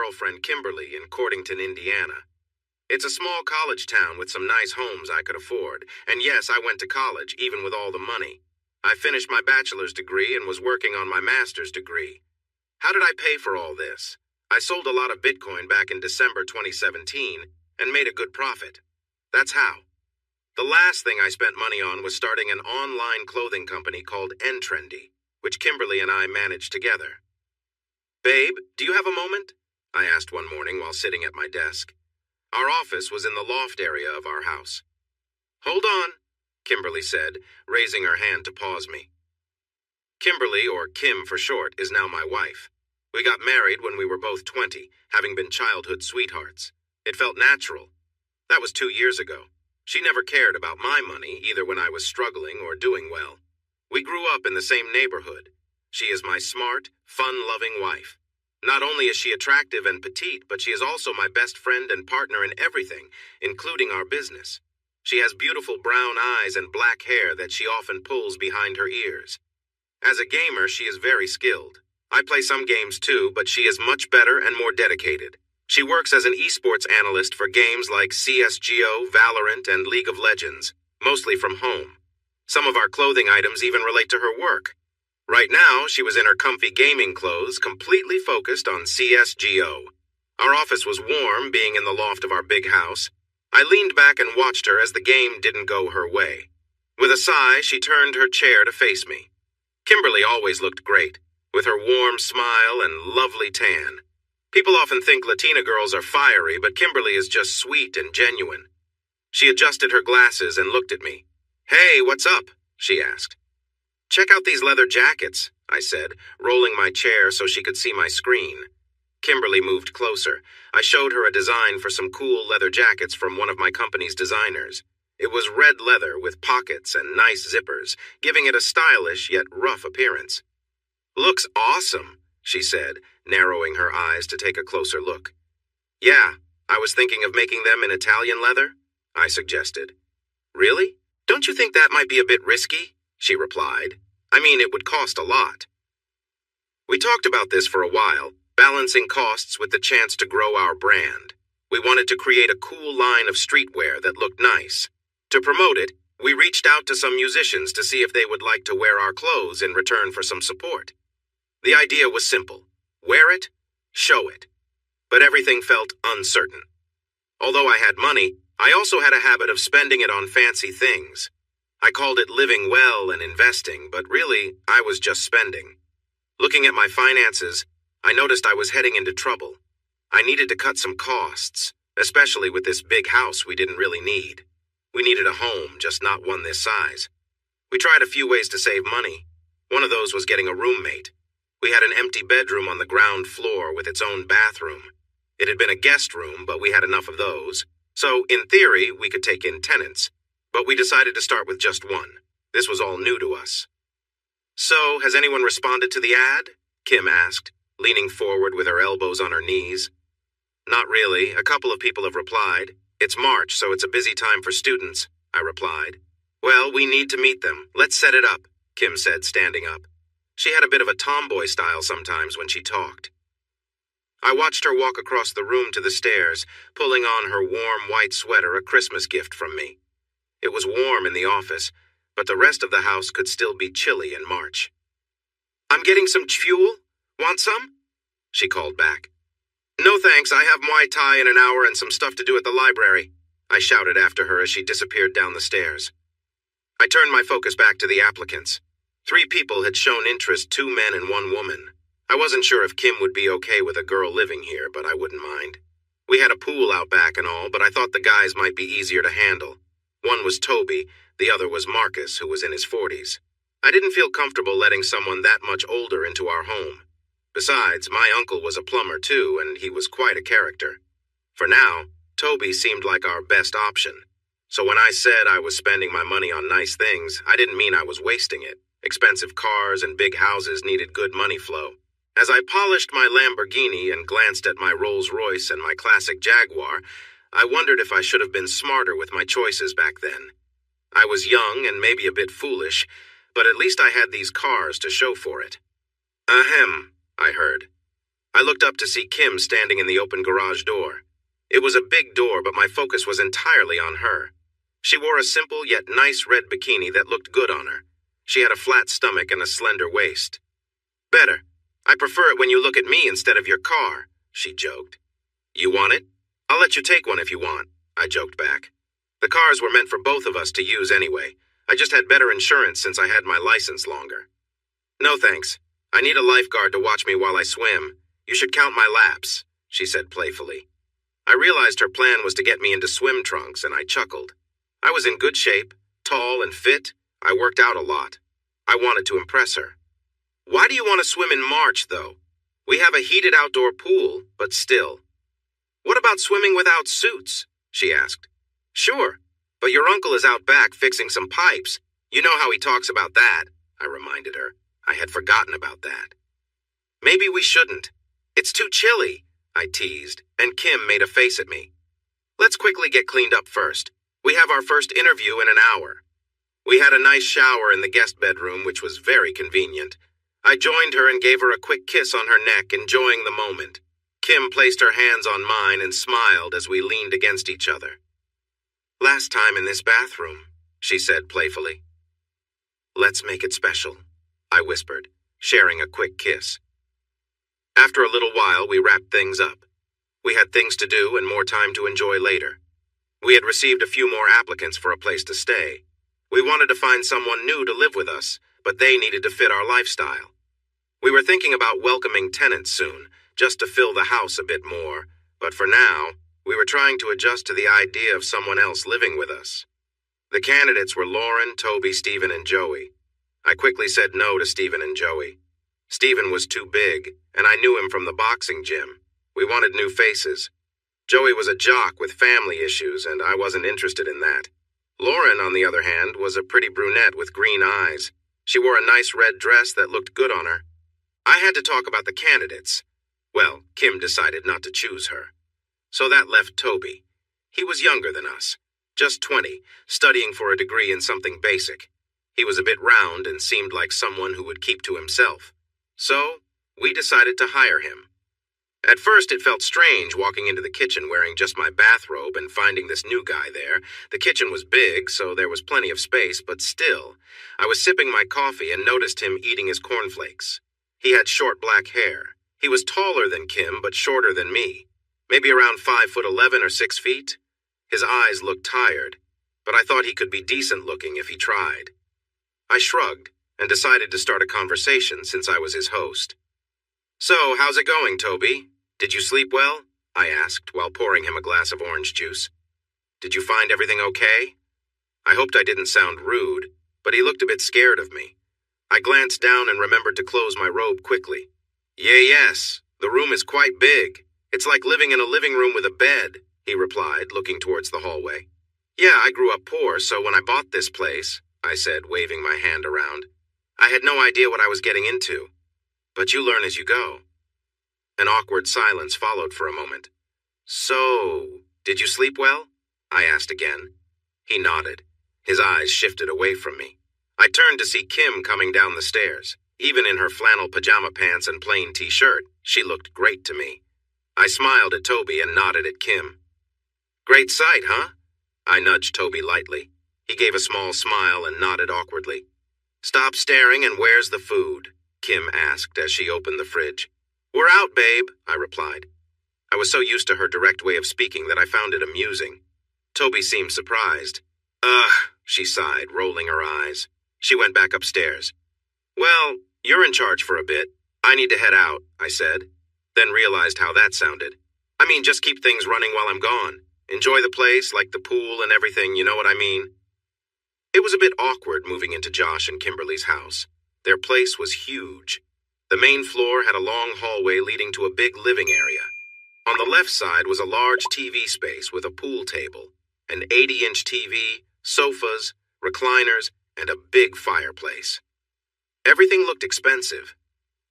girlfriend Kimberly in Cordington, Indiana. It's a small college town with some nice homes I could afford, and yes, I went to college, even with all the money. I finished my bachelor's degree and was working on my master's degree. How did I pay for all this? I sold a lot of Bitcoin back in December 2017 and made a good profit. That's how. The last thing I spent money on was starting an online clothing company called N-Trendy, which Kimberly and I managed together. "Babe, do you have a moment?" I asked one morning while sitting at my desk. Our office was in the loft area of our house. "Hold on," Kimberly said, raising her hand to pause me. Kimberly, or Kim for short, is now my wife. We got married when we were both 20, having been childhood sweethearts. It felt natural. That was 2 years ago. She never cared about my money, either when I was struggling or doing well. We grew up in the same neighborhood. She is my smart, fun-loving wife. Not only is she attractive and petite, but she is also my best friend and partner in everything, including our business. She has beautiful brown eyes and black hair that she often pulls behind her ears. As a gamer, she is very skilled. I play some games too, but she is much better and more dedicated. She works as an esports analyst for games like CSGO, Valorant, and League of Legends, mostly from home. Some of our clothing items even relate to her work. Right now, she was in her comfy gaming clothes, completely focused on CSGO. Our office was warm, being in the loft of our big house. I leaned back and watched her as the game didn't go her way. With a sigh, she turned her chair to face me. Kimberly always looked great, with her warm smile and lovely tan. People often think Latina girls are fiery, but Kimberly is just sweet and genuine. She adjusted her glasses and looked at me. "Hey, what's up?" she asked. "Check out these leather jackets," I said, rolling my chair so she could see my screen. Kimberly moved closer. I showed her a design for some cool leather jackets from one of my company's designers. It was red leather with pockets and nice zippers, giving it a stylish yet rough appearance. "Looks awesome," she said, narrowing her eyes to take a closer look. "Yeah, I was thinking of making them in Italian leather," I suggested. "Really? Don't you think that might be a bit risky?" she replied. "I mean, it would cost a lot." We talked about this for a while, balancing costs with the chance to grow our brand. We wanted to create a cool line of streetwear that looked nice. To promote it, we reached out to some musicians to see if they would like to wear our clothes in return for some support. The idea was simple. Wear it, show it. But everything felt uncertain. Although I had money, I also had a habit of spending it on fancy things. I called it living well and investing, but really, I was just spending. Looking at my finances, I noticed I was heading into trouble. I needed to cut some costs, especially with this big house we didn't really need. We needed a home, just not one this size. We tried a few ways to save money. One of those was getting a roommate. We had an empty bedroom on the ground floor with its own bathroom. It had been a guest room, but we had enough of those. So, in theory, we could take in tenants. But we decided to start with just one. This was all new to us. "So, has anyone responded to the ad?" Kim asked, leaning forward with her elbows on her knees. "Not really. A couple of people have replied. It's March, so it's a busy time for students," I replied. "Well, we need to meet them. Let's set it up," Kim said, standing up. She had a bit of a tomboy style sometimes when she talked. I watched her walk across the room to the stairs, pulling on her warm white sweater, a Christmas gift from me. It was warm in the office, but the rest of the house could still be chilly in March. "I'm getting some fuel. Want some?" she called back. "No thanks, I have Muay Thai in an hour and some stuff to do at the library," I shouted after her as she disappeared down the stairs. I turned my focus back to the applicants. 3 people had shown interest, 2 men and 1 woman. I wasn't sure if Kim would be okay with a girl living here, but I wouldn't mind. We had a pool out back and all, but I thought the guys might be easier to handle. One was Toby, the other was Marcus, who was in his 40s. I didn't feel comfortable letting someone that much older into our home. Besides, my uncle was a plumber too, and he was quite a character. For now, Toby seemed like our best option. So when I said I was spending my money on nice things, I didn't mean I was wasting it. Expensive cars and big houses needed good money flow. As I polished my Lamborghini and glanced at my Rolls-Royce and my classic Jaguar, I wondered if I should have been smarter with my choices back then. I was young and maybe a bit foolish, but at least I had these cars to show for it. "Ahem," I heard. I looked up to see Kim standing in the open garage door. It was a big door, but my focus was entirely on her. She wore a simple yet nice red bikini that looked good on her. She had a flat stomach and a slender waist. "Better. I prefer it when you look at me instead of your car," she joked. "You want it? I'll let you take one if you want," I joked back. The cars were meant for both of us to use anyway. I just had better insurance since I had my license longer. "No thanks. I need a lifeguard to watch me while I swim. You should count my laps," she said playfully. I realized her plan was to get me into swim trunks, and I chuckled. I was in good shape, tall and fit. I worked out a lot. I wanted to impress her. "Why do you want to swim in March, though? We have a heated outdoor pool, but still." "What about swimming without suits?" she asked. "Sure, but your uncle is out back fixing some pipes. You know how he talks about that," I reminded her. I had forgotten about that. "Maybe we shouldn't. It's too chilly," I teased, and Kim made a face at me. "Let's quickly get cleaned up first. We have our first interview in an hour." We had a nice shower in the guest bedroom, which was very convenient. I joined her and gave her a quick kiss on her neck, enjoying the moment. Kim placed her hands on mine and smiled as we leaned against each other. "Last time in this bathroom," she said playfully. "Let's make it special," I whispered, sharing a quick kiss. After a little while, we wrapped things up. We had things to do and more time to enjoy later. We had received a few more applicants for a place to stay. We wanted to find someone new to live with us, but they needed to fit our lifestyle. We were thinking about welcoming tenants soon, just to fill the house a bit more, but for now, we were trying to adjust to the idea of someone else living with us. The candidates were Lauren, Toby, Stephen, and Joey. I quickly said no to Stephen and Joey. Stephen was too big, and I knew him from the boxing gym. We wanted new faces. Joey was a jock with family issues, and I wasn't interested in that. Lauren, on the other hand, was a pretty brunette with green eyes. She wore a nice red dress that looked good on her. I had to talk about the candidates. Well, Kim decided not to choose her. So that left Toby. He was younger than us, just 20, studying for a degree in something basic. He was a bit round and seemed like someone who would keep to himself. So, we decided to hire him. At first, it felt strange walking into the kitchen wearing just my bathrobe and finding this new guy there. The kitchen was big, so there was plenty of space, but still, I was sipping my coffee and noticed him eating his cornflakes. He had short black hair. He was taller than Kim, but shorter than me. Maybe around 5'11" or 6 feet. His eyes looked tired, but I thought he could be decent looking if he tried. I shrugged and decided to start a conversation since I was his host. "So, how's it going, Toby? Did you sleep well?" I asked while pouring him a glass of orange juice. "Did you find everything okay?" I hoped I didn't sound rude, but he looked a bit scared of me. I glanced down and remembered to close my robe quickly. Yes, the room is quite big. It's like living in a living room with a bed," he replied, looking towards the hallway. "Yeah, I grew up poor, so when I bought this place," I said, waving my hand around, "I had no idea what I was getting into. But you learn as you go." An awkward silence followed for a moment. "So, did you sleep well?" I asked again. He nodded. His eyes shifted away from me. I turned to see Kim coming down the stairs. Even in her flannel pajama pants and plain t-shirt, she looked great to me. I smiled at Toby and nodded at Kim. "Great sight, huh?" I nudged Toby lightly. He gave a small smile and nodded awkwardly. "Stop staring and where's the food?" Kim asked as she opened the fridge. "We're out, babe," I replied. I was so used to her direct way of speaking that I found it amusing. Toby seemed surprised. "Ugh," she sighed, rolling her eyes. She went back upstairs. "Well, you're in charge for a bit. I need to head out," I said, then realized how that sounded. I mean, just keep things running while I'm gone. Enjoy the place, like the pool and everything, you know what I mean? It was a bit awkward moving into Josh and Kimberly's house. Their place was huge. The main floor had a long hallway leading to a big living area. On the left side was a large TV space with a pool table, an 80-inch TV, sofas, recliners, and a big fireplace. Everything looked expensive.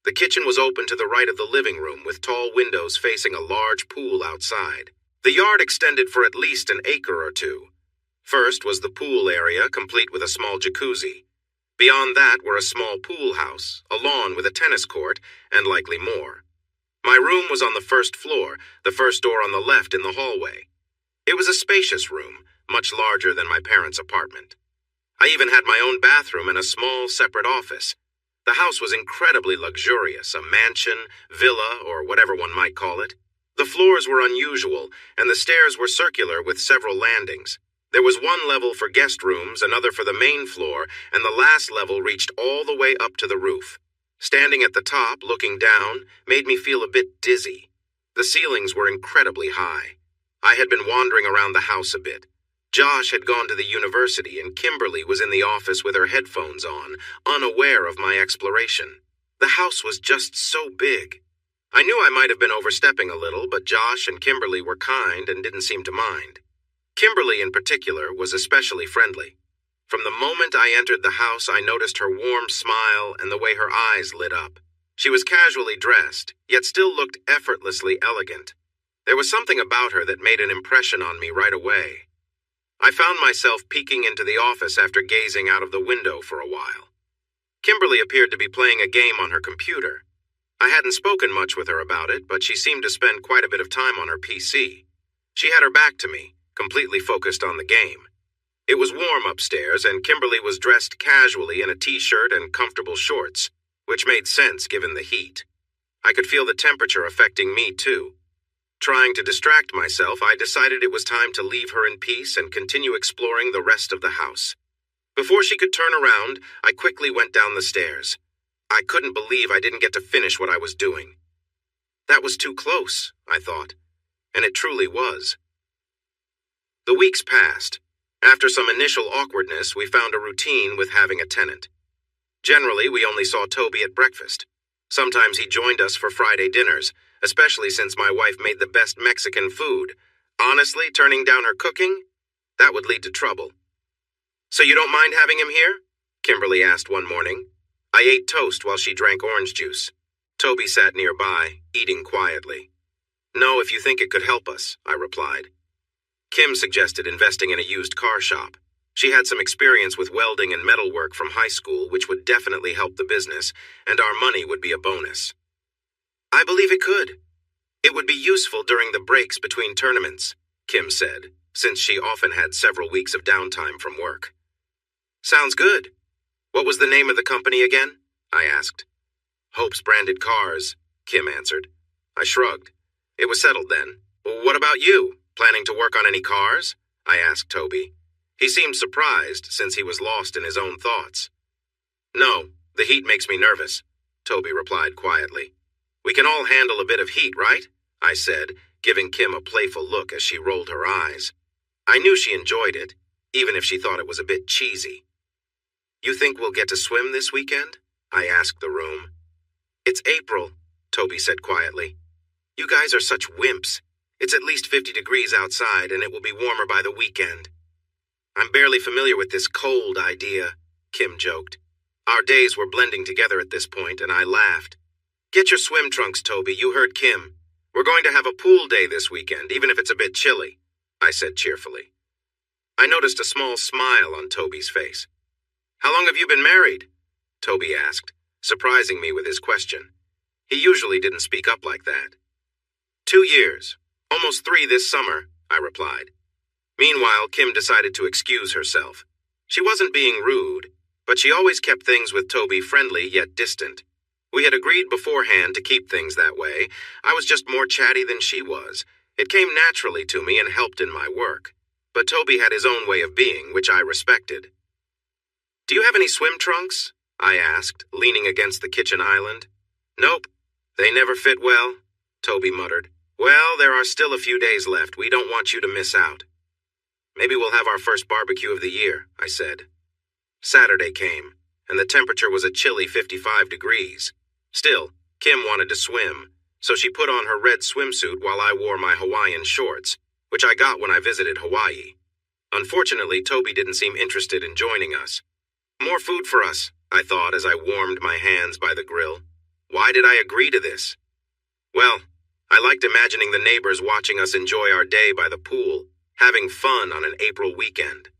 The kitchen was open to the right of the living room with tall windows facing a large pool outside. The yard extended for at least an acre or two. First was the pool area, complete with a small jacuzzi. Beyond that were a small pool house, a lawn with a tennis court, and likely more. My room was on the first floor, the first door on the left in the hallway. It was a spacious room, much larger than my parents' apartment. I even had my own bathroom and a small, separate office. The house was incredibly luxurious, a mansion, villa, or whatever one might call it. The floors were unusual, and the stairs were circular with several landings. There was one level for guest rooms, another for the main floor, and the last level reached all the way up to the roof. Standing at the top, looking down, made me feel a bit dizzy. The ceilings were incredibly high. I had been wandering around the house a bit. Josh had gone to the university, and Kimberly was in the office with her headphones on, unaware of my exploration. The house was just so big. I knew I might have been overstepping a little, but Josh and Kimberly were kind and didn't seem to mind. Kimberly, in particular, was especially friendly. From the moment I entered the house, I noticed her warm smile and the way her eyes lit up. She was casually dressed, yet still looked effortlessly elegant. There was something about her that made an impression on me right away. I found myself peeking into the office after gazing out of the window for a while. Kimberly appeared to be playing a game on her computer. I hadn't spoken much with her about it, but she seemed to spend quite a bit of time on her PC. She had her back to me, completely focused on the game. It was warm upstairs, and Kimberly was dressed casually in a t-shirt and comfortable shorts, which made sense given the heat. I could feel the temperature affecting me, too. Trying to distract myself, I decided it was time to leave her in peace and continue exploring the rest of the house. Before she could turn around, I quickly went down the stairs. I couldn't believe I didn't get to finish what I was doing. That was too close, I thought, and it truly was. The weeks passed. After some initial awkwardness, we found a routine with having a tenant. Generally, we only saw Toby at breakfast. Sometimes he joined us for Friday dinners, especially since my wife made the best Mexican food. Honestly, turning down her cooking? That would lead to trouble. "So you don't mind having him here?" Kimberly asked one morning. I ate toast while she drank orange juice. Toby sat nearby, eating quietly. "No, if you think it could help us," I replied. Kim suggested investing in a used car shop. She had some experience with welding and metalwork from high school, which would definitely help the business, and our money would be a bonus. "I believe it could. It would be useful during the breaks between tournaments," Kim said, since she often had several weeks of downtime from work. "Sounds good. What was the name of the company again?" I asked. "Hope's Branded Cars," Kim answered. I shrugged. It was settled then. "Well, what about you? Planning to work on any cars?" I asked Toby. He seemed surprised since he was lost in his own thoughts. "No, the heat makes me nervous," Toby replied quietly. "We can all handle a bit of heat, right?" I said, giving Kim a playful look as she rolled her eyes. I knew she enjoyed it, even if she thought it was a bit cheesy. "You think we'll get to swim this weekend?" I asked the room. "It's April," Toby said quietly. "You guys are such wimps. It's at least 50 degrees outside, and it will be warmer by the weekend." "I'm barely familiar with this cold idea," Kim joked. Our days were blending together at this point, and I laughed. "Get your swim trunks, Toby. You heard Kim. We're going to have a pool day this weekend, even if it's a bit chilly," I said cheerfully. I noticed a small smile on Toby's face. "How long have you been married?" Toby asked, surprising me with his question. He usually didn't speak up like that. 2 years. Almost 3 this summer," I replied. Meanwhile, Kim decided to excuse herself. She wasn't being rude, but she always kept things with Toby friendly yet distant. We had agreed beforehand to keep things that way. I was just more chatty than she was. It came naturally to me and helped in my work. But Toby had his own way of being, which I respected. "Do you have any swim trunks?" I asked, leaning against the kitchen island. "Nope. They never fit well," Toby muttered. "Well, there are still a few days left. We don't want you to miss out." "Maybe we'll have our first barbecue of the year," I said. Saturday came, and the temperature was a chilly 55 degrees. Still, Kim wanted to swim, so she put on her red swimsuit while I wore my Hawaiian shorts, which I got when I visited Hawaii. Unfortunately, Toby didn't seem interested in joining us. More food for us, I thought as I warmed my hands by the grill. Why did I agree to this? Well, I liked imagining the neighbors watching us enjoy our day by the pool, having fun on an April weekend.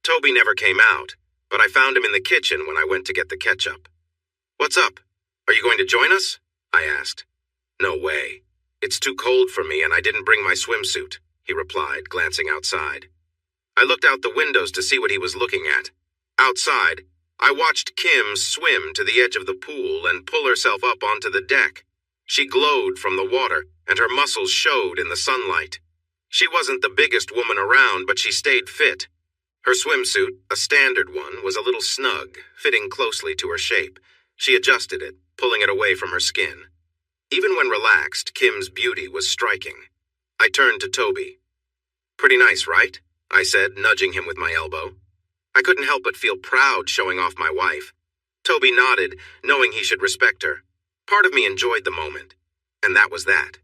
Toby never came out, but I found him in the kitchen when I went to get the ketchup. "What's up? Are you going to join us?" I asked. No way. It's too cold for me and I didn't bring my swimsuit, he replied, glancing outside. I looked out the windows to see what he was looking at. Outside, I watched Kim swim to the edge of the pool and pull herself up onto the deck. She glowed from the water, and her muscles showed in the sunlight. She wasn't the biggest woman around, but she stayed fit. Her swimsuit, a standard one, was a little snug, fitting closely to her shape. She adjusted it, pulling it away from her skin. Even when relaxed, Kim's beauty was striking. I turned to Toby. "Pretty nice, right?" I said, nudging him with my elbow. I couldn't help but feel proud showing off my wife. Toby nodded, knowing he should respect her. Part of me enjoyed the moment. And that was that.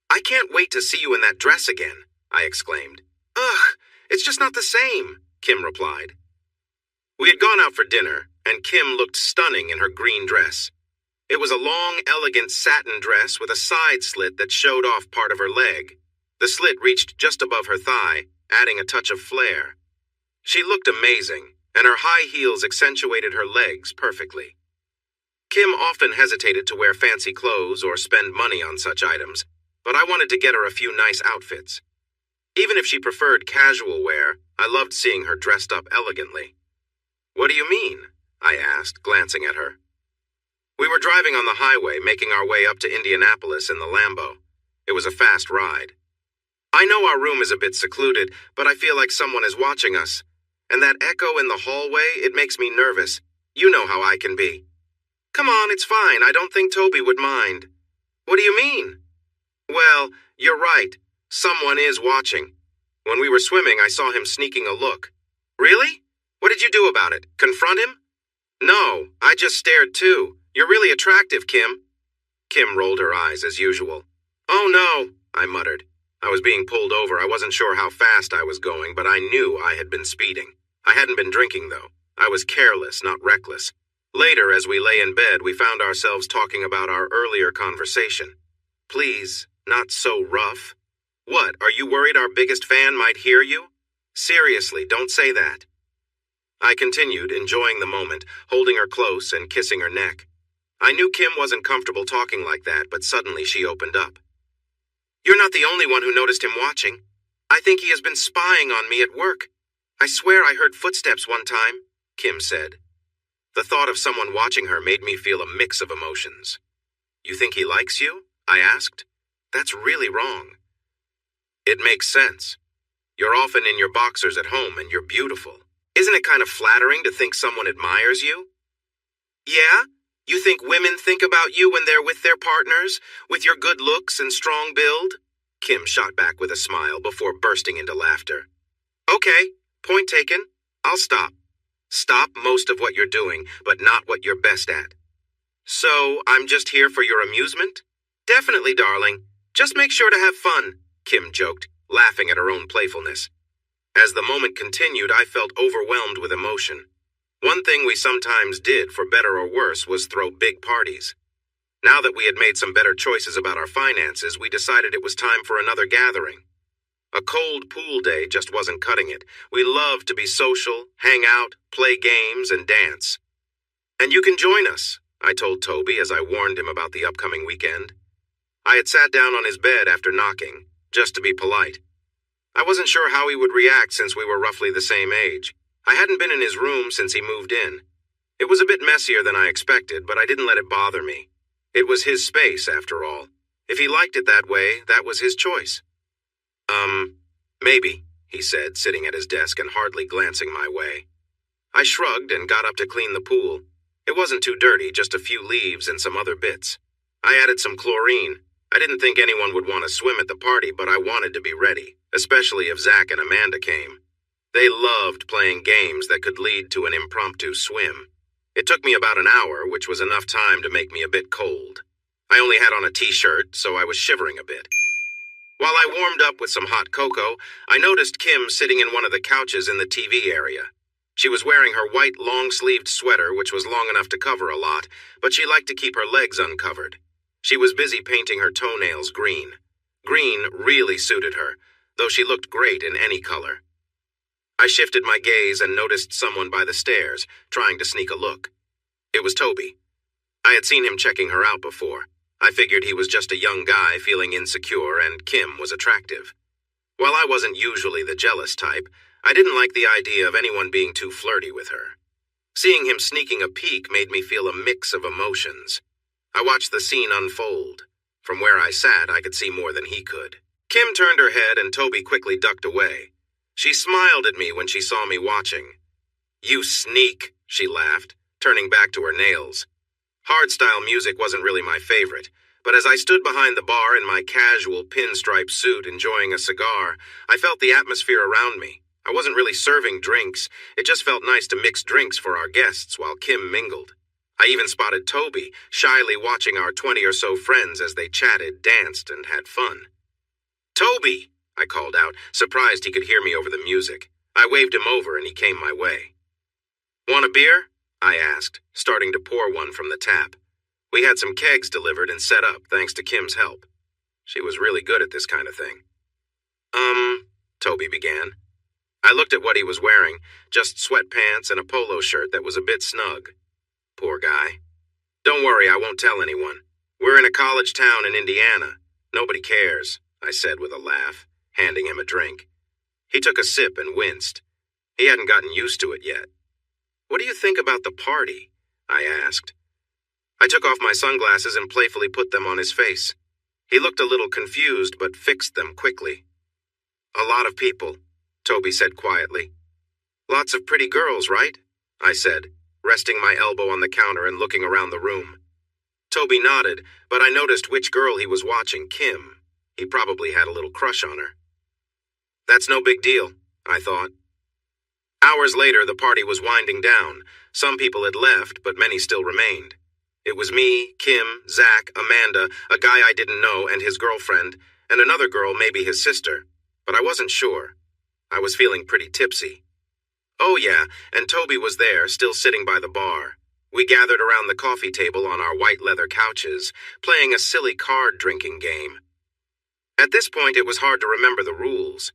"I can't wait to see you in that dress again," I exclaimed. "Ugh, it's just not the same," Kim replied. We had gone out for dinner, and Kim looked stunning in her green dress. It was a long, elegant satin dress with a side slit that showed off part of her leg. The slit reached just above her thigh, adding a touch of flair. She looked amazing, and her high heels accentuated her legs perfectly. Kim often hesitated to wear fancy clothes or spend money on such items, but I wanted to get her a few nice outfits. Even if she preferred casual wear, I loved seeing her dressed up elegantly. "What do you mean?" I asked, glancing at her. We were driving on the highway, making our way up to Indianapolis in the Lambo. It was a fast ride. "I know our room is a bit secluded, but I feel like someone is watching us. And that echo in the hallway, it makes me nervous. You know how I can be." "Come on, it's fine. I don't think Toby would mind." "What do you mean?" "Well, you're right. Someone is watching. When we were swimming, I saw him sneaking a look." "Really? What did you do about it? Confront him?" "No, I just stared too. You're really attractive, Kim." Kim rolled her eyes as usual. "Oh no," I muttered. I was being pulled over. I wasn't sure how fast I was going, but I knew I had been speeding. I hadn't been drinking, though. I was careless, not reckless. Later, as we lay in bed, we found ourselves talking about our earlier conversation. "Please, not so rough." "What, are you worried our biggest fan might hear you?" "Seriously, don't say that." I continued, enjoying the moment, holding her close and kissing her neck. I knew Kim wasn't comfortable talking like that, but suddenly she opened up. "You're not the only one who noticed him watching. I think he has been spying on me at work. I swear I heard footsteps one time," Kim said. The thought of someone watching her made me feel a mix of emotions. "You think he likes you?" I asked. "That's really wrong." "It makes sense. You're often in your boxers at home and you're beautiful. Isn't it kind of flattering to think someone admires you?" "Yeah? You think women think about you when they're with their partners, with your good looks and strong build?" Kim shot back with a smile before bursting into laughter. "Okay, point taken. I'll stop. Stop most of what you're doing, but not what you're best at." "So, I'm just here for your amusement?" "Definitely, darling. Just make sure to have fun," Kim joked, laughing at her own playfulness. As the moment continued, I felt overwhelmed with emotion. One thing we sometimes did, for better or worse, was throw big parties. Now that we had made some better choices about our finances, we decided it was time for another gathering. A cold pool day just wasn't cutting it. We loved to be social, hang out, play games, and dance. "And you can join us," I told Toby as I warned him about the upcoming weekend. I had sat down on his bed after knocking, just to be polite. I wasn't sure how he would react since we were roughly the same age. I hadn't been in his room since he moved in. It was a bit messier than I expected, but I didn't let it bother me. It was his space, after all. If he liked it that way, that was his choice. Maybe," he said, sitting at his desk and hardly glancing my way. I shrugged and got up to clean the pool. It wasn't too dirty, just a few leaves and some other bits. I added some chlorine. I didn't think anyone would want to swim at the party, but I wanted to be ready, especially if Zach and Amanda came. They loved playing games that could lead to an impromptu swim. It took me about an hour, which was enough time to make me a bit cold. I only had on a t-shirt, so I was shivering a bit. While I warmed up with some hot cocoa, I noticed Kim sitting in one of the couches in the TV area. She was wearing her white long-sleeved sweater, which was long enough to cover a lot, but she liked to keep her legs uncovered. She was busy painting her toenails green. Green really suited her, though she looked great in any color. I shifted my gaze and noticed someone by the stairs, trying to sneak a look. It was Toby. I had seen him checking her out before. I figured he was just a young guy feeling insecure and Kim was attractive. While I wasn't usually the jealous type, I didn't like the idea of anyone being too flirty with her. Seeing him sneaking a peek made me feel a mix of emotions. I watched the scene unfold. From where I sat, I could see more than he could. Kim turned her head and Toby quickly ducked away. She smiled at me when she saw me watching. "You sneak," she laughed, turning back to her nails. Hardstyle music wasn't really my favorite, but as I stood behind the bar in my casual pinstripe suit enjoying a cigar, I felt the atmosphere around me. I wasn't really serving drinks. It just felt nice to mix drinks for our guests while Kim mingled. I even spotted Toby, shyly watching our 20 or so friends as they chatted, danced, and had fun. "Toby!" I called out, surprised he could hear me over the music. I waved him over and he came my way. "Want a beer?" I asked, starting to pour one from the tap. We had some kegs delivered and set up thanks to Kim's help. She was really good at this kind of thing. Toby began. I looked at what he was wearing, just sweatpants and a polo shirt that was a bit snug. Poor guy. "Don't worry, I won't tell anyone. We're in a college town in Indiana. Nobody cares," I said with a laugh, handing him a drink. He took a sip and winced. He hadn't gotten used to it yet. "What do you think about the party?" I asked. I took off my sunglasses and playfully put them on his face. He looked a little confused but fixed them quickly. "A lot of people," Toby said quietly. "Lots of pretty girls, right?" I said, resting my elbow on the counter and looking around the room. Toby nodded, but I noticed which girl he was watching, Kim. He probably had a little crush on her. That's no big deal, I thought. Hours later, the party was winding down. Some people had left, but many still remained. It was me, Kim, Zach, Amanda, a guy I didn't know, and his girlfriend, and another girl, maybe his sister. But I wasn't sure. I was feeling pretty tipsy. Oh yeah, and Toby was there, still sitting by the bar. We gathered around the coffee table on our white leather couches, playing a silly card-drinking game. At this point, it was hard to remember the rules.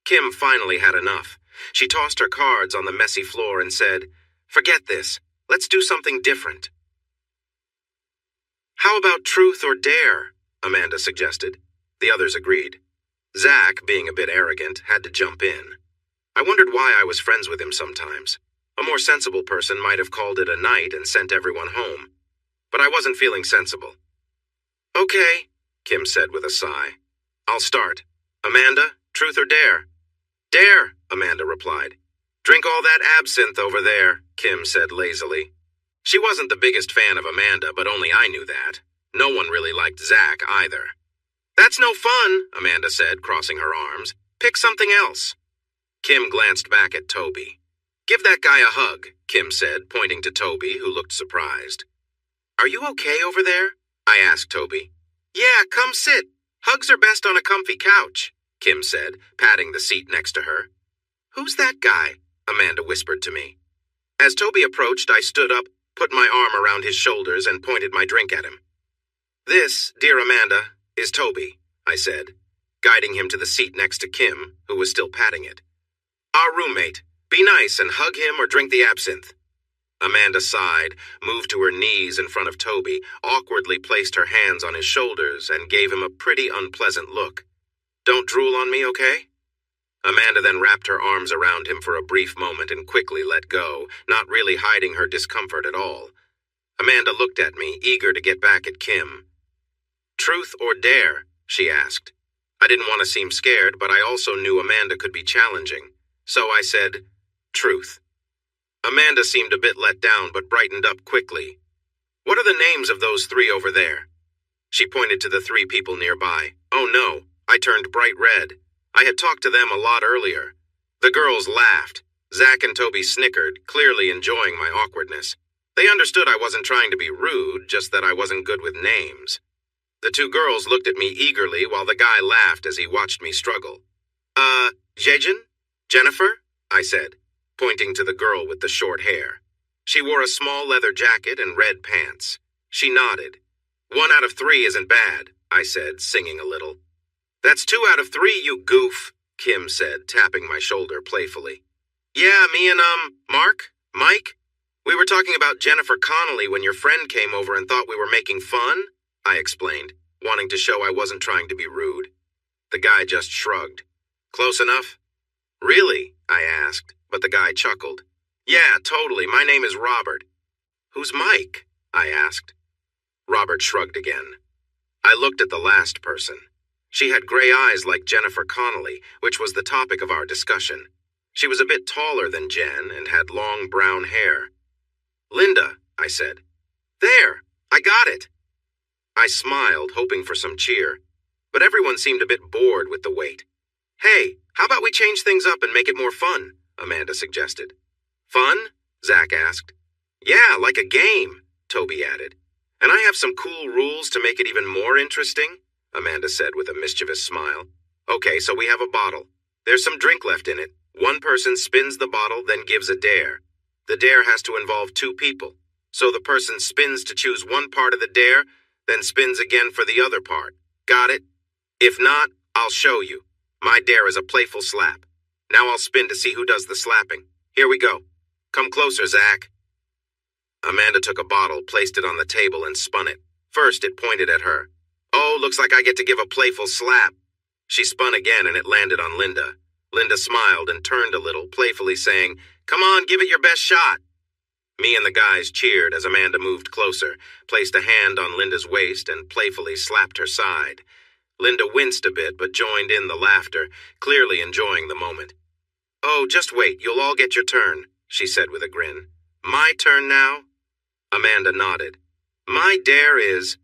Kim finally had enough. She tossed her cards on the messy floor and said, "Forget this. Let's do something different." "How about truth or dare?" Amanda suggested. The others agreed. Zach, being a bit arrogant, had to jump in. I wondered why I was friends with him sometimes. A more sensible person might have called it a night and sent everyone home. But I wasn't feeling sensible. "Okay," Kim said with a sigh. "I'll start. Amanda, truth or dare?" "Dare," Amanda replied. "Drink all that absinthe over there," Kim said lazily. She wasn't the biggest fan of Amanda, but only I knew that. No one really liked Zach either. "That's no fun," Amanda said, crossing her arms. "Pick something else." Kim glanced back at Toby. "Give that guy a hug," Kim said, pointing to Toby, who looked surprised. "Are you okay over there?" I asked Toby. "Yeah, come sit. Hugs are best on a comfy couch," Kim said, patting the seat next to her. "Who's that guy?" Amanda whispered to me. As Toby approached, I stood up, put my arm around his shoulders, and pointed my drink at him. "This, dear Amanda, is Toby," I said, guiding him to the seat next to Kim, who was still patting it. "Our roommate. Be nice and hug him or drink the absinthe." Amanda sighed, moved to her knees in front of Toby, awkwardly placed her hands on his shoulders, and gave him a pretty unpleasant look. "Don't drool on me, okay?" Amanda then wrapped her arms around him for a brief moment and quickly let go, not really hiding her discomfort at all. Amanda looked at me, eager to get back at Kim. "Truth or dare?" she asked. I didn't want to seem scared, but I also knew Amanda could be challenging. So I said, "Truth." Amanda seemed a bit let down, but brightened up quickly. "What are the names of those three over there?" She pointed to the three people nearby. Oh no, I turned bright red. I had talked to them a lot earlier. The girls laughed. Zach and Toby snickered, clearly enjoying my awkwardness. They understood I wasn't trying to be rude, just that I wasn't good with names. The two girls looked at me eagerly while the guy laughed as he watched me struggle. Jejin? Jennifer?" I said, pointing to the girl with the short hair. She wore a small leather jacket and red pants. She nodded. "1 out of 3 isn't bad," I said, singing a little. "That's 2 out of 3, you goof," Kim said, tapping my shoulder playfully. "Yeah, me and, Mike? We were talking about Jennifer Connelly when your friend came over and thought we were making fun," I explained, wanting to show I wasn't trying to be rude. The guy just shrugged. Close enough? Really? I asked, but the guy chuckled. Yeah, totally. My name is Robert. Who's Mike? I asked. Robert shrugged again. I looked at the last person. She had gray eyes like Jennifer Connelly, which was the topic of our discussion. She was a bit taller than Jen and had long brown hair. Linda, I said. There, I got it. I smiled, hoping for some cheer, but everyone seemed a bit bored with the wait. Hey, how about we change things up and make it more fun? Amanda suggested. Fun? Zach asked. Yeah, like a game, Toby added. And I have some cool rules to make it even more interesting, Amanda said with a mischievous smile. Okay, so we have a bottle. There's some drink left in it. One person spins the bottle, then gives a dare. The dare has to involve two people. So the person spins to choose one part of the dare, then spins again for the other part. Got it? If not, I'll show you. My dare is a playful slap. Now I'll spin to see who does the slapping. Here we go. Come closer, Zach. Amanda took a bottle, placed it on the table, and spun it. First, it pointed at her. Oh, looks like I get to give a playful slap. She spun again, and it landed on Linda. Linda smiled and turned a little, playfully saying, Come on, give it your best shot. Me and the guys cheered as Amanda moved closer, placed a hand on Linda's waist, and playfully slapped her side. Linda winced a bit, but joined in the laughter, clearly enjoying the moment. Oh, just wait, you'll all get your turn, she said with a grin. My turn now? Amanda nodded. My dare is...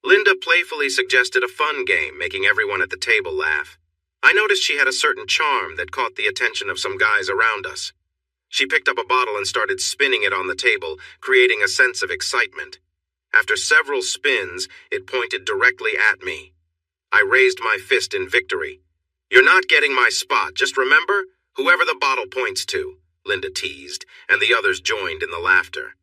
Linda playfully suggested a fun game, making everyone at the table laugh. I noticed she had a certain charm that caught the attention of some guys around us. She picked up a bottle and started spinning it on the table, creating a sense of excitement. After several spins, it pointed directly at me. I raised my fist in victory. You're not getting my spot, just remember, whoever the bottle points to, Linda teased, and the others joined in the laughter.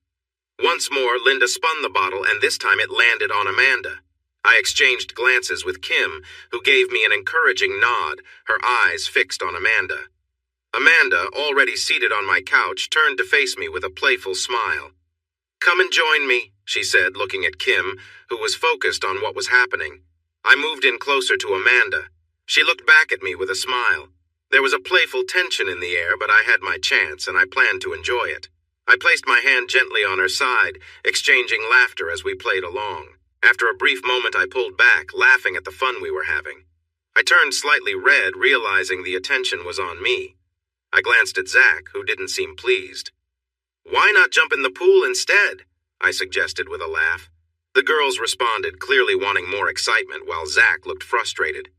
Once more, Linda spun the bottle, and this time it landed on Amanda. I exchanged glances with Kim, who gave me an encouraging nod, her eyes fixed on Amanda. Amanda, already seated on my couch, turned to face me with a playful smile. Come and join me, she said, looking at Kim, who was focused on what was happening. I moved in closer to Amanda. She looked back at me with a smile. There was a playful tension in the air, but I had my chance, and I planned to enjoy it. I placed my hand gently on her side, exchanging laughter as we played along. After a brief moment, I pulled back, laughing at the fun we were having. I turned slightly red, realizing the attention was on me. I glanced at Zach, who didn't seem pleased. Why not jump in the pool instead? I suggested with a laugh. The girls responded, clearly wanting more excitement, while Zach looked frustrated.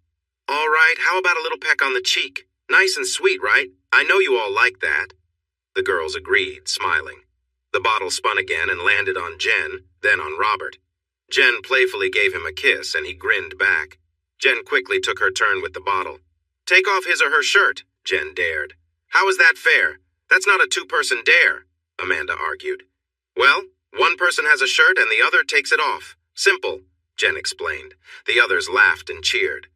All right, how about a little peck on the cheek? Nice and sweet, right? I know you all like that. The girls agreed, smiling. The bottle spun again and landed on Jen, then on Robert. Jen playfully gave him a kiss, and he grinned back. Jen quickly took her turn with the bottle. Take off his or her shirt, Jen dared. How is that fair? That's not a two-person dare, Amanda argued. Well, one person has a shirt and the other takes it off. Simple, Jen explained. The others laughed and cheered.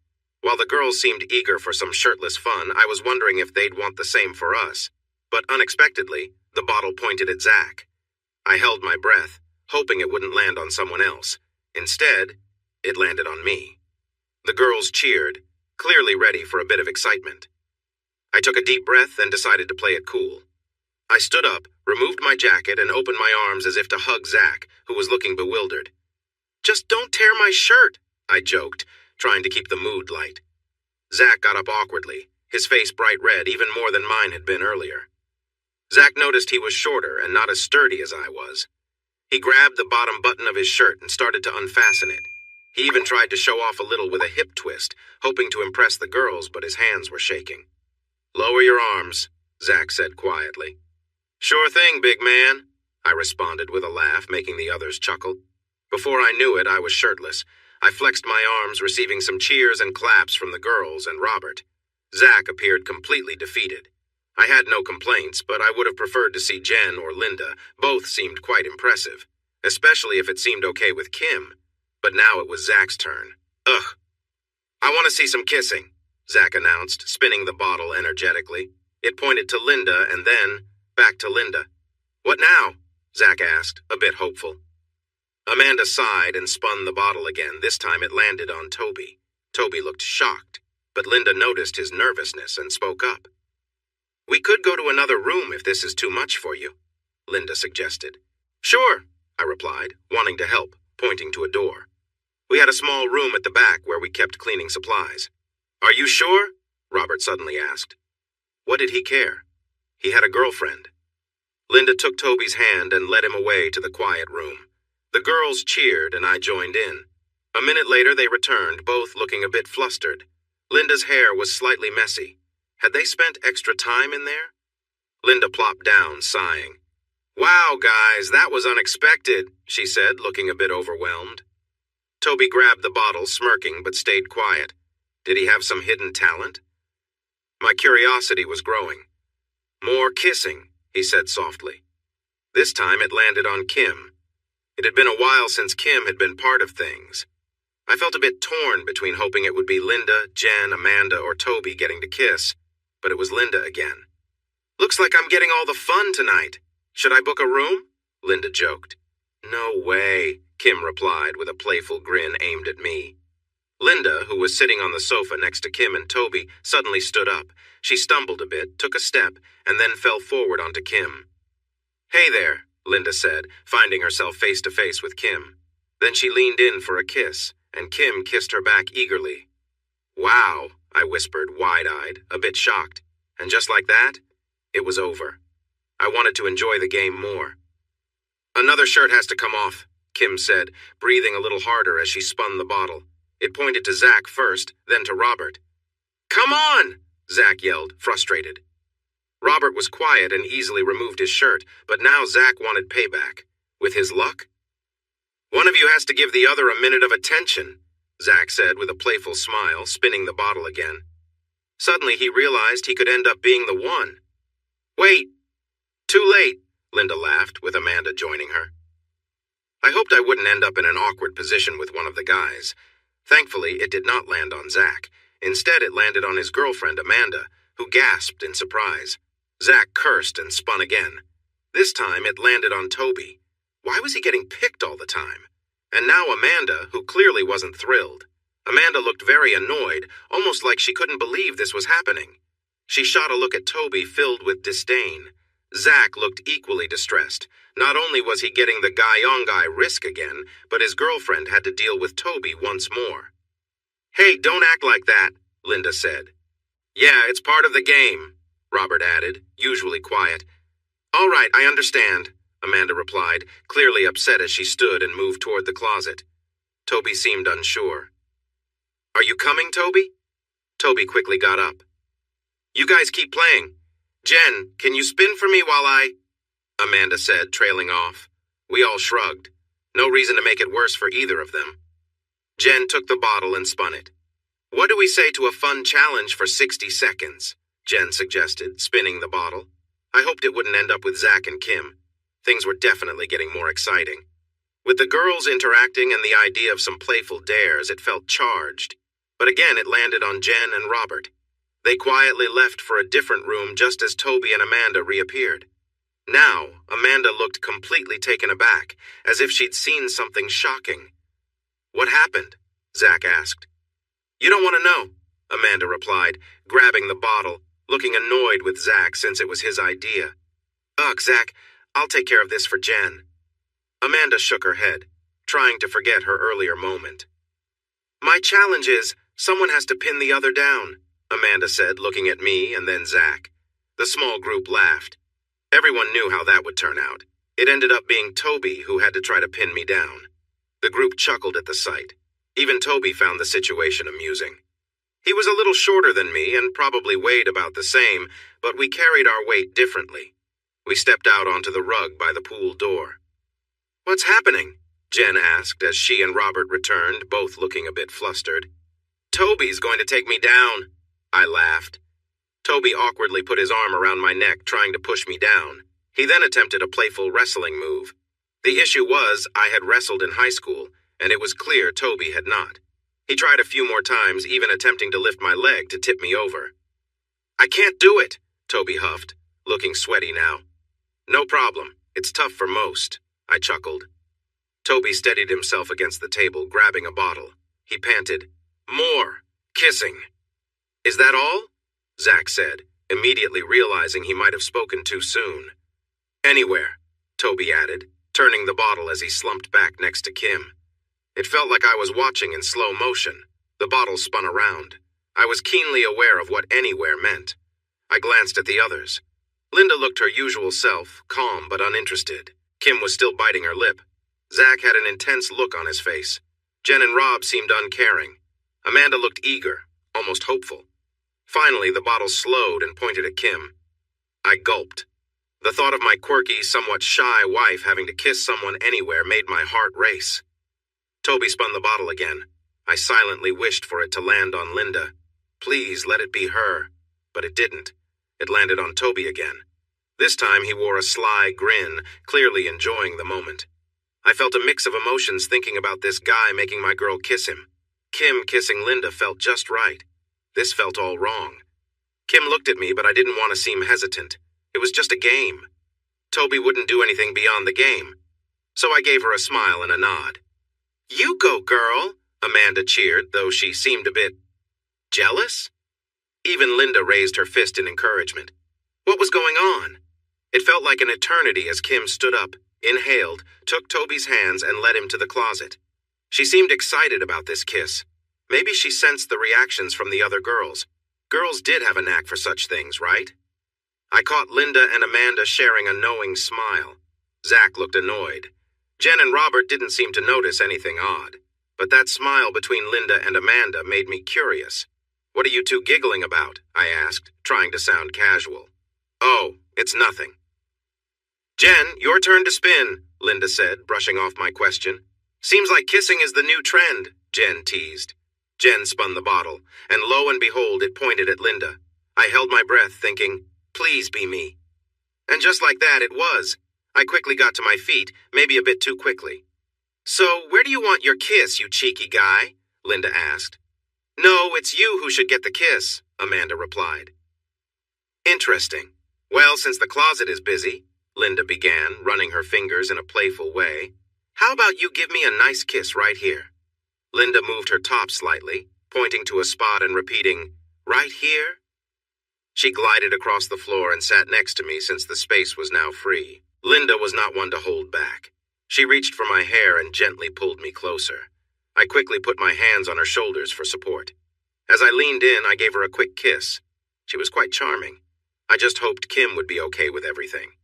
While the girls seemed eager for some shirtless fun, I was wondering if they'd want the same for us. But unexpectedly, the bottle pointed at Zach. I held my breath, hoping it wouldn't land on someone else. Instead, it landed on me. The girls cheered, clearly ready for a bit of excitement. I took a deep breath and decided to play it cool. I stood up, removed my jacket, and opened my arms as if to hug Zach, who was looking bewildered. Just don't tear my shirt, I joked, trying to keep the mood light. Zach got up awkwardly, his face bright red, even more than mine had been earlier. Zach noticed he was shorter and not as sturdy as I was. He grabbed the bottom button of his shirt and started to unfasten it. He even tried to show off a little with a hip twist, hoping to impress the girls, but his hands were shaking. Lower your arms, Zach said quietly. Sure thing, big man, I responded with a laugh, making the others chuckle. Before I knew it, I was shirtless. I flexed my arms, receiving some cheers and claps from the girls and Robert. Zach appeared completely defeated. I had no complaints, but I would have preferred to see Jen or Linda. Both seemed quite impressive, especially if it seemed okay with Kim. But now it was Zach's turn. Ugh. I want to see some kissing, Zach announced, spinning the bottle energetically. It pointed to Linda and then back to Linda. What now? Zach asked, a bit hopeful. Amanda sighed and spun the bottle again. This time it landed on Toby. Toby looked shocked, but Linda noticed his nervousness and spoke up. "We could go to another room if this is too much for you," Linda suggested. "Sure," I replied, wanting to help, pointing to a door. We had a small room at the back where we kept cleaning supplies. "Are you sure?" Robert suddenly asked. What did he care? He had a girlfriend. Linda took Toby's hand and led him away to the quiet room. The girls cheered and I joined in. A minute later they returned, both looking a bit flustered. Linda's hair was slightly messy. Had they spent extra time in there? Linda plopped down, sighing. "Wow, guys, that was unexpected," she said, looking a bit overwhelmed. Toby grabbed the bottle, smirking, but stayed quiet. Did he have some hidden talent? My curiosity was growing. "More kissing," he said softly. This time it landed on Kim. It had been a while since Kim had been part of things. I felt a bit torn between hoping it would be Linda, Jen, Amanda, or Toby getting to kiss, but it was Linda again. "Looks like I'm getting all the fun tonight. Should I book a room?" Linda joked. "No way," Kim replied with a playful grin aimed at me. Linda, who was sitting on the sofa next to Kim and Toby, suddenly stood up. She stumbled a bit, took a step, and then fell forward onto Kim. "Hey there," Linda said, finding herself face to face with Kim. Then she leaned in for a kiss, and Kim kissed her back eagerly. "Wow," I whispered, wide-eyed, a bit shocked. And just like that, it was over. I wanted to enjoy the game more. "Another shirt has to come off," Kim said, breathing a little harder as she spun the bottle. It pointed to Zach first, then to Robert. "Come on!" Zach yelled, frustrated. Robert was quiet and easily removed his shirt, but now Zach wanted payback. With his luck? "One of you has to give the other a minute of attention," Zach said with a playful smile, spinning the bottle again. Suddenly he realized he could end up being the one. "Wait! Too late," Linda laughed, with Amanda joining her. I hoped I wouldn't end up in an awkward position with one of the guys. Thankfully, it did not land on Zach. Instead, it landed on his girlfriend, Amanda, who gasped in surprise. Zach cursed and spun again. This time, it landed on Toby. Why was he getting picked all the time? And now Amanda, who clearly wasn't thrilled. Amanda looked very annoyed, almost like she couldn't believe this was happening. She shot a look at Toby filled with disdain. Zach looked equally distressed. Not only was he getting the guy-on-guy risk again, but his girlfriend had to deal with Toby once more. "Hey, don't act like that," Linda said. "Yeah, it's part of the game," Robert added, usually quiet. "All right, I understand," Amanda replied, clearly upset as she stood and moved toward the closet. Toby seemed unsure. "Are you coming, Toby?" Toby quickly got up. "You guys keep playing. Jen, can you spin for me while I—" Amanda said, trailing off. We all shrugged. No reason to make it worse for either of them. Jen took the bottle and spun it. "What do we say to a fun challenge for 60 seconds? Jen suggested, spinning the bottle. I hoped it wouldn't end up with Zach and Kim. Things were definitely getting more exciting. With the girls interacting and the idea of some playful dares, it felt charged. But again, it landed on Jen and Robert. They quietly left for a different room just as Toby and Amanda reappeared. Now, Amanda looked completely taken aback, as if she'd seen something shocking. "What happened?" Zach asked. "You don't want to know," Amanda replied, grabbing the bottle, looking annoyed with Zach since it was his idea. "Ugh, Zach, I'll take care of this for Jen." Amanda shook her head, trying to forget her earlier moment. "My challenge is, someone has to pin the other down," Amanda said, looking at me and then Zach. The small group laughed. Everyone knew how that would turn out. It ended up being Toby who had to try to pin me down. The group chuckled at the sight. Even Toby found the situation amusing. He was a little shorter than me and probably weighed about the same, but we carried our weight differently. We stepped out onto the rug by the pool door. "What's happening?" Jen asked as she and Robert returned, both looking a bit flustered. "Toby's going to take me down," I laughed. Toby awkwardly put his arm around my neck, trying to push me down. He then attempted a playful wrestling move. The issue was, I had wrestled in high school, and it was clear Toby had not. He tried a few more times, even attempting to lift my leg to tip me over. "I can't do it," Toby huffed, looking sweaty now. "No problem. It's tough for most," I chuckled. Toby steadied himself against the table, grabbing a bottle. He panted, "More! Kissing!" "Is that all?" Zach said, immediately realizing he might have spoken too soon. "Anywhere," Toby added, turning the bottle as he slumped back next to Kim. It felt like I was watching in slow motion. The bottle spun around. I was keenly aware of what anywhere meant. I glanced at the others. Linda looked her usual self, calm but uninterested. Kim was still biting her lip. Zach had an intense look on his face. Jen and Rob seemed uncaring. Amanda looked eager, almost hopeful. Finally, the bottle slowed and pointed at Kim. I gulped. The thought of my quirky, somewhat shy wife having to kiss someone anywhere made my heart race. Toby spun the bottle again. I silently wished for it to land on Linda. Please let it be her. But it didn't. It landed on Toby again. This time he wore a sly grin, clearly enjoying the moment. I felt a mix of emotions thinking about this guy making my girl kiss him. Kim kissing Linda felt just right. This felt all wrong. Kim looked at me, but I didn't want to seem hesitant. It was just a game. Toby wouldn't do anything beyond the game. So I gave her a smile and a nod. "You go, girl," Amanda cheered, though she seemed a bit jealous. Even Linda raised her fist in encouragement. What was going on? It felt like an eternity as Kim stood up, inhaled, took Toby's hands, and led him to the closet. She seemed excited about this kiss. Maybe she sensed the reactions from the other girls. Girls did have a knack for such things, right? I caught Linda and Amanda sharing a knowing smile. Zach looked annoyed. Jen and Robert didn't seem to notice anything odd. But that smile between Linda and Amanda made me curious. "What are you two giggling about?" I asked, trying to sound casual. "Oh, it's nothing." "Jen, your turn to spin," Linda said, brushing off my question. "Seems like kissing is the new trend," Jen teased. Jen spun the bottle, and lo and behold, it pointed at Linda. I held my breath, thinking, please be me. And just like that, it was. I quickly got to my feet, maybe a bit too quickly. "So, where do you want your kiss, you cheeky guy?" Linda asked. "No, it's you who should get the kiss," Amanda replied. "Interesting. Well, since the closet is busy," Linda began, running her fingers in a playful way, "how about you give me a nice kiss right here?" Linda moved her top slightly, pointing to a spot and repeating, "Right here?" She glided across the floor and sat next to me since the space was now free. Linda was not one to hold back. She reached for my hair and gently pulled me closer. I quickly put my hands on her shoulders for support. As I leaned in, I gave her a quick kiss. She was quite charming. I just hoped Kim would be okay with everything.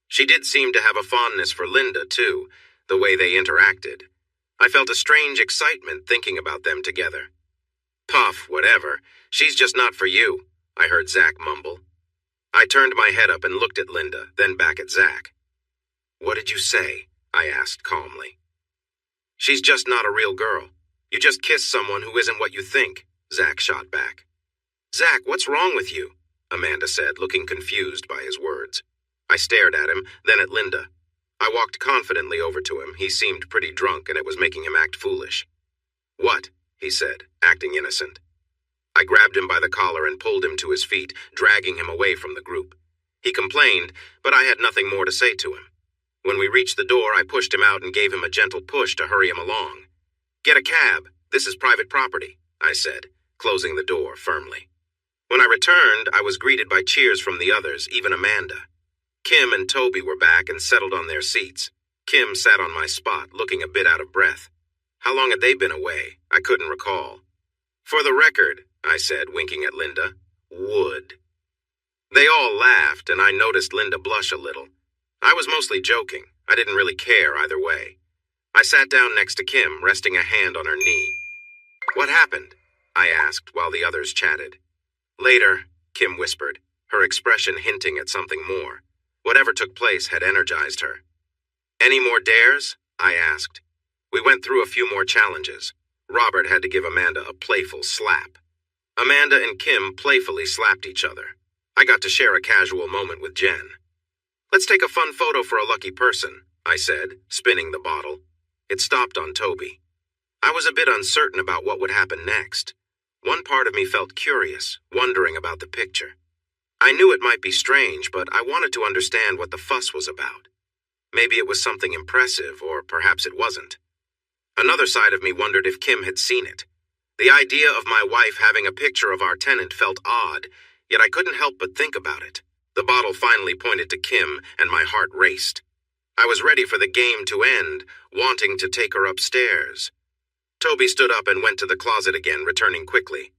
She did seem to have a fondness for Linda, too, the way they interacted. I felt a strange excitement thinking about them together. "Puff, whatever. She's just not for you," I heard Zach mumble. I turned my head up and looked at Linda, then back at Zach. "What did you say?" I asked calmly. "She's just not a real girl. You just kiss someone who isn't what you think," Zach shot back. "Zach, what's wrong with you?" Amanda said, looking confused by his words. I stared at him, then at Linda. I walked confidently over to him. He seemed pretty drunk, and it was making him act foolish. "What?" he said, acting innocent. I grabbed him by the collar and pulled him to his feet, dragging him away from the group. He complained, but I had nothing more to say to him. When we reached the door, I pushed him out and gave him a gentle push to hurry him along. "Get a cab. This is private property," I said, closing the door firmly. When I returned, I was greeted by cheers from the others, even Amanda. Kim and Toby were back and settled on their seats. Kim sat on my spot, looking a bit out of breath. How long had they been away? I couldn't recall. "For the record," I said, winking at Linda, "would." They all laughed, and I noticed Linda blush a little. I was mostly joking. I didn't really care either way. I sat down next to Kim, resting a hand on her knee. "What happened?" I asked while the others chatted. "Later," Kim whispered, her expression hinting at something more. Whatever took place had energized her. "Any more dares?" I asked. We went through a few more challenges. Robert had to give Amanda a playful slap. Amanda and Kim playfully slapped each other. I got to share a casual moment with Jen. "Let's take a fun photo for a lucky person," I said, spinning the bottle. It stopped on Toby. I was a bit uncertain about what would happen next. One part of me felt curious, wondering about the picture. I knew it might be strange, but I wanted to understand what the fuss was about. Maybe it was something impressive, or perhaps it wasn't. Another side of me wondered if Kim had seen it. The idea of my wife having a picture of our tenant felt odd, yet I couldn't help but think about it. The bottle finally pointed to Kim, and my heart raced. I was ready for the game to end, wanting to take her upstairs. Toby stood up and went to the closet again, returning quickly.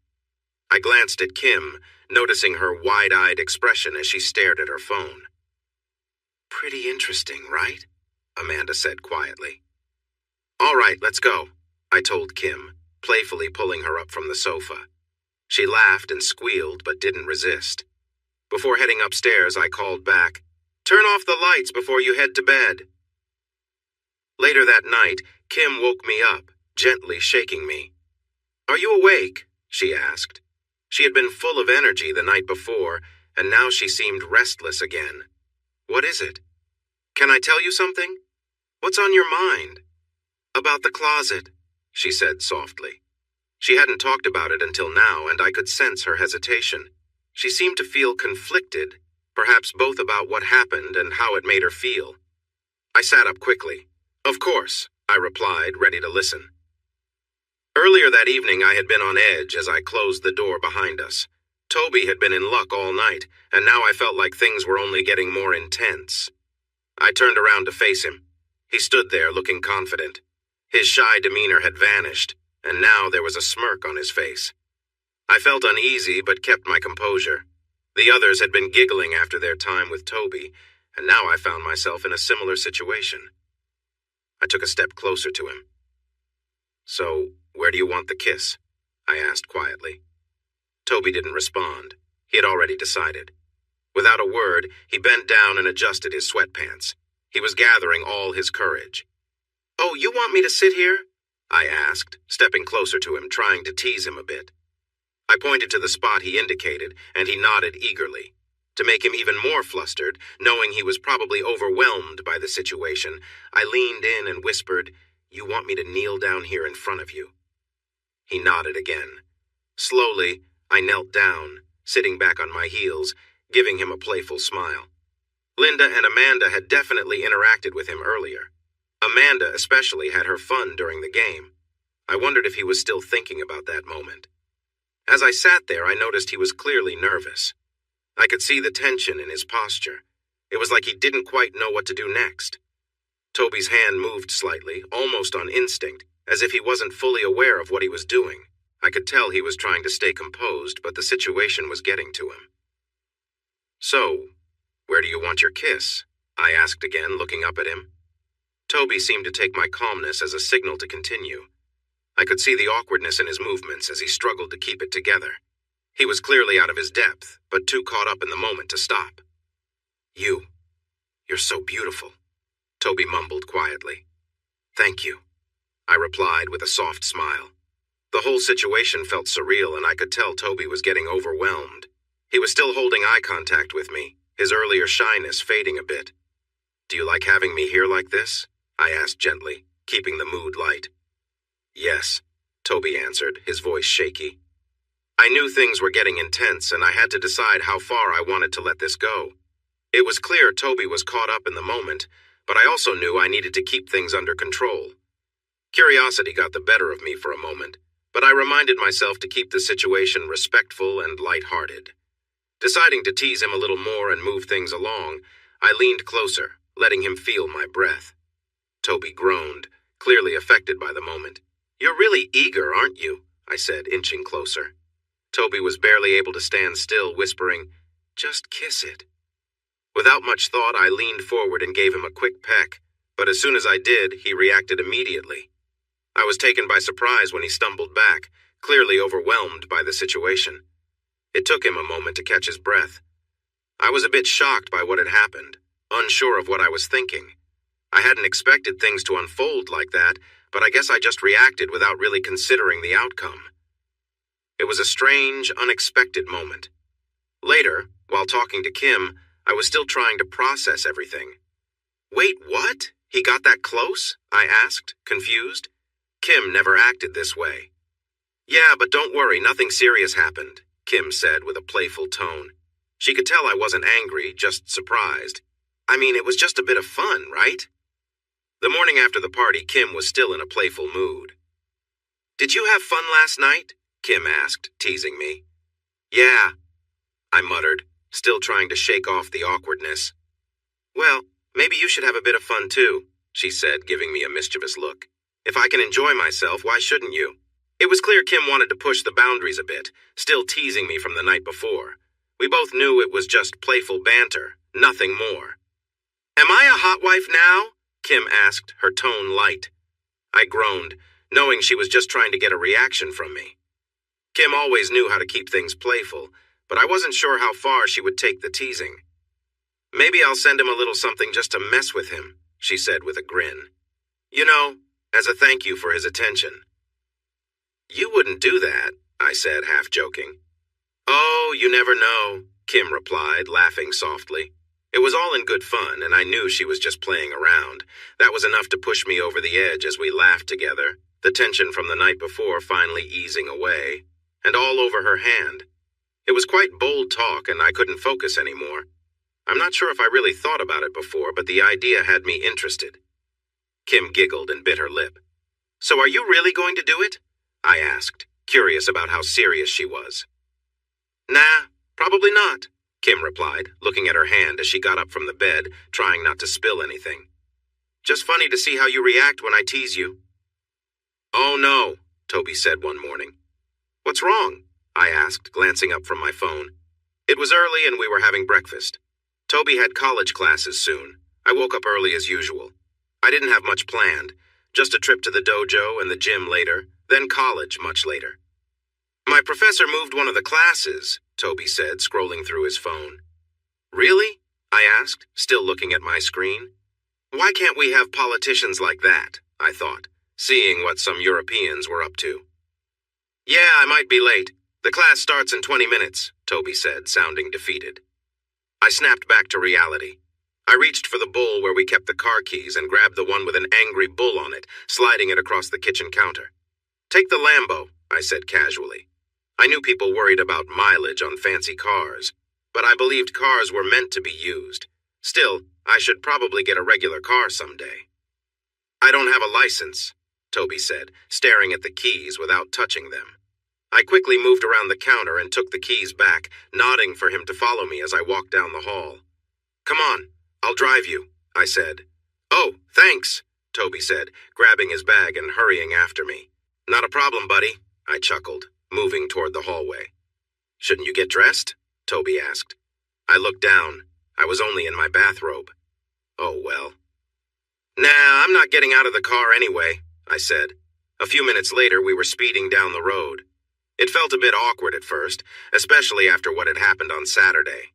I glanced at Kim, noticing her wide-eyed expression as she stared at her phone. "Pretty interesting, right?" Amanda said quietly. "All right, let's go," I told Kim, playfully pulling her up from the sofa. She laughed and squealed but didn't resist. Before heading upstairs, I called back, "Turn off the lights before you head to bed." Later that night, Kim woke me up, gently shaking me. "Are you awake?" she asked. She had been full of energy the night before, and now she seemed restless again. "What is it?" "Can I tell you something?" "What's on your mind?" "About the closet," she said softly. She hadn't talked about it until now, and I could sense her hesitation. She seemed to feel conflicted, perhaps both about what happened and how it made her feel. I sat up quickly. "Of course," I replied, ready to listen. Earlier that evening, I had been on edge as I closed the door behind us. Toby had been in luck all night, and now I felt like things were only getting more intense. I turned around to face him. He stood there looking confident. His shy demeanor had vanished, and now there was a smirk on his face. I felt uneasy but kept my composure. The others had been giggling after their time with Toby, and now I found myself in a similar situation. I took a step closer to him. "So, where do you want the kiss?" I asked quietly. Toby didn't respond. He had already decided. Without a word, he bent down and adjusted his sweatpants. He was gathering all his courage. "Oh, you want me to sit here?" I asked, stepping closer to him, trying to tease him a bit. I pointed to the spot he indicated, and he nodded eagerly. To make him even more flustered, knowing he was probably overwhelmed by the situation, I leaned in and whispered, "You want me to kneel down here in front of you?" He nodded again. Slowly, I knelt down, sitting back on my heels, giving him a playful smile. Linda and Amanda had definitely interacted with him earlier. Amanda especially had her fun during the game. I wondered if he was still thinking about that moment. As I sat there, I noticed he was clearly nervous. I could see the tension in his posture. It was like he didn't quite know what to do next. Toby's hand moved slightly, almost on instinct, as if he wasn't fully aware of what he was doing. I could tell he was trying to stay composed, but the situation was getting to him. "So, where do you want your kiss?" I asked again, looking up at him. Toby seemed to take my calmness as a signal to continue. I could see the awkwardness in his movements as he struggled to keep it together. He was clearly out of his depth, but too caught up in the moment to stop. You're so beautiful," Toby mumbled quietly. "Thank you," I replied with a soft smile. The whole situation felt surreal, and I could tell Toby was getting overwhelmed. He was still holding eye contact with me, his earlier shyness fading a bit. "Do you like having me here like this?" I asked gently, keeping the mood light. "Yes," Toby answered, his voice shaky. I knew things were getting intense, and I had to decide how far I wanted to let this go. It was clear Toby was caught up in the moment, but I also knew I needed to keep things under control. Curiosity got the better of me for a moment, but I reminded myself to keep the situation respectful and light-hearted. Deciding to tease him a little more and move things along, I leaned closer, letting him feel my breath. Toby groaned, clearly affected by the moment. "You're really eager, aren't you?" I said, inching closer. Toby was barely able to stand still, whispering, "Just kiss it." Without much thought, I leaned forward and gave him a quick peck, but as soon as I did, he reacted immediately. I was taken by surprise when he stumbled back, clearly overwhelmed by the situation. It took him a moment to catch his breath. I was a bit shocked by what had happened, unsure of what I was thinking. I hadn't expected things to unfold like that, but I guess I just reacted without really considering the outcome. It was a strange, unexpected moment. Later, while talking to Kim, I was still trying to process everything. "Wait, what? He got that close?" I asked, confused. Kim never acted this way. "Yeah, but don't worry, nothing serious happened," Kim said with a playful tone. She could tell I wasn't angry, just surprised. I mean, it was just a bit of fun, right? The morning after the party, Kim was still in a playful mood. Did you have fun last night? Kim asked, teasing me. Yeah, I muttered, still trying to shake off the awkwardness. Well, maybe you should have a bit of fun too, she said, giving me a mischievous look. If I can enjoy myself, why shouldn't you? It was clear Kim wanted to push the boundaries a bit, still teasing me from the night before. We both knew it was just playful banter, nothing more. Am I a hot wife now? Kim asked, her tone light. I groaned, knowing she was just trying to get a reaction from me. Kim always knew how to keep things playful, but I wasn't sure how far she would take the teasing. Maybe I'll send him a little something just to mess with him, she said with a grin. You know, as a thank you for his attention. You wouldn't do that, I said, half joking. Oh, you never know, Kim replied, laughing softly. It was all in good fun, and I knew she was just playing around. That was enough to push me over the edge as we laughed together, the tension from the night before finally easing away, and all over her hand. It was quite bold talk, and I couldn't focus anymore. I'm not sure if I really thought about it before, but the idea had me interested. Kim giggled and bit her lip. So are you really going to do it? I asked, curious about how serious she was. Nah, probably not, Kim replied, looking at her hand as she got up from the bed, trying not to spill anything. Just funny to see how you react when I tease you. Oh no, Toby said one morning. What's wrong? I asked, glancing up from my phone. It was early and we were having breakfast. Toby had college classes soon. I woke up early as usual. I didn't have much planned, just a trip to the dojo and the gym later, then college much later. My professor moved one of the classes, Toby said, scrolling through his phone. Really? I asked, still looking at my screen. Why can't we have politicians like that? I thought, seeing what some Europeans were up to. Yeah, I might be late. The class starts in 20 minutes, Toby said, sounding defeated. I snapped back to reality. I reached for the bowl where we kept the car keys and grabbed the one with an angry bull on it, sliding it across the kitchen counter. Take the Lambo, I said casually. I knew people worried about mileage on fancy cars, but I believed cars were meant to be used. Still, I should probably get a regular car someday. I don't have a license, Toby said, staring at the keys without touching them. I quickly moved around the counter and took the keys back, nodding for him to follow me as I walked down the hall. Come on, I'll drive you, I said. Oh, thanks, Toby said, grabbing his bag and hurrying after me. Not a problem, buddy, I chuckled, moving toward the hallway. Shouldn't you get dressed? Toby asked. I looked down. I was only in my bathrobe. Oh, well. Nah, I'm not getting out of the car anyway, I said. A few minutes later, we were speeding down the road. It felt a bit awkward at first, especially after what had happened on Saturday.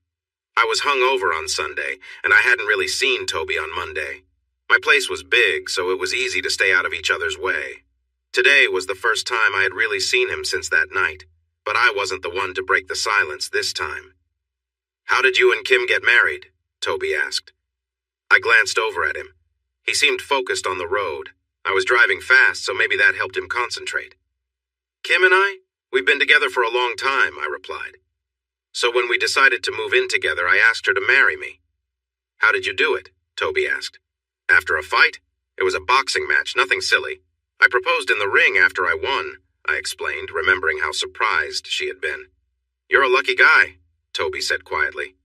I was hungover on Sunday, and I hadn't really seen Toby on Monday. My place was big, so it was easy to stay out of each other's way. Today was the first time I had really seen him since that night, but I wasn't the one to break the silence this time. How did you and Kim get married? Toby asked. I glanced over at him. He seemed focused on the road. I was driving fast, so maybe that helped him concentrate. Kim and I? We've been together for a long time, I replied. So when we decided to move in together, I asked her to marry me. How did you do it? Toby asked. After a fight? It was a boxing match, nothing silly. I proposed in the ring after I won, I explained, remembering how surprised she had been. You're a lucky guy, Toby said quietly.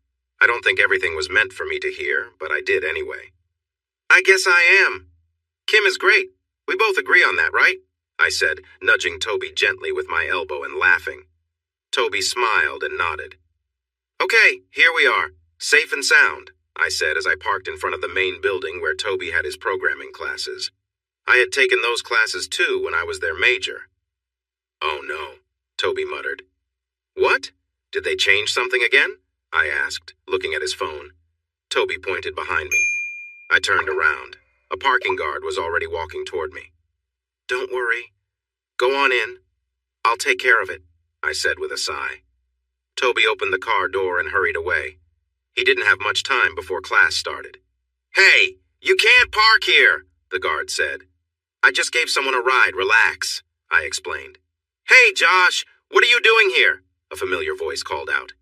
I don't think everything was meant for me to hear, but I did anyway. I guess I am. Kim is great. We both agree on that, right? I said, nudging Toby gently with my elbow and laughing. Toby smiled and nodded. Okay, here we are, safe and sound, I said as I parked in front of the main building where Toby had his programming classes. I had taken those classes too when I was their major. Oh no, Toby muttered. What? Did they change something again? I asked, looking at his phone. Toby pointed behind me. I turned around. A parking guard was already walking toward me. Don't worry. Go on in. I'll take care of it, I said with a sigh. Toby opened the car door and hurried away. He didn't have much time before class started. Hey, you can't park here, the guard said. I just gave someone a ride, relax, I explained. Hey, Josh, what are you doing here? A familiar voice called out.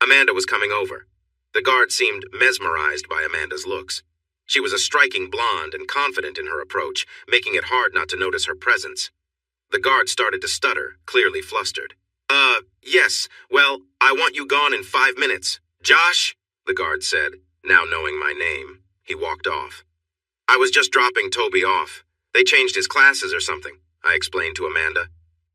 Amanda was coming over. The guard seemed mesmerized by Amanda's looks. She was a striking blonde and confident in her approach, making it hard not to notice her presence. The guard started to stutter, clearly flustered. Yes, well, I want you gone in 5 minutes. Josh, the guard said, now knowing my name. He walked off. I was just dropping Toby off. They changed his classes or something, I explained to Amanda.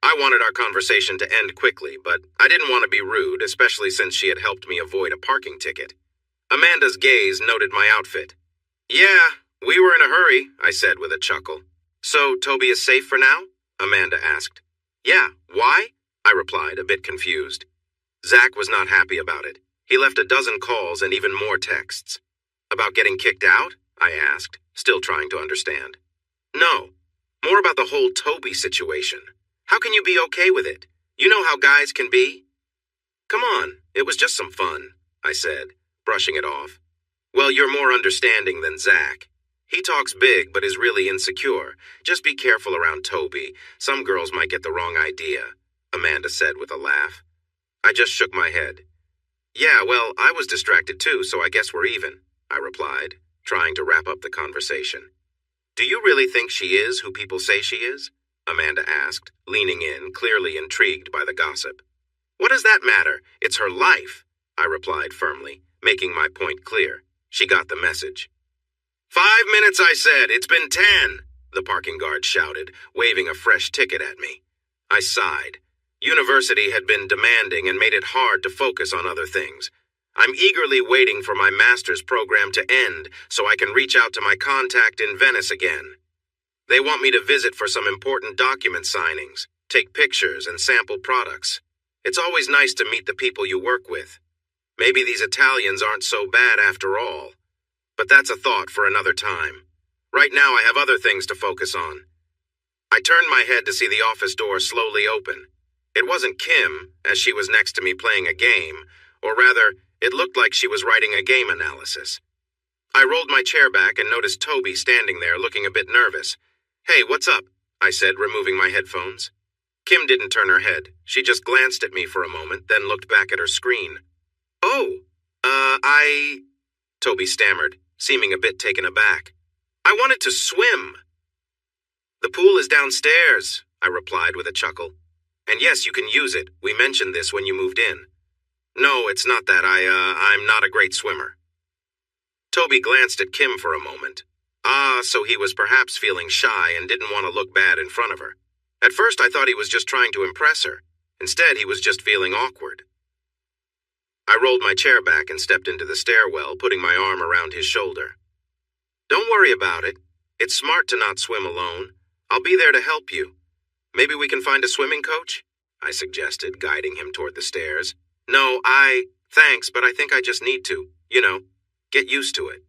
I wanted our conversation to end quickly, but I didn't want to be rude, especially since she had helped me avoid a parking ticket. Amanda's gaze noted my outfit. Yeah, we were in a hurry, I said with a chuckle. So Toby is safe for now? Amanda asked. Yeah, why? I replied, a bit confused. Zach was not happy about it. He left a dozen calls and even more texts. About getting kicked out? I asked, still trying to understand. No, more about the whole Toby situation. How can you be okay with it? You know how guys can be? Come on, it was just some fun, I said, brushing it off. Well, you're more understanding than Zach. He talks big but is really insecure. Just be careful around Toby. Some girls might get the wrong idea, Amanda said with a laugh. I just shook my head. Yeah, well, I was distracted too, so I guess we're even, I replied, trying to wrap up the conversation. Do you really think she is who people say she is? Amanda asked, leaning in, clearly intrigued by the gossip. What does that matter? It's her life, I replied firmly, making my point clear. She got the message. 5 minutes, I said. It's been 10, the parking guard shouted, waving a fresh ticket at me. I sighed. University had been demanding and made it hard to focus on other things. I'm eagerly waiting for my master's program to end so I can reach out to my contact in Venice again. They want me to visit for some important document signings, take pictures, and sample products. It's always nice to meet the people you work with. Maybe these Italians aren't so bad after all. But that's a thought for another time. Right now I have other things to focus on. I turned my head to see the office door slowly open. It wasn't Kim, as she was next to me playing a game, or rather, it looked like she was writing a game analysis. I rolled my chair back and noticed Toby standing there looking a bit nervous. Hey, what's up? I said, removing my headphones. Kim didn't turn her head. She just glanced at me for a moment, then looked back at her screen. Oh, Toby stammered, seeming a bit taken aback. I wanted to swim. The pool is downstairs, I replied with a chuckle. And yes, you can use it. We mentioned this when you moved in. No, it's not that. I'm not a great swimmer. Toby glanced at Kim for a moment. So he was perhaps feeling shy and didn't want to look bad in front of her. At first I thought he was just trying to impress her. Instead, he was just feeling awkward. I rolled my chair back and stepped into the stairwell, putting my arm around his shoulder. Don't worry about it. It's smart to not swim alone. I'll be there to help you. Maybe we can find a swimming coach? I suggested, guiding him toward the stairs. No, thanks, but I think I just need to, get used to it.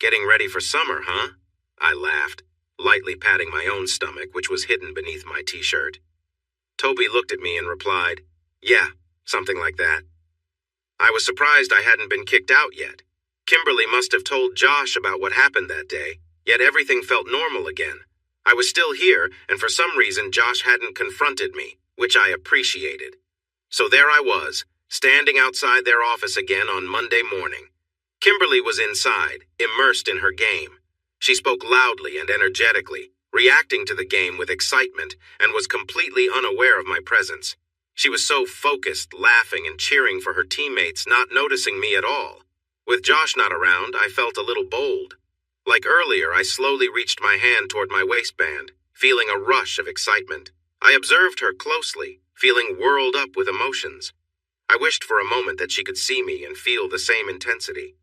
Getting ready for summer, huh? I laughed, lightly patting my own stomach, which was hidden beneath my t-shirt. Toby looked at me and replied, yeah, something like that. I was surprised I hadn't been kicked out yet. Kimberly must have told Josh about what happened that day, yet everything felt normal again. I was still here, and for some reason Josh hadn't confronted me, which I appreciated. So there I was, standing outside their office again on Monday morning. Kimberly was inside, immersed in her game. She spoke loudly and energetically, reacting to the game with excitement, and was completely unaware of my presence. She was so focused, laughing and cheering for her teammates, not noticing me at all. With Josh not around, I felt a little bold. Like earlier, I slowly reached my hand toward my waistband, feeling a rush of excitement. I observed her closely, feeling whirled up with emotions. I wished for a moment that she could see me and feel the same intensity.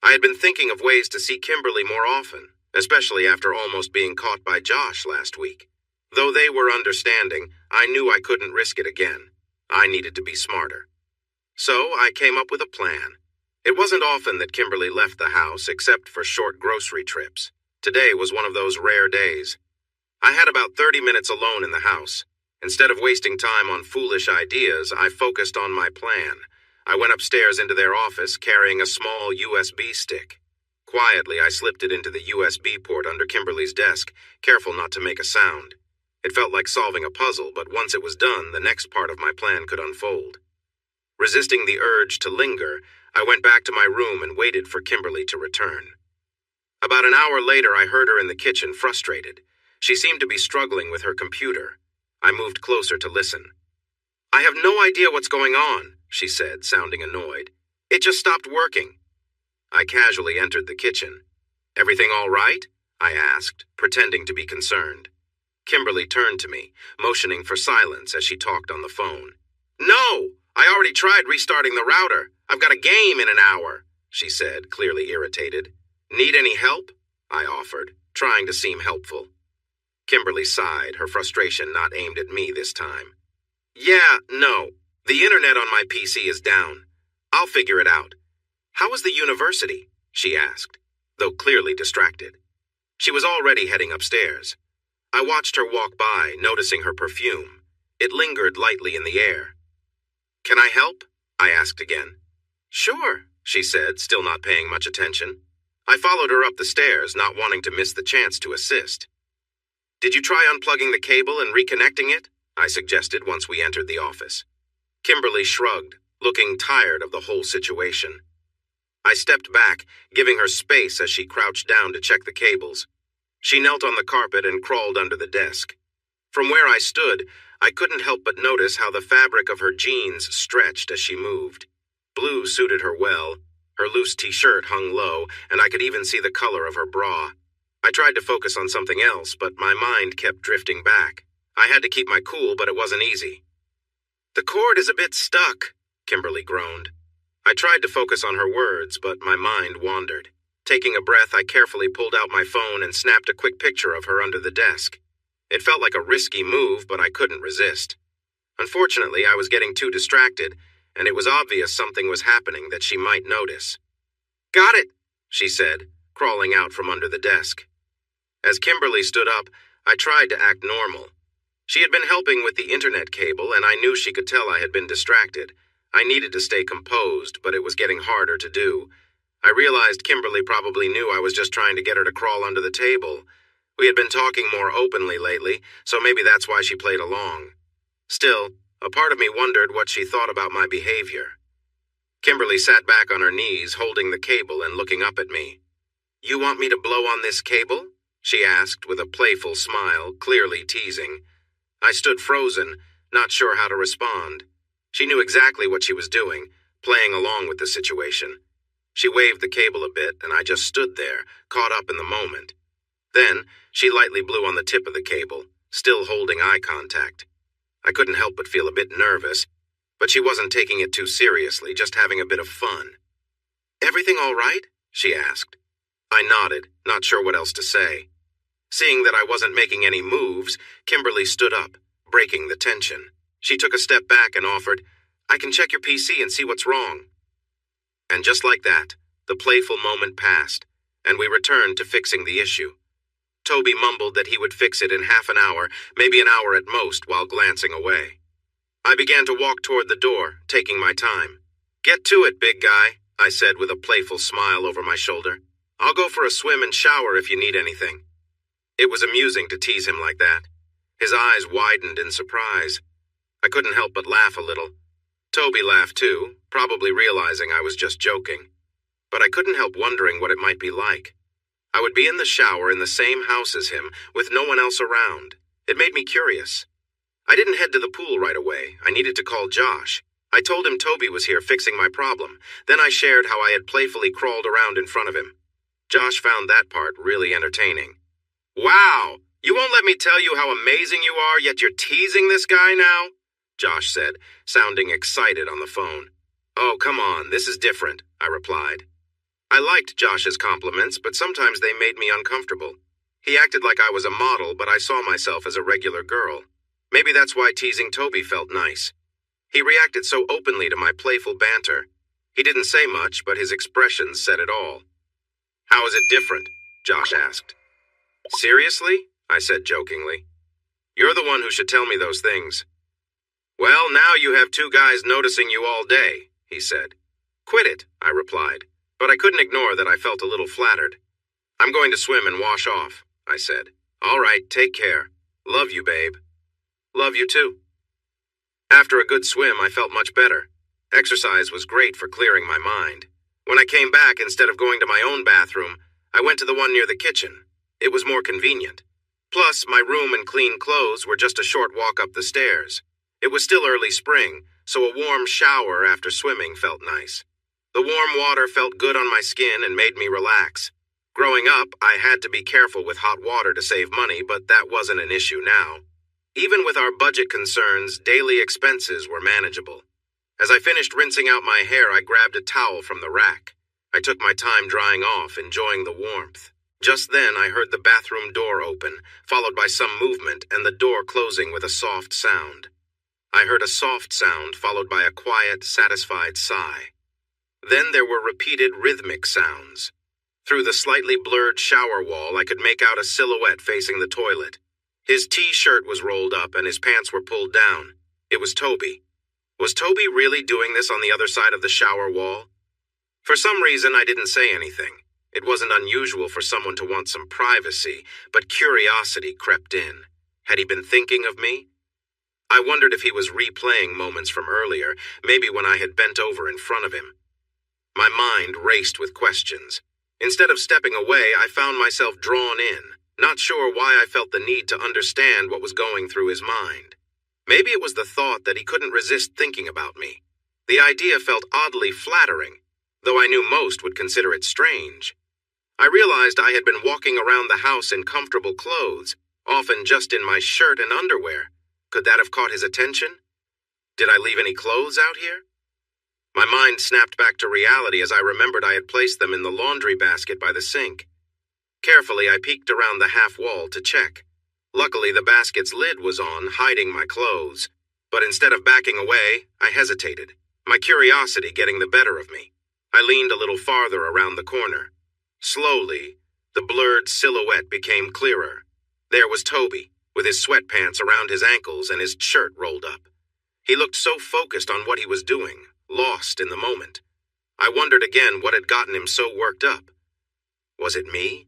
I had been thinking of ways to see Kimberly more often, especially after almost being caught by Josh last week. Though they were understanding, I knew I couldn't risk it again. I needed to be smarter. So I came up with a plan. It wasn't often that Kimberly left the house except for short grocery trips. Today was one of those rare days. I had about 30 minutes alone in the house. Instead of wasting time on foolish ideas, I focused on my plan. I went upstairs into their office carrying a small USB stick. Quietly, I slipped it into the USB port under Kimberly's desk, careful not to make a sound. It felt like solving a puzzle, but once it was done, the next part of my plan could unfold. Resisting the urge to linger, I went back to my room and waited for Kimberly to return. About an hour later, I heard her in the kitchen, frustrated. She seemed to be struggling with her computer. I moved closer to listen. "I have no idea what's going on," she said, sounding annoyed. "It just stopped working." I casually entered the kitchen. "Everything all right?" I asked, pretending to be concerned. Kimberly turned to me, motioning for silence as she talked on the phone. "No! I already tried restarting the router. I've got a game in an hour," she said, clearly irritated. "Need any help?" I offered, trying to seem helpful. Kimberly sighed, her frustration not aimed at me this time. "Yeah, no. The internet on my PC is down. I'll figure it out. How was the university?" she asked, though clearly distracted. She was already heading upstairs. I watched her walk by, noticing her perfume. It lingered lightly in the air. "Can I help?" I asked again. "Sure," she said, still not paying much attention. I followed her up the stairs, not wanting to miss the chance to assist. "Did you try unplugging the cable and reconnecting it?" I suggested once we entered the office. Kimberly shrugged, looking tired of the whole situation. I stepped back, giving her space as she crouched down to check the cables. She knelt on the carpet and crawled under the desk. From where I stood, I couldn't help but notice how the fabric of her jeans stretched as she moved. Blue suited her well. Her loose t-shirt hung low, and I could even see the color of her bra. I tried to focus on something else, but my mind kept drifting back. I had to keep my cool, but it wasn't easy. "The cord is a bit stuck," Kimberly groaned. I tried to focus on her words, but my mind wandered. Taking a breath, I carefully pulled out my phone and snapped a quick picture of her under the desk. It felt like a risky move, but I couldn't resist. Unfortunately, I was getting too distracted, and it was obvious something was happening that she might notice. "Got it," she said, crawling out from under the desk. As Kimberly stood up, I tried to act normal. She had been helping with the internet cable, and I knew she could tell I had been distracted. I needed to stay composed, but it was getting harder to do. I realized Kimberly probably knew I was just trying to get her to crawl under the table. We had been talking more openly lately, so maybe that's why she played along. Still, a part of me wondered what she thought about my behavior. Kimberly sat back on her knees, holding the cable and looking up at me. "You want me to blow on this cable?" she asked with a playful smile, clearly teasing. I stood frozen, not sure how to respond. She knew exactly what she was doing, playing along with the situation. She waved the cable a bit, and I just stood there, caught up in the moment. Then, she lightly blew on the tip of the cable, still holding eye contact. I couldn't help but feel a bit nervous, but she wasn't taking it too seriously, just having a bit of fun. "Everything all right?" she asked. I nodded, not sure what else to say. Seeing that I wasn't making any moves, Kimberly stood up, breaking the tension. She took a step back and offered, "I can check your PC and see what's wrong." And just like that, the playful moment passed, and we returned to fixing the issue. Toby mumbled that he would fix it in half an hour, maybe an hour at most, while glancing away. I began to walk toward the door, taking my time. "Get to it, big guy," I said with a playful smile over my shoulder. "I'll go for a swim and shower if you need anything." It was amusing to tease him like that. His eyes widened in surprise. I couldn't help but laugh a little. Toby laughed too, probably realizing I was just joking. But I couldn't help wondering what it might be like. I would be in the shower in the same house as him, with no one else around. It made me curious. I didn't head to the pool right away. I needed to call Josh. I told him Toby was here fixing my problem. Then I shared how I had playfully crawled around in front of him. Josh found that part really entertaining. "Wow! You won't let me tell you how amazing you are, yet you're teasing this guy now?" Josh said, sounding excited on the phone. "Oh, come on, this is different," I replied. I liked Josh's compliments, but sometimes they made me uncomfortable. He acted like I was a model, but I saw myself as a regular girl. Maybe that's why teasing Toby felt nice. He reacted so openly to my playful banter. He didn't say much, but his expressions said it all. "How is it different?" Josh asked. "Seriously?" I said jokingly. "You're the one who should tell me those things." "Well, now you have two guys noticing you all day," he said. "Quit it," I replied, but I couldn't ignore that I felt a little flattered. "I'm going to swim and wash off," I said. "All right, take care. Love you, babe." "Love you too." After a good swim, I felt much better. Exercise was great for clearing my mind. When I came back, instead of going to my own bathroom, I went to the one near the kitchen. It was more convenient. Plus, my room and clean clothes were just a short walk up the stairs. It was still early spring, so a warm shower after swimming felt nice. The warm water felt good on my skin and made me relax. Growing up, I had to be careful with hot water to save money, but that wasn't an issue now. Even with our budget concerns, daily expenses were manageable. As I finished rinsing out my hair, I grabbed a towel from the rack. I took my time drying off, enjoying the warmth. Just then, I heard the bathroom door open, followed by some movement and the door closing with a soft sound. I heard a soft sound followed by a quiet, satisfied sigh. Then there were repeated rhythmic sounds. Through the slightly blurred shower wall, I could make out a silhouette facing the toilet. His t-shirt was rolled up and his pants were pulled down. It was Toby. Was Toby really doing this on the other side of the shower wall? For some reason, I didn't say anything. It wasn't unusual for someone to want some privacy, but curiosity crept in. Had he been thinking of me? I wondered if he was replaying moments from earlier, maybe when I had bent over in front of him. My mind raced with questions. Instead of stepping away, I found myself drawn in, not sure why I felt the need to understand what was going through his mind. Maybe it was the thought that he couldn't resist thinking about me. The idea felt oddly flattering, though I knew most would consider it strange. I realized I had been walking around the house in comfortable clothes, often just in my shirt and underwear. Could that have caught his attention? Did I leave any clothes out here? My mind snapped back to reality as I remembered I had placed them in the laundry basket by the sink. Carefully, I peeked around the half wall to check. Luckily, the basket's lid was on, hiding my clothes. But instead of backing away, I hesitated, my curiosity getting the better of me. I leaned a little farther around the corner. Slowly, the blurred silhouette became clearer. There was Toby, with his sweatpants around his ankles and his shirt rolled up. He looked so focused on what he was doing, lost in the moment. I wondered again what had gotten him so worked up. Was it me?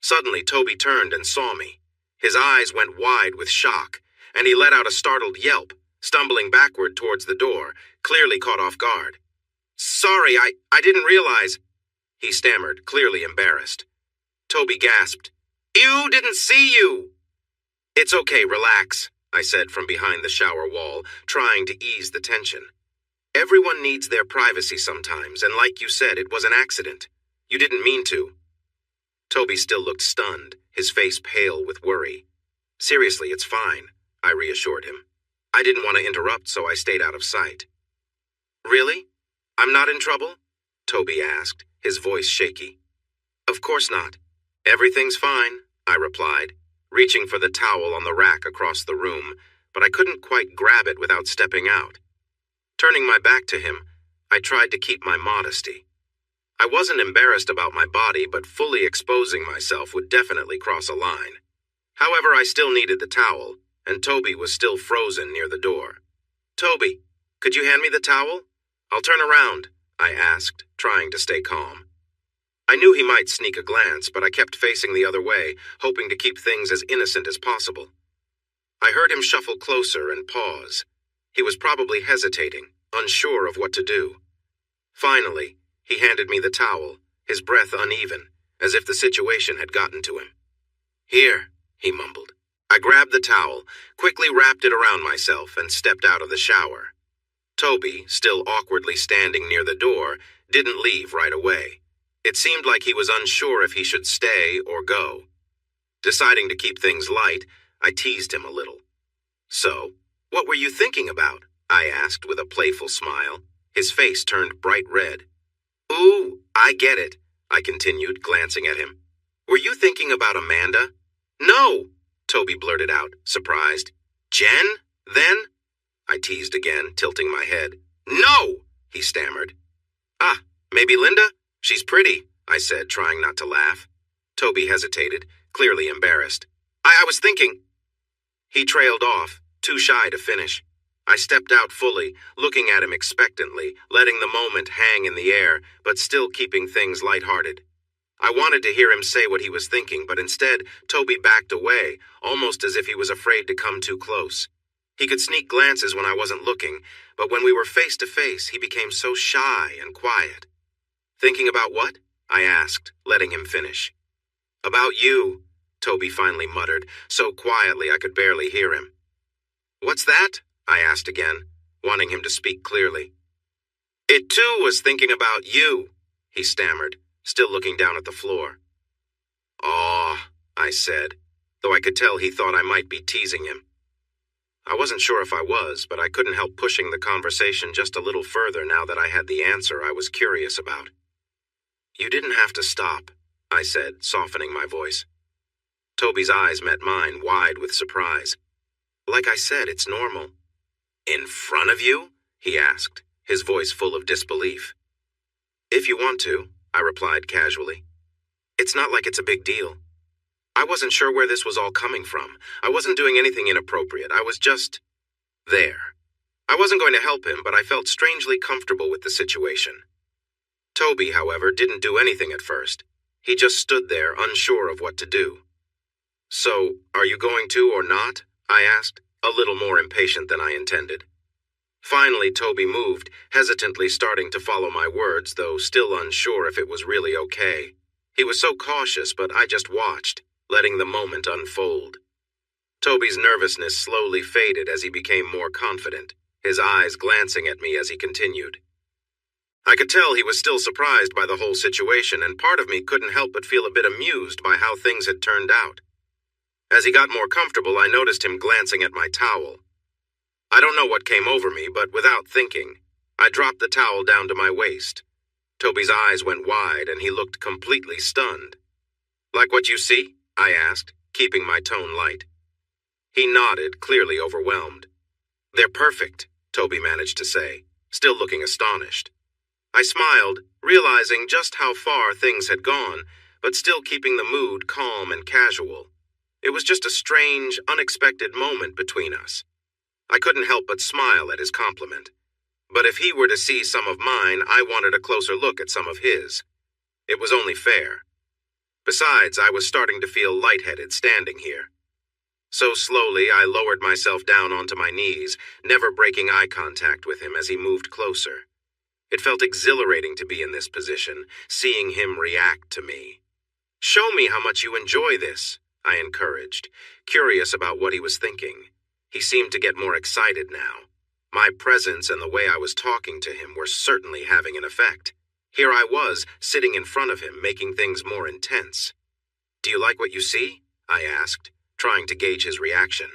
Suddenly, Toby turned and saw me. His eyes went wide with shock, and he let out a startled yelp, stumbling backward towards the door, clearly caught off guard. "Sorry, I didn't realize," he stammered, clearly embarrassed. Toby gasped, "Ew, didn't see you!" "It's okay, relax," I said from behind the shower wall, trying to ease the tension. "Everyone needs their privacy sometimes, and like you said, it was an accident. You didn't mean to." Toby still looked stunned, his face pale with worry. "Seriously, it's fine," I reassured him. I didn't want to interrupt, so I stayed out of sight. "Really? I'm not in trouble?" Toby asked, his voice shaky. "Of course not. Everything's fine," I replied, reaching for the towel on the rack across the room, but I couldn't quite grab it without stepping out. Turning my back to him, I tried to keep my modesty. I wasn't embarrassed about my body, but fully exposing myself would definitely cross a line. However, I still needed the towel, and Toby was still frozen near the door. "Toby, could you hand me the towel? I'll turn around," I asked, trying to stay calm. I knew he might sneak a glance, but I kept facing the other way, hoping to keep things as innocent as possible. I heard him shuffle closer and pause. He was probably hesitating, unsure of what to do. Finally, he handed me the towel, his breath uneven, as if the situation had gotten to him. "Here," he mumbled. I grabbed the towel, quickly wrapped it around myself, and stepped out of the shower. Toby, still awkwardly standing near the door, didn't leave right away. It seemed like he was unsure if he should stay or go. Deciding to keep things light, I teased him a little. "So, what were you thinking about?" I asked with a playful smile. His face turned bright red. "Ooh, I get it," I continued, glancing at him. "Were you thinking about Amanda?" "No," Toby blurted out, surprised. "Jen, then?" I teased again, tilting my head. "No," he stammered. "Ah, maybe Linda? She's pretty," I said, trying not to laugh. Toby hesitated, clearly embarrassed. I was thinking." He trailed off, too shy to finish. I stepped out fully, looking at him expectantly, letting the moment hang in the air, but still keeping things lighthearted. I wanted to hear him say what he was thinking, but instead, Toby backed away, almost as if he was afraid to come too close. He could sneak glances when I wasn't looking, but when we were face to face, he became so shy and quiet. Thinking about what? I asked, letting him finish. About you, Toby finally muttered, so quietly I could barely hear him. What's that? I asked again, wanting him to speak clearly. It too was thinking about you, he stammered, still looking down at the floor. Aw, I said, though I could tell he thought I might be teasing him. I wasn't sure if I was, but I couldn't help pushing the conversation just a little further now that I had the answer I was curious about. You didn't have to stop, I said, softening my voice. Toby's eyes met mine, wide with surprise. Like I said, it's normal. In front of you? He asked, his voice full of disbelief. If you want to, I replied casually. It's not like it's a big deal. I wasn't sure where this was all coming from. I wasn't doing anything inappropriate. I was just there. I wasn't going to help him, but I felt strangely comfortable with the situation. Toby, however, didn't do anything at first. He just stood there, unsure of what to do. So, are you going to or not? I asked, a little more impatient than I intended. Finally, Toby moved, hesitantly starting to follow my words, though still unsure if it was really okay. He was so cautious, but I just watched, letting the moment unfold. Toby's nervousness slowly faded as he became more confident, his eyes glancing at me as he continued. I could tell he was still surprised by the whole situation, and part of me couldn't help but feel a bit amused by how things had turned out. As he got more comfortable, I noticed him glancing at my towel. I don't know what came over me, but without thinking, I dropped the towel down to my waist. Toby's eyes went wide, and he looked completely stunned. Like what you see? I asked, keeping my tone light. He nodded, clearly overwhelmed. They're perfect, Toby managed to say, still looking astonished. I smiled, realizing just how far things had gone, but still keeping the mood calm and casual. It was just a strange, unexpected moment between us. I couldn't help but smile at his compliment. But if he were to see some of mine, I wanted a closer look at some of his. It was only fair. Besides, I was starting to feel lightheaded standing here. So slowly, I lowered myself down onto my knees, never breaking eye contact with him as he moved closer. It felt exhilarating to be in this position, seeing him react to me. Show me how much you enjoy this, I encouraged, curious about what he was thinking. He seemed to get more excited now. My presence and the way I was talking to him were certainly having an effect. Here I was, sitting in front of him, making things more intense. Do you like what you see? I asked, trying to gauge his reaction.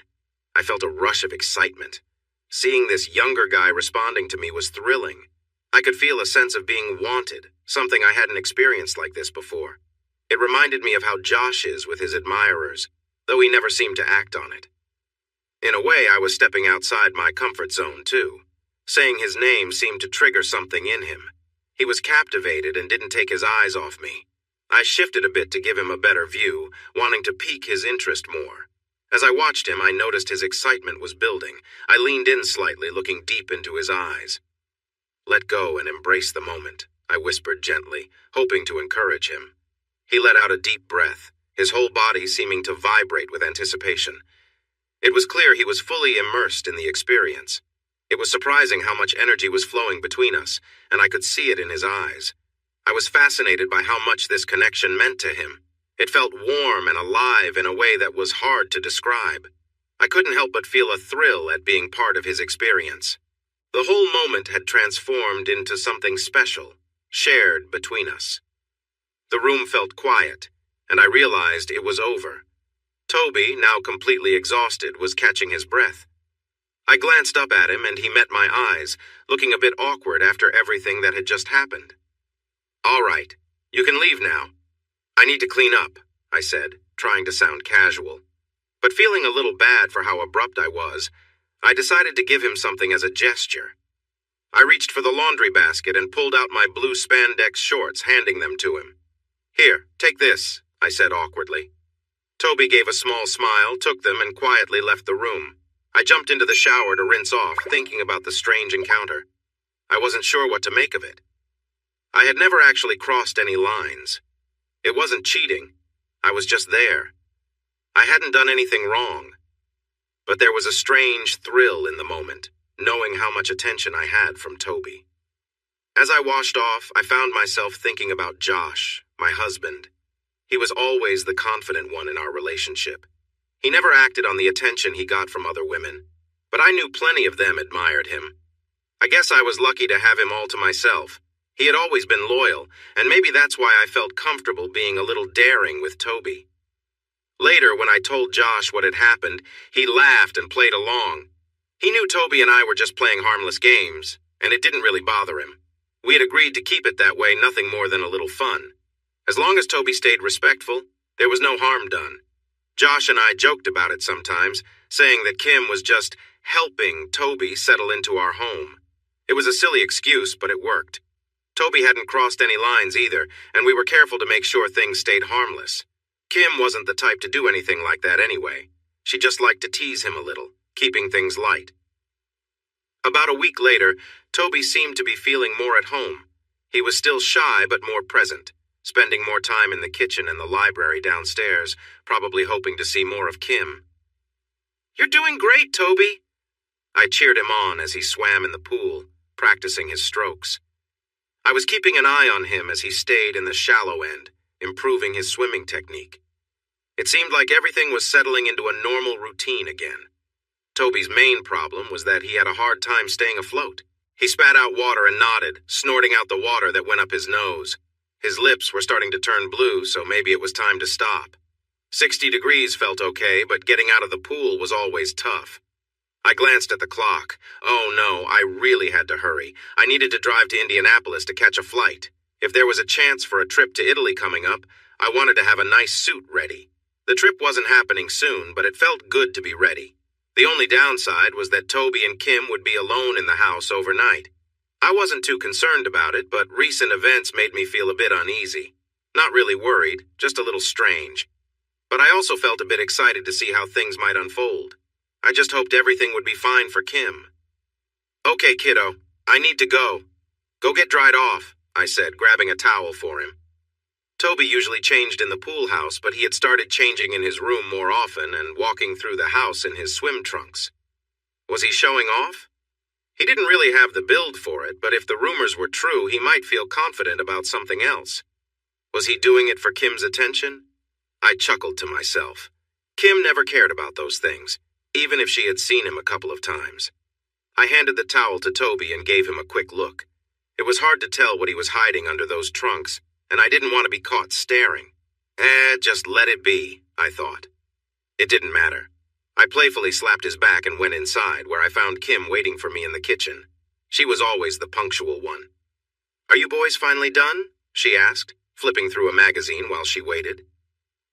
I felt a rush of excitement. Seeing this younger guy responding to me was thrilling. I could feel a sense of being wanted, something I hadn't experienced like this before. It reminded me of how Josh is with his admirers, though he never seemed to act on it. In a way, I was stepping outside my comfort zone, too. Saying his name seemed to trigger something in him. He was captivated and didn't take his eyes off me. I shifted a bit to give him a better view, wanting to pique his interest more. As I watched him, I noticed his excitement was building. I leaned in slightly, looking deep into his eyes. Let go and embrace the moment, I whispered gently, hoping to encourage him. He let out a deep breath, his whole body seeming to vibrate with anticipation. It was clear he was fully immersed in the experience. It was surprising how much energy was flowing between us, and I could see it in his eyes. I was fascinated by how much this connection meant to him. It felt warm and alive in a way that was hard to describe. I couldn't help but feel a thrill at being part of his experience. The whole moment had transformed into something special, shared between us. The room felt quiet, and I realized it was over. Toby, now completely exhausted, was catching his breath. I glanced up at him and he met my eyes, looking a bit awkward after everything that had just happened. All right, you can leave now. I need to clean up, I said, trying to sound casual. But feeling a little bad for how abrupt I was, I decided to give him something as a gesture. I reached for the laundry basket and pulled out my blue spandex shorts, handing them to him. Here, take this, I said awkwardly. Toby gave a small smile, took them, and quietly left the room. I jumped into the shower to rinse off, thinking about the strange encounter. I wasn't sure what to make of it. I had never actually crossed any lines. It wasn't cheating. I was just there. I hadn't done anything wrong. But there was a strange thrill in the moment, knowing how much attention I had from Toby. As I washed off, I found myself thinking about Josh, my husband. He was always the confident one in our relationship. He never acted on the attention he got from other women, but I knew plenty of them admired him. I guess I was lucky to have him all to myself. He had always been loyal, and maybe that's why I felt comfortable being a little daring with Toby. Later, when I told Josh what had happened, he laughed and played along. He knew Toby and I were just playing harmless games, and it didn't really bother him. We had agreed to keep it that way, nothing more than a little fun. As long as Toby stayed respectful, there was no harm done. Josh and I joked about it sometimes, saying that Kim was just helping Toby settle into our home. It was a silly excuse, but it worked. Toby hadn't crossed any lines either, and we were careful to make sure things stayed harmless. Kim wasn't the type to do anything like that anyway. She just liked to tease him a little, keeping things light. About a week later, Toby seemed to be feeling more at home. He was still shy but more present, spending more time in the kitchen and the library downstairs, probably hoping to see more of Kim. "You're doing great, Toby." I cheered him on as he swam in the pool, practicing his strokes. I was keeping an eye on him as he stayed in the shallow end, improving his swimming technique. It seemed like everything was settling into a normal routine again. Toby's main problem was that he had a hard time staying afloat. He spat out water and nodded, snorting out the water that went up his nose. His lips were starting to turn blue, so maybe it was time to stop. 60 degrees felt okay, but getting out of the pool was always tough. I glanced at the clock. Oh no, I really had to hurry. I needed to drive to Indianapolis to catch a flight. If there was a chance for a trip to Italy coming up, I wanted to have a nice suit ready. The trip wasn't happening soon, but it felt good to be ready. The only downside was that Toby and Kim would be alone in the house overnight. I wasn't too concerned about it, but recent events made me feel a bit uneasy. Not really worried, just a little strange. But I also felt a bit excited to see how things might unfold. I just hoped everything would be fine for Kim. "Okay, kiddo, I need to go." "Go get dried off," I said, grabbing a towel for him. Toby usually changed in the pool house, but he had started changing in his room more often and walking through the house in his swim trunks. Was he showing off? He didn't really have the build for it, but if the rumors were true, he might feel confident about something else. Was he doing it for Kim's attention? I chuckled to myself. Kim never cared about those things, even if she had seen him a couple of times. I handed the towel to Toby and gave him a quick look. It was hard to tell what he was hiding under those trunks, and I didn't want to be caught staring. Just let it be, I thought. It didn't matter. I playfully slapped his back and went inside, where I found Kim waiting for me in the kitchen. She was always the punctual one. "Are you boys finally done?" she asked, flipping through a magazine while she waited.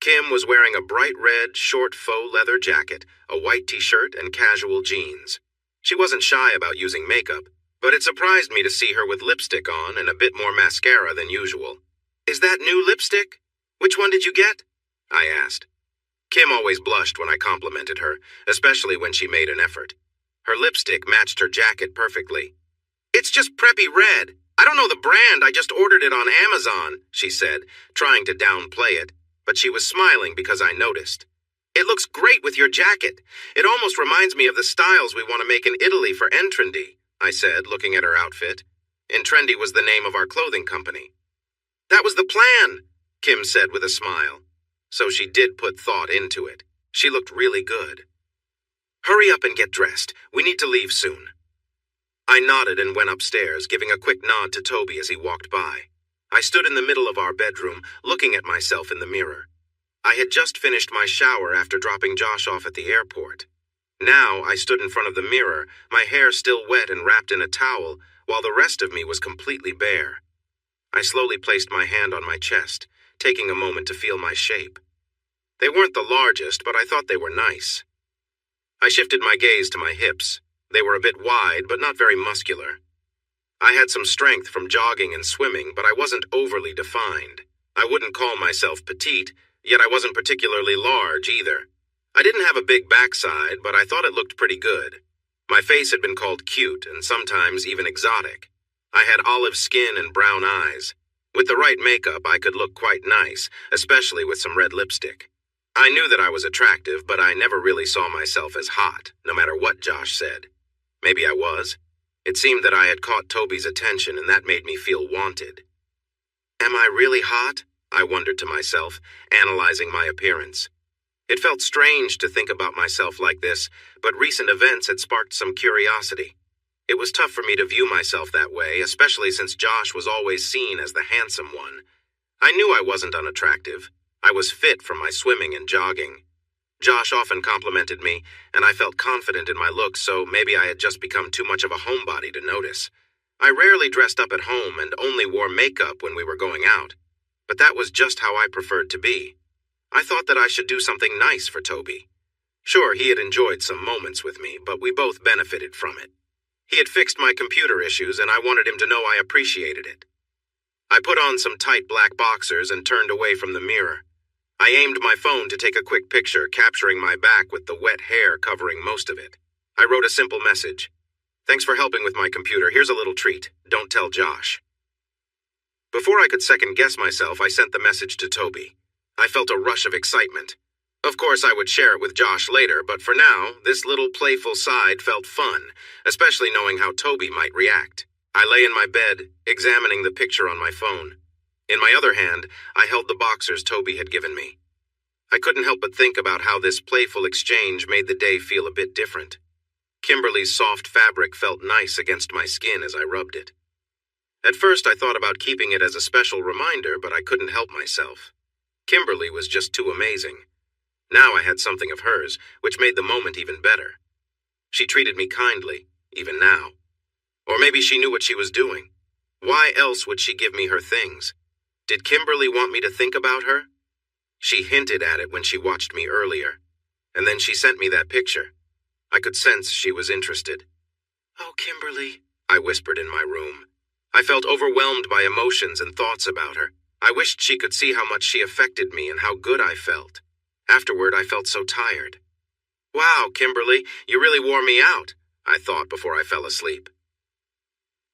Kim was wearing a bright red, short faux leather jacket, a white t-shirt, and casual jeans. She wasn't shy about using makeup, but it surprised me to see her with lipstick on and a bit more mascara than usual. "Is that new lipstick? Which one did you get?" I asked. Kim always blushed when I complimented her, especially when she made an effort. Her lipstick matched her jacket perfectly. "It's just preppy red. I don't know the brand, I just ordered it on Amazon," she said, trying to downplay it, but she was smiling because I noticed. "It looks great with your jacket. It almost reminds me of the styles we want to make in Italy for Entrendy," I said, looking at her outfit. Entrendy was the name of our clothing company. "That was the plan," Kim said with a smile. So she did put thought into it. She looked really good. "Hurry up and get dressed. We need to leave soon." I nodded and went upstairs, giving a quick nod to Toby as he walked by. I stood in the middle of our bedroom, looking at myself in the mirror. I had just finished my shower after dropping Josh off at the airport. Now I stood in front of the mirror, my hair still wet and wrapped in a towel, while the rest of me was completely bare. I slowly placed my hand on my chest, taking a moment to feel my shape. They weren't the largest, but I thought they were nice. I shifted my gaze to my hips. They were a bit wide, but not very muscular. I had some strength from jogging and swimming, but I wasn't overly defined. I wouldn't call myself petite, yet I wasn't particularly large either. I didn't have a big backside, but I thought it looked pretty good. My face had been called cute and sometimes even exotic. I had olive skin and brown eyes. With the right makeup, I could look quite nice, especially with some red lipstick. I knew that I was attractive, but I never really saw myself as hot, no matter what Josh said. Maybe I was. It seemed that I had caught Toby's attention, and that made me feel wanted. Am I really hot? I wondered to myself, analyzing my appearance. It felt strange to think about myself like this, but recent events had sparked some curiosity. It was tough for me to view myself that way, especially since Josh was always seen as the handsome one. I knew I wasn't unattractive. I was fit from my swimming and jogging. Josh often complimented me, and I felt confident in my looks, so maybe I had just become too much of a homebody to notice. I rarely dressed up at home and only wore makeup when we were going out, but that was just how I preferred to be. I thought that I should do something nice for Toby. Sure, he had enjoyed some moments with me, but we both benefited from it. He had fixed my computer issues, and I wanted him to know I appreciated it. I put on some tight black boxers and turned away from the mirror. I aimed my phone to take a quick picture, capturing my back with the wet hair covering most of it. I wrote a simple message. Thanks for helping with my computer. Here's a little treat. Don't tell Josh. Before I could second-guess myself, I sent the message to Toby. I felt a rush of excitement. Of course, I would share it with Josh later, but for now, this little playful side felt fun, especially knowing how Toby might react. I lay in my bed, examining the picture on my phone. In my other hand, I held the boxers Toby had given me. I couldn't help but think about how this playful exchange made the day feel a bit different. Kimberly's soft fabric felt nice against my skin as I rubbed it. At first, I thought about keeping it as a special reminder, but I couldn't help myself. Kimberly was just too amazing. Now I had something of hers, which made the moment even better. She treated me kindly, even now. Or maybe she knew what she was doing. Why else would she give me her things? Did Kimberly want me to think about her? She hinted at it when she watched me earlier, and then she sent me that picture. I could sense she was interested. "Oh, Kimberly," I whispered in my room. I felt overwhelmed by emotions and thoughts about her. I wished she could see how much she affected me and how good I felt. Afterward, I felt so tired. Wow, Kimberly, you really wore me out, I thought before I fell asleep.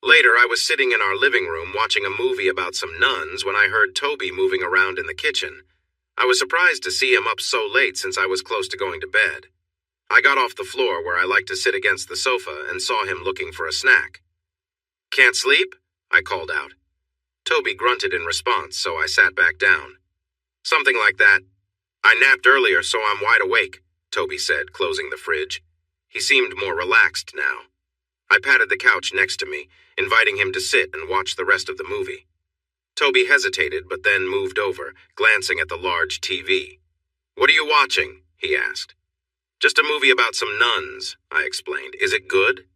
Later, I was sitting in our living room watching a movie about some nuns when I heard Toby moving around in the kitchen. I was surprised to see him up so late since I was close to going to bed. I got off the floor where I like to sit against the sofa and saw him looking for a snack. "Can't sleep?" I called out. Toby grunted in response, so I sat back down. "Something like that. I napped earlier, so I'm wide awake," Toby said, closing the fridge. He seemed more relaxed now. I patted the couch next to me, inviting him to sit and watch the rest of the movie. Toby hesitated, but then moved over, glancing at the large TV. "What are you watching?" he asked. "Just a movie about some nuns," I explained. "Is it good?"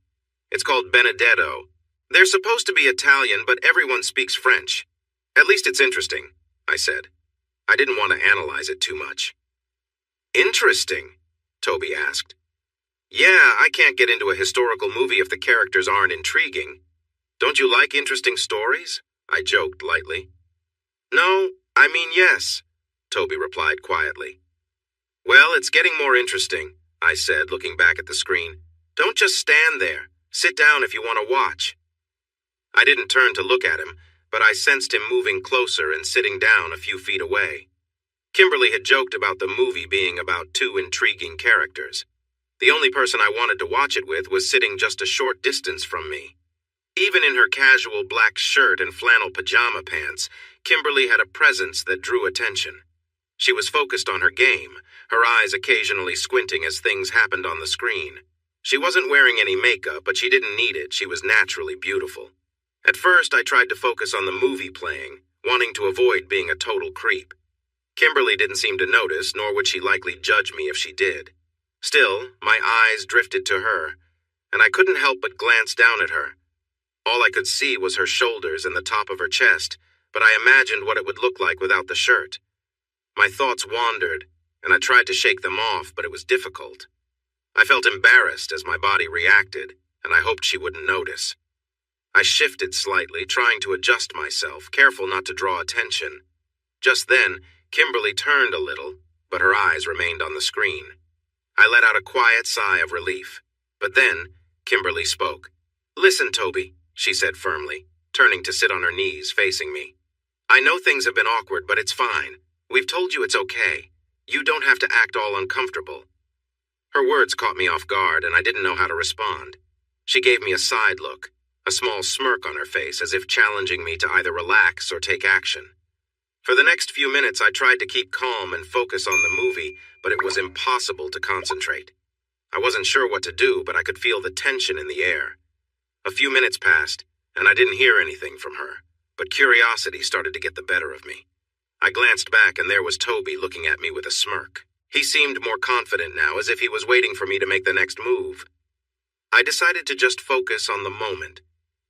"It's called Benedetto. They're supposed to be Italian, but everyone speaks French. At least it's interesting," I said. I didn't want to analyze it too much. "Interesting?" Toby asked. "Yeah, I can't get into a historical movie if the characters aren't intriguing. Don't you like interesting stories?" I joked lightly. "No, I mean yes," Toby replied quietly. "Well, it's getting more interesting," I said, looking back at the screen. "Don't just stand there. Sit down if you want to watch." I didn't turn to look at him, but I sensed him moving closer and sitting down a few feet away. Kimberly had joked about the movie being about two intriguing characters. The only person I wanted to watch it with was sitting just a short distance from me. Even in her casual black shirt and flannel pajama pants, Kimberly had a presence that drew attention. She was focused on her game, her eyes occasionally squinting as things happened on the screen. She wasn't wearing any makeup, but she didn't need it. She was naturally beautiful. At first, I tried to focus on the movie playing, wanting to avoid being a total creep. Kimberly didn't seem to notice, nor would she likely judge me if she did. Still, my eyes drifted to her, and I couldn't help but glance down at her. All I could see was her shoulders and the top of her chest, but I imagined what it would look like without the shirt. My thoughts wandered, and I tried to shake them off, but it was difficult. I felt embarrassed as my body reacted, and I hoped she wouldn't notice. I shifted slightly, trying to adjust myself, careful not to draw attention. Just then, Kimberly turned a little, but her eyes remained on the screen. I let out a quiet sigh of relief. But then, Kimberly spoke. "Listen, Toby," she said firmly, turning to sit on her knees facing me. "I know things have been awkward, but it's fine. We've told you it's okay. You don't have to act all uncomfortable." Her words caught me off guard, and I didn't know how to respond. She gave me a side look, a small smirk on her face, as if challenging me to either relax or take action. For the next few minutes, I tried to keep calm and focus on the movie, but it was impossible to concentrate. I wasn't sure what to do, but I could feel the tension in the air. A few minutes passed, and I didn't hear anything from her, but curiosity started to get the better of me. I glanced back, and there was Toby looking at me with a smirk. He seemed more confident now, as if he was waiting for me to make the next move. I decided to just focus on the moment,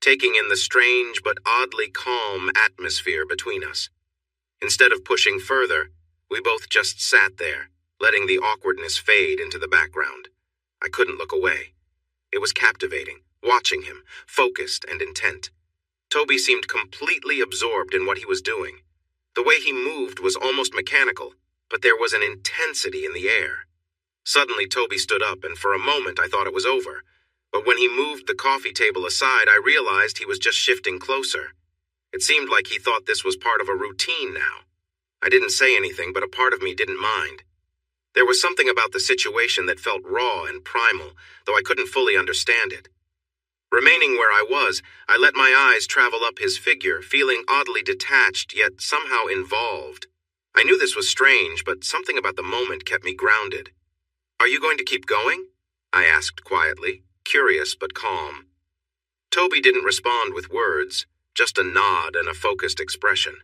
taking in the strange but oddly calm atmosphere between us. Instead of pushing further, we both just sat there, letting the awkwardness fade into the background. I couldn't look away. It was captivating, watching him, focused and intent. Toby seemed completely absorbed in what he was doing. The way he moved was almost mechanical, but there was an intensity in the air. Suddenly, Toby stood up, and for a moment I thought it was over. But when he moved the coffee table aside, I realized he was just shifting closer. It seemed like he thought this was part of a routine now. I didn't say anything, but a part of me didn't mind. There was something about the situation that felt raw and primal, though I couldn't fully understand it. Remaining where I was, I let my eyes travel up his figure, feeling oddly detached, yet somehow involved. I knew this was strange, but something about the moment kept me grounded. "Are you going to keep going?" I asked quietly, curious but calm. Toby didn't respond with words, just a nod and a focused expression.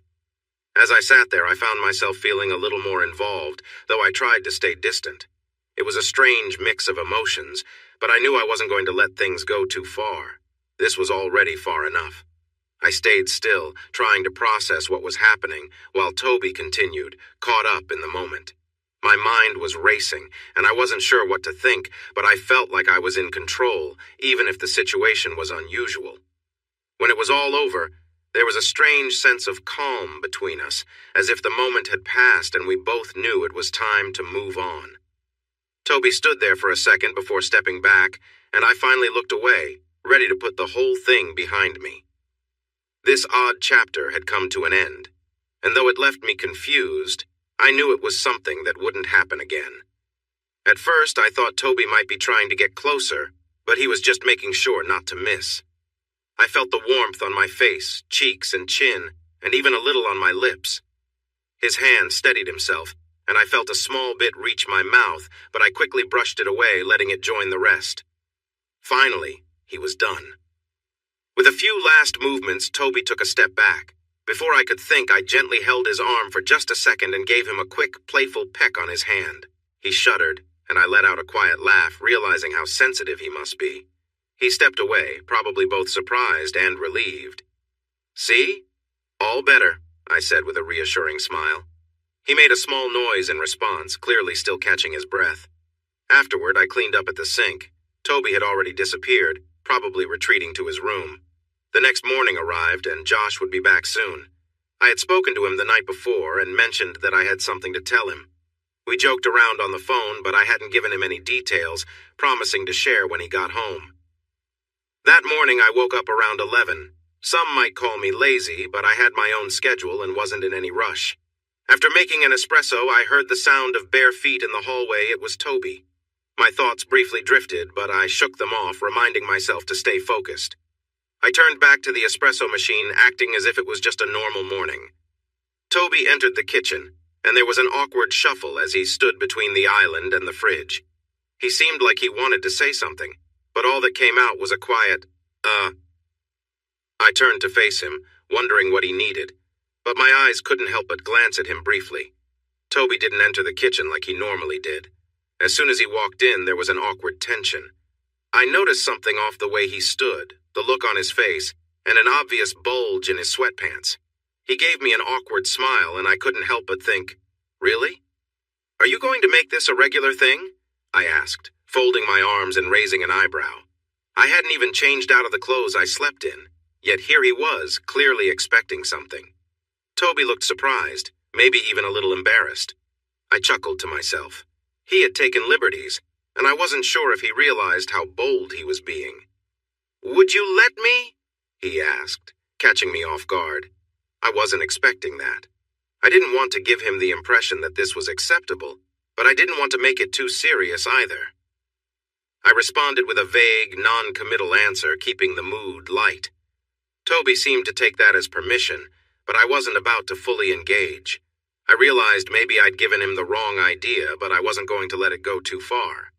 As I sat there, I found myself feeling a little more involved, though I tried to stay distant. It was a strange mix of emotions, but I knew I wasn't going to let things go too far. This was already far enough. I stayed still, trying to process what was happening, while Toby continued, caught up in the moment. My mind was racing, and I wasn't sure what to think, but I felt like I was in control, even if the situation was unusual. When it was all over, there was a strange sense of calm between us, as if the moment had passed and we both knew it was time to move on. Toby stood there for a second before stepping back, and I finally looked away, ready to put the whole thing behind me. This odd chapter had come to an end, and though it left me confused, I knew it was something that wouldn't happen again. At first, I thought Toby might be trying to get closer, but he was just making sure not to miss. I felt the warmth on my face, cheeks, and chin, and even a little on my lips. His hand steadied himself, and I felt a small bit reach my mouth, but I quickly brushed it away, letting it join the rest. Finally, he was done. With a few last movements, Toby took a step back. Before I could think, I gently held his arm for just a second and gave him a quick, playful peck on his hand. He shuddered, and I let out a quiet laugh, realizing how sensitive he must be. He stepped away, probably both surprised and relieved. "See? All better," I said with a reassuring smile. He made a small noise in response, clearly still catching his breath. Afterward, I cleaned up at the sink. Toby had already disappeared, probably retreating to his room. The next morning arrived, and Josh would be back soon. I had spoken to him the night before and mentioned that I had something to tell him. We joked around on the phone, but I hadn't given him any details, promising to share when he got home. That morning, I woke up around 11. Some might call me lazy, but I had my own schedule and wasn't in any rush. After making an espresso, I heard the sound of bare feet in the hallway. It was Toby. My thoughts briefly drifted, but I shook them off, reminding myself to stay focused. I turned back to the espresso machine, acting as if it was just a normal morning. Toby entered the kitchen, and there was an awkward shuffle as he stood between the island and the fridge. He seemed like he wanted to say something, but all that came out was a quiet, I turned to face him, wondering what he needed, but my eyes couldn't help but glance at him briefly. Toby didn't enter the kitchen like he normally did. As soon as he walked in, there was an awkward tension. I noticed something off the way he stood, the look on his face, and an obvious bulge in his sweatpants. He gave me an awkward smile, and I couldn't help but think, "Really? Are you going to make this a regular thing?" I asked, folding my arms and raising an eyebrow. I hadn't even changed out of the clothes I slept in, yet here he was, clearly expecting something. Toby looked surprised, maybe even a little embarrassed. I chuckled to myself. He had taken liberties, and I wasn't sure if he realized how bold he was being. "Would you let me?" he asked, catching me off guard. I wasn't expecting that. I didn't want to give him the impression that this was acceptable, but I didn't want to make it too serious either. I responded with a vague, non-committal answer, keeping the mood light. Toby seemed to take that as permission, but I wasn't about to fully engage. I realized maybe I'd given him the wrong idea, but I wasn't going to let it go too far.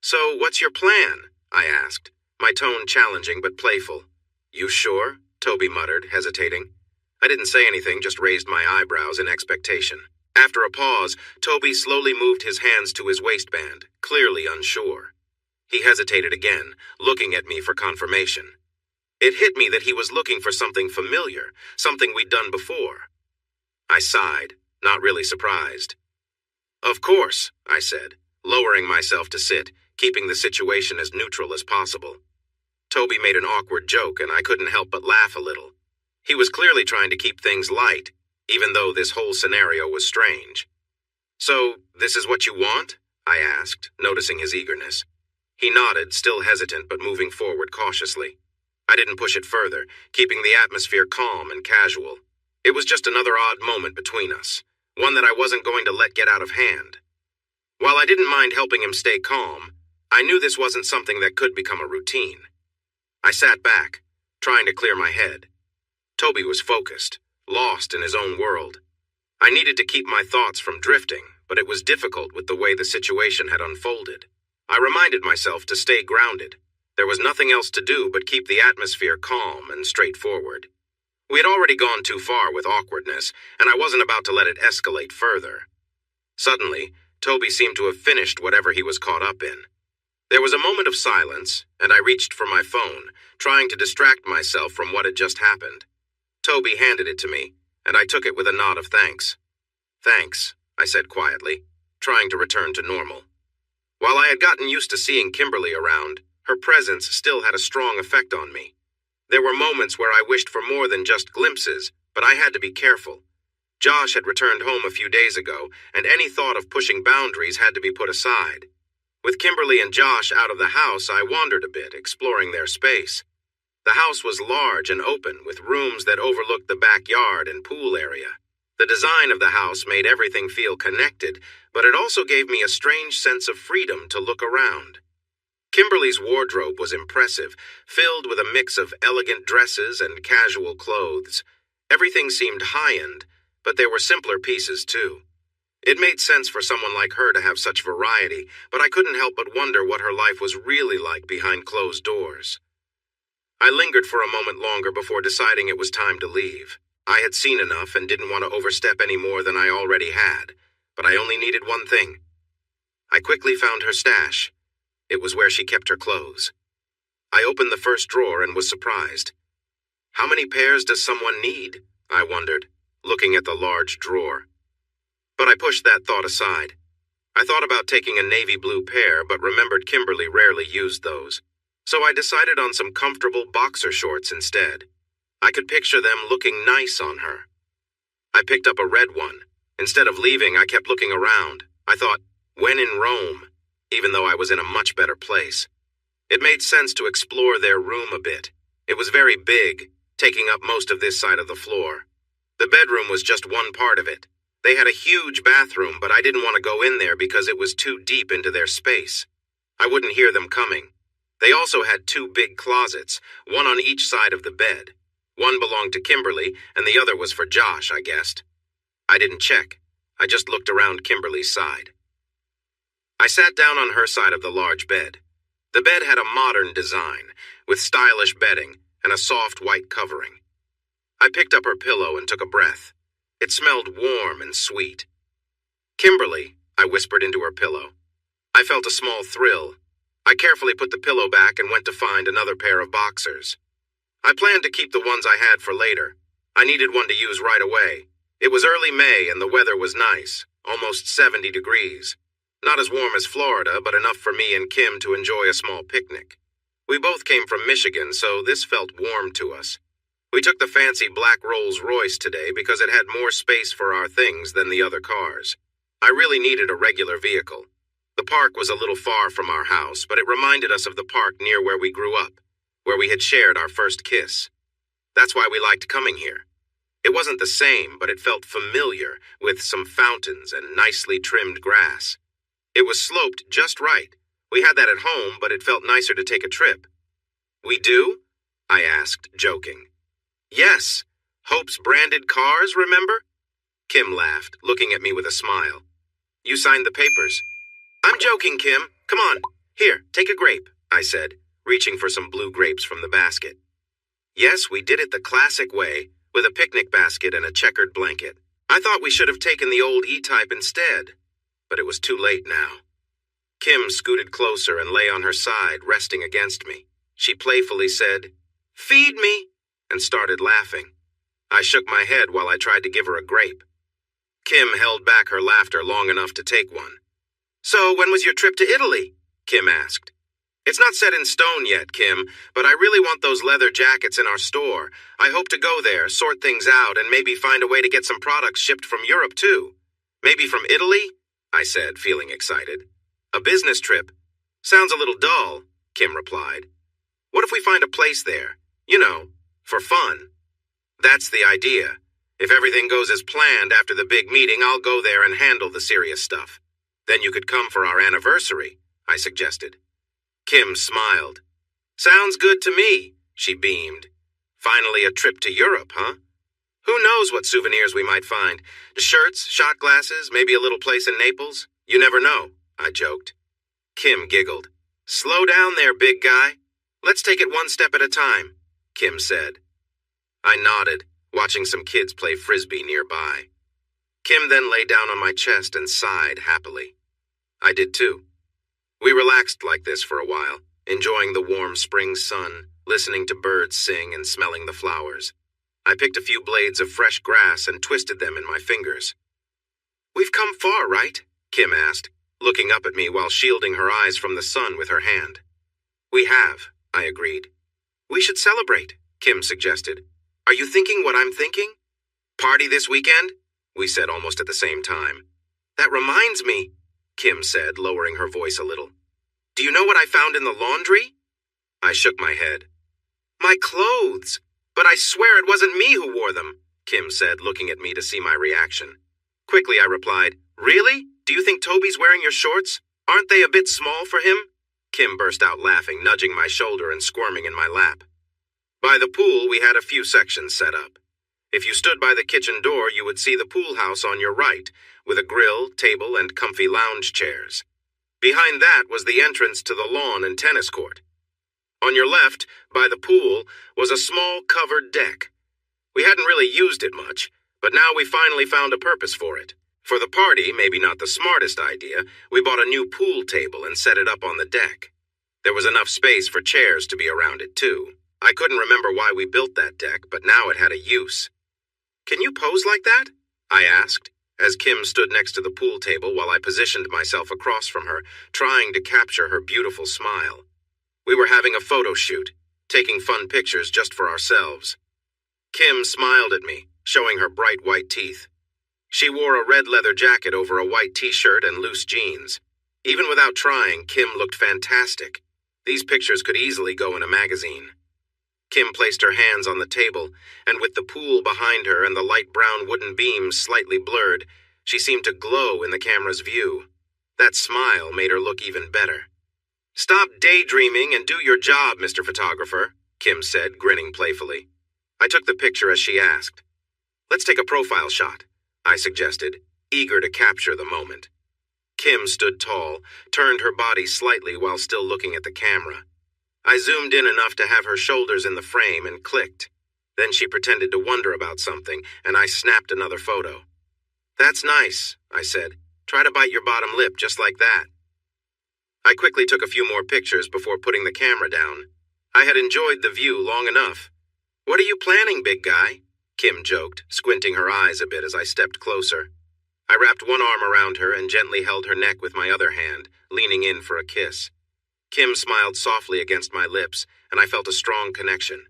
"So, what's your plan?" I asked, my tone challenging but playful. "You sure?" Toby muttered, hesitating. I didn't say anything, just raised my eyebrows in expectation. After a pause, Toby slowly moved his hands to his waistband, clearly unsure. He hesitated again, looking at me for confirmation. It hit me that he was looking for something familiar, something we'd done before. I sighed, not really surprised. "Of course," I said, lowering myself to sit, keeping the situation as neutral as possible. Toby made an awkward joke, and I couldn't help but laugh a little. He was clearly trying to keep things light, even though this whole scenario was strange. "So, this is what you want?" I asked, noticing his eagerness. He nodded, still hesitant but moving forward cautiously. I didn't push it further, keeping the atmosphere calm and casual. It was just another odd moment between us, one that I wasn't going to let get out of hand. While I didn't mind helping him stay calm, I knew this wasn't something that could become a routine. I sat back, trying to clear my head. Toby was focused, lost in his own world. I needed to keep my thoughts from drifting, but it was difficult with the way the situation had unfolded. I reminded myself to stay grounded. There was nothing else to do but keep the atmosphere calm and straightforward. We had already gone too far with awkwardness, and I wasn't about to let it escalate further. Suddenly, Toby seemed to have finished whatever he was caught up in. There was a moment of silence, and I reached for my phone, trying to distract myself from what had just happened. Toby handed it to me, and I took it with a nod of thanks. "Thanks," I said quietly, trying to return to normal. While I had gotten used to seeing Kimberly around, her presence still had a strong effect on me. There were moments where I wished for more than just glimpses, but I had to be careful. Josh had returned home a few days ago, and any thought of pushing boundaries had to be put aside. With Kimberly and Josh out of the house, I wandered a bit, exploring their space. The house was large and open, with rooms that overlooked the backyard and pool area. The design of the house made everything feel connected, but it also gave me a strange sense of freedom to look around. Kimberly's wardrobe was impressive, filled with a mix of elegant dresses and casual clothes. Everything seemed high-end, but there were simpler pieces too. It made sense for someone like her to have such variety, but I couldn't help but wonder what her life was really like behind closed doors. I lingered for a moment longer before deciding it was time to leave. I had seen enough and didn't want to overstep any more than I already had, but I only needed one thing. I quickly found her stash. It was where she kept her clothes. I opened the first drawer and was surprised. How many pairs does someone need? I wondered, looking at the large drawer. But I pushed that thought aside. I thought about taking a navy blue pair, but remembered Kimberly rarely used those. So I decided on some comfortable boxer shorts instead. I could picture them looking nice on her. I picked up a red one. Instead of leaving, I kept looking around. I thought, when in Rome, even though I was in a much better place. It made sense to explore their room a bit. It was very big, taking up most of this side of the floor. The bedroom was just one part of it. They had a huge bathroom, but I didn't want to go in there because it was too deep into their space. I wouldn't hear them coming. They also had two big closets, one on each side of the bed. One belonged to Kimberly, and the other was for Josh, I guessed. I didn't check. I just looked around Kimberly's side. I sat down on her side of the large bed. The bed had a modern design, with stylish bedding and a soft white covering. I picked up her pillow and took a breath. It smelled warm and sweet. "Kimberly," I whispered into her pillow. I felt a small thrill. I carefully put the pillow back and went to find another pair of boxers. I planned to keep the ones I had for later. I needed one to use right away. It was early May and the weather was nice, almost 70 degrees. Not as warm as Florida, but enough for me and Kim to enjoy a small picnic. We both came from Michigan, so this felt warm to us. We took the fancy black Rolls-Royce today because it had more space for our things than the other cars. I really needed a regular vehicle. The park was a little far from our house, but it reminded us of the park near where we grew up, where we had shared our first kiss. That's why we liked coming here. It wasn't the same, but it felt familiar, with some fountains and nicely trimmed grass. It was sloped just right. We had that at home, but it felt nicer to take a trip. We do? I asked, joking. Yes. Hope's branded cars, remember? Kim laughed, looking at me with a smile. You signed the papers. I'm joking, Kim. Come on. Here, take a grape, I said, reaching for some blue grapes from the basket. Yes, we did it the classic way, with a picnic basket and a checkered blanket. I thought we should have taken the old E-Type instead, but it was too late now. Kim scooted closer and lay on her side, resting against me. She playfully said, "Feed me," and started laughing. I shook my head while I tried to give her a grape. Kim held back her laughter long enough to take one. So when was your trip to Italy? Kim asked. It's not set in stone yet, Kim, but I really want those leather jackets in our store. I hope to go there, sort things out, and maybe find a way to get some products shipped from Europe, too. Maybe from Italy? I said, feeling excited. A business trip? Sounds a little dull, Kim replied. What if we find a place there? You know, for fun. That's the idea. If everything goes as planned after the big meeting, I'll go there and handle the serious stuff. Then you could come for our anniversary, I suggested. Kim smiled. Sounds good to me, she beamed. Finally a trip to Europe, huh? Who knows what souvenirs we might find? Shirts, shot glasses, maybe a little place in Naples? You never know, I joked. Kim giggled. Slow down there, big guy. Let's take it one step at a time, Kim said. I nodded, watching some kids play frisbee nearby. Kim then lay down on my chest and sighed happily. I did too. We relaxed like this for a while, enjoying the warm spring sun, listening to birds sing and smelling the flowers. I picked a few blades of fresh grass and twisted them in my fingers. We've come far, right? Kim asked, looking up at me while shielding her eyes from the sun with her hand. We have, I agreed. We should celebrate, Kim suggested. Are you thinking what I'm thinking? Party this weekend? We said almost at the same time. That reminds me, Kim said, lowering her voice a little. Do you know what I found in the laundry? I shook my head. My clothes! But I swear it wasn't me who wore them, Kim said, looking at me to see my reaction. Quickly I replied, Really? Do you think Toby's wearing your shorts? Aren't they a bit small for him? Kim burst out laughing, nudging my shoulder and squirming in my lap. By the pool, we had a few sections set up. If you stood by the kitchen door, you would see the pool house on your right, with a grill, table, and comfy lounge chairs. Behind that was the entrance to the lawn and tennis court. On your left, by the pool, was a small covered deck. We hadn't really used it much, but now we finally found a purpose for it. For the party, maybe not the smartest idea, we bought a new pool table and set it up on the deck. There was enough space for chairs to be around it, too. I couldn't remember why we built that deck, but now it had a use. Can you pose like that? I asked, as Kim stood next to the pool table while I positioned myself across from her, trying to capture her beautiful smile. We were having a photo shoot, taking fun pictures just for ourselves. Kim smiled at me, showing her bright white teeth. She wore a red leather jacket over a white t-shirt and loose jeans. Even without trying, Kim looked fantastic. These pictures could easily go in a magazine. Kim placed her hands on the table, and with the pool behind her and the light brown wooden beams slightly blurred, she seemed to glow in the camera's view. That smile made her look even better. Stop daydreaming and do your job, Mr. Photographer, Kim said, grinning playfully. I took the picture as she asked. Let's take a profile shot, I suggested, eager to capture the moment. Kim stood tall, turned her body slightly while still looking at the camera. I zoomed in enough to have her shoulders in the frame and clicked. Then she pretended to wonder about something, and I snapped another photo. That's nice, I said. Try to bite your bottom lip just like that. I quickly took a few more pictures before putting the camera down. I had enjoyed the view long enough. What are you planning, big guy? Kim joked, squinting her eyes a bit as I stepped closer. I wrapped one arm around her and gently held her neck with my other hand, leaning in for a kiss. Kim smiled softly against my lips, and I felt a strong connection.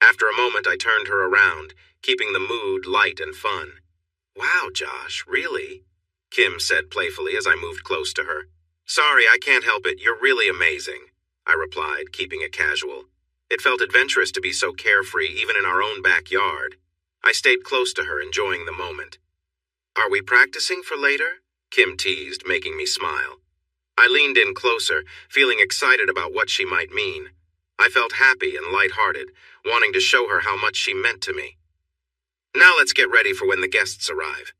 After a moment, I turned her around, keeping the mood light and fun. Wow, Josh, really? Kim said playfully as I moved close to her. Sorry, I can't help it. You're really amazing, I replied, keeping it casual. It felt adventurous to be so carefree, even in our own backyard. I stayed close to her, enjoying the moment. Are we practicing for later? Kim teased, making me smile. I leaned in closer, feeling excited about what she might mean. I felt happy and lighthearted, wanting to show her how much she meant to me. Now let's get ready for when the guests arrive.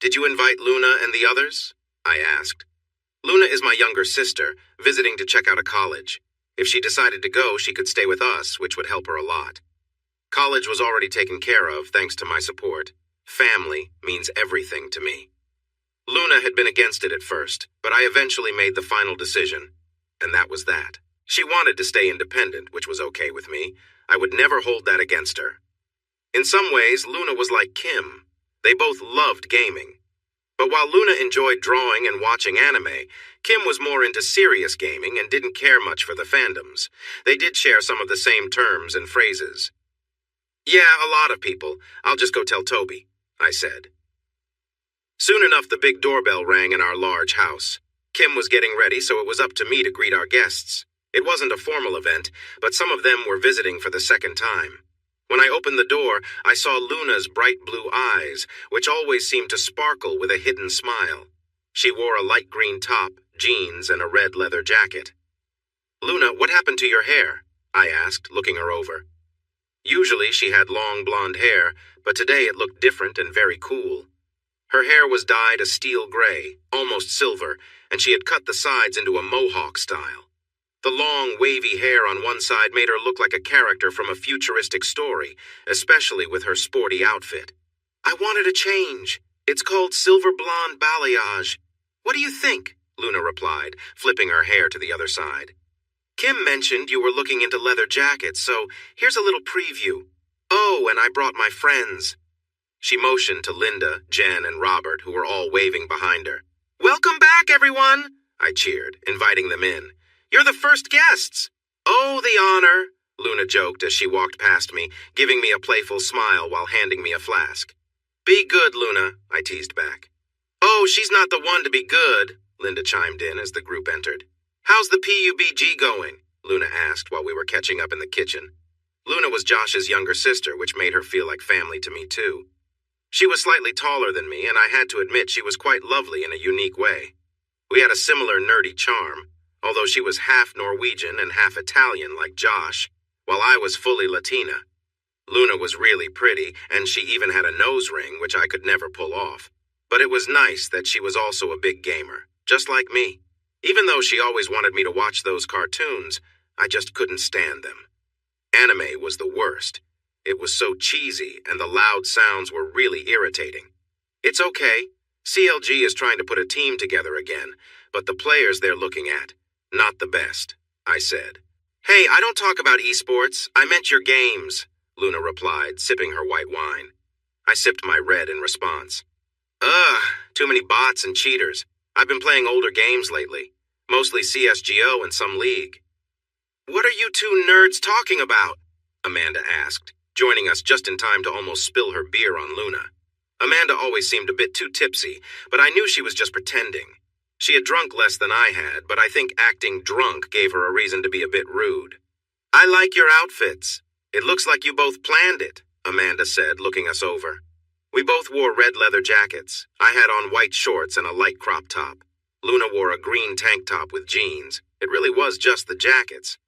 Did you invite Luna and the others? I asked. Luna is my younger sister, visiting to check out a college. If she decided to go, she could stay with us, which would help her a lot. College was already taken care of, thanks to my support. Family means everything to me. Luna had been against it at first, but I eventually made the final decision. And that was that. She wanted to stay independent, which was okay with me. I would never hold that against her. In some ways, Luna was like Kim. They both loved gaming. But while Luna enjoyed drawing and watching anime, Kim was more into serious gaming and didn't care much for the fandoms. They did share some of the same terms and phrases. Yeah, a lot of people. I'll just go tell Toby, I said. Soon enough, the big doorbell rang in our large house. Kim was getting ready, so it was up to me to greet our guests. It wasn't a formal event, but some of them were visiting for the second time. When I opened the door, I saw Luna's bright blue eyes, which always seemed to sparkle with a hidden smile. She wore a light green top, jeans, and a red leather jacket. Luna, what happened to your hair? I asked, looking her over. Usually she had long blonde hair, but today it looked different and very cool. Her hair was dyed a steel gray, almost silver, and she had cut the sides into a mohawk style. The long, wavy hair on one side made her look like a character from a futuristic story, especially with her sporty outfit. I wanted a change. It's called silver blonde balayage. What do you think? Luna replied, flipping her hair to the other side. Kim mentioned you were looking into leather jackets, so here's a little preview. Oh, and I brought my friends. She motioned to Linda, Jen, and Robert, who were all waving behind her. Welcome back, everyone! I cheered, inviting them in. You're the first guests. Oh, the honor, Luna joked as she walked past me, giving me a playful smile while handing me a flask. Be good, Luna, I teased back. Oh, she's not the one to be good, Linda chimed in as the group entered. How's the PUBG going? Luna asked while we were catching up in the kitchen. Luna was Josh's younger sister, which made her feel like family to me, too. She was slightly taller than me, and I had to admit she was quite lovely in a unique way. We had a similar nerdy charm, although she was half Norwegian and half Italian like Josh, while I was fully Latina. Luna was really pretty, and she even had a nose ring, which I could never pull off. But it was nice that she was also a big gamer, just like me. Even though she always wanted me to watch those cartoons, I just couldn't stand them. Anime was the worst. It was so cheesy, and the loud sounds were really irritating. It's okay. CLG is trying to put a team together again, but the players they're looking at, not the best, I said. Hey, I don't talk about esports. I meant your games, Luna replied, sipping her white wine. I sipped my red in response. Ugh, too many bots and cheaters. I've been playing older games lately, mostly CSGO and some League. What are you two nerds talking about? Amanda asked, joining us just in time to almost spill her beer on Luna. Amanda always seemed a bit too tipsy, but I knew she was just pretending. She had drunk less than I had, but I think acting drunk gave her a reason to be a bit rude. I like your outfits. It looks like you both planned it, Amanda said, looking us over. We both wore red leather jackets. I had on white shorts and a light crop top. Luna wore a green tank top with jeans. It really was just the jackets.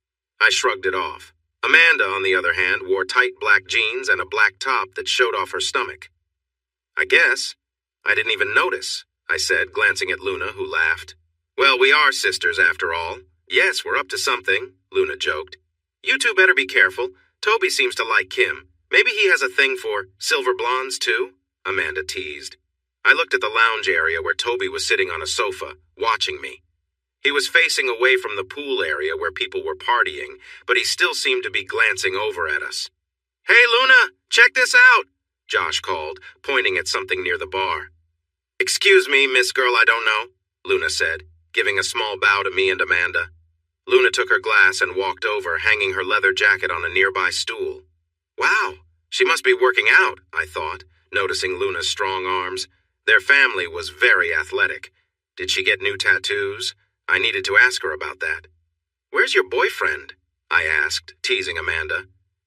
I shrugged it off. Amanda, on the other hand, wore tight black jeans and a black top that showed off her stomach. I guess. I didn't even notice, I said, glancing at Luna, who laughed. Well, we are sisters after all. Yes, we're up to something, Luna joked. You two better be careful. Toby seems to like Kim. Maybe he has a thing for silver blondes, too, Amanda teased. I looked at the lounge area where Toby was sitting on a sofa, watching me. He was facing away from the pool area where people were partying, but he still seemed to be glancing over at us. Hey, Luna, check this out, Josh called, pointing at something near the bar. Excuse me, Miss Girl I don't know, Luna said, giving a small bow to me and Amanda. Luna took her glass and walked over, hanging her leather jacket on a nearby stool. Wow, she must be working out, I thought, noticing Luna's strong arms. Their family was very athletic. Did she get new tattoos? I needed to ask her about that. Where's your boyfriend? I asked, teasing Amanda.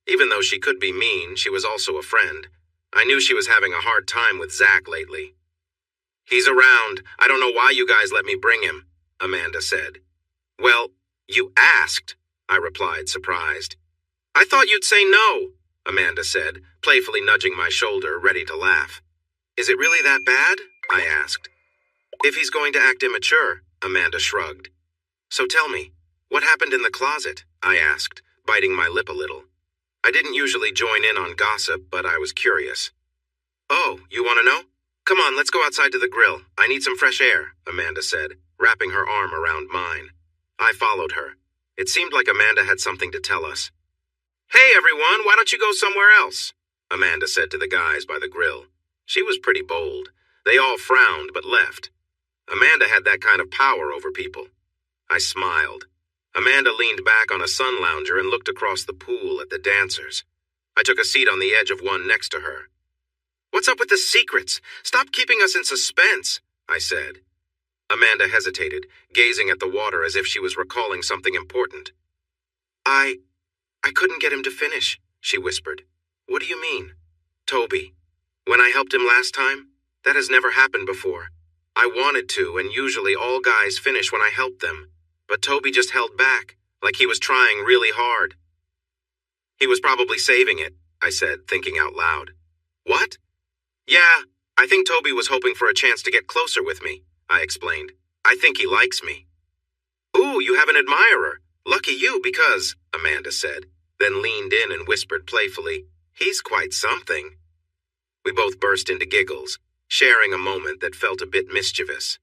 Even though she could be mean, she was also a friend. I knew she was having a hard time with Zach lately. He's around. I don't know why you guys let me bring him, Amanda said. Well, you asked, I replied, surprised. I thought you'd say no, Amanda said, playfully nudging my shoulder, ready to laugh. Is it really that bad? I asked. If he's going to act immature, Amanda shrugged. So tell me, what happened in the closet? I asked, biting my lip a little. I didn't usually join in on gossip, but I was curious. Oh, you want to know? Come on, let's go outside to the grill. I need some fresh air, Amanda said, wrapping her arm around mine. I followed her. It seemed like Amanda had something to tell us. Hey, everyone, why don't you go somewhere else? Amanda said to the guys by the grill. She was pretty bold. They all frowned but left. Amanda had that kind of power over people. I smiled. Amanda leaned back on a sun lounger and looked across the pool at the dancers. I took a seat on the edge of one next to her. What's up with the secrets? Stop keeping us in suspense, I said. Amanda hesitated, gazing at the water as if she was recalling something important. I couldn't get him to finish, she whispered. What do you mean? Toby. When I helped him last time, that has never happened before. I wanted to, and usually all guys finish when I help them. But Toby just held back, like he was trying really hard. He was probably saving it, I said, thinking out loud. What? Yeah, I think Toby was hoping for a chance to get closer with me, I explained. I think he likes me. Ooh, you have an admirer. Lucky you, because, Amanda said, then leaned in and whispered playfully, he's quite something. We both burst into giggles, sharing a moment that felt a bit mischievous.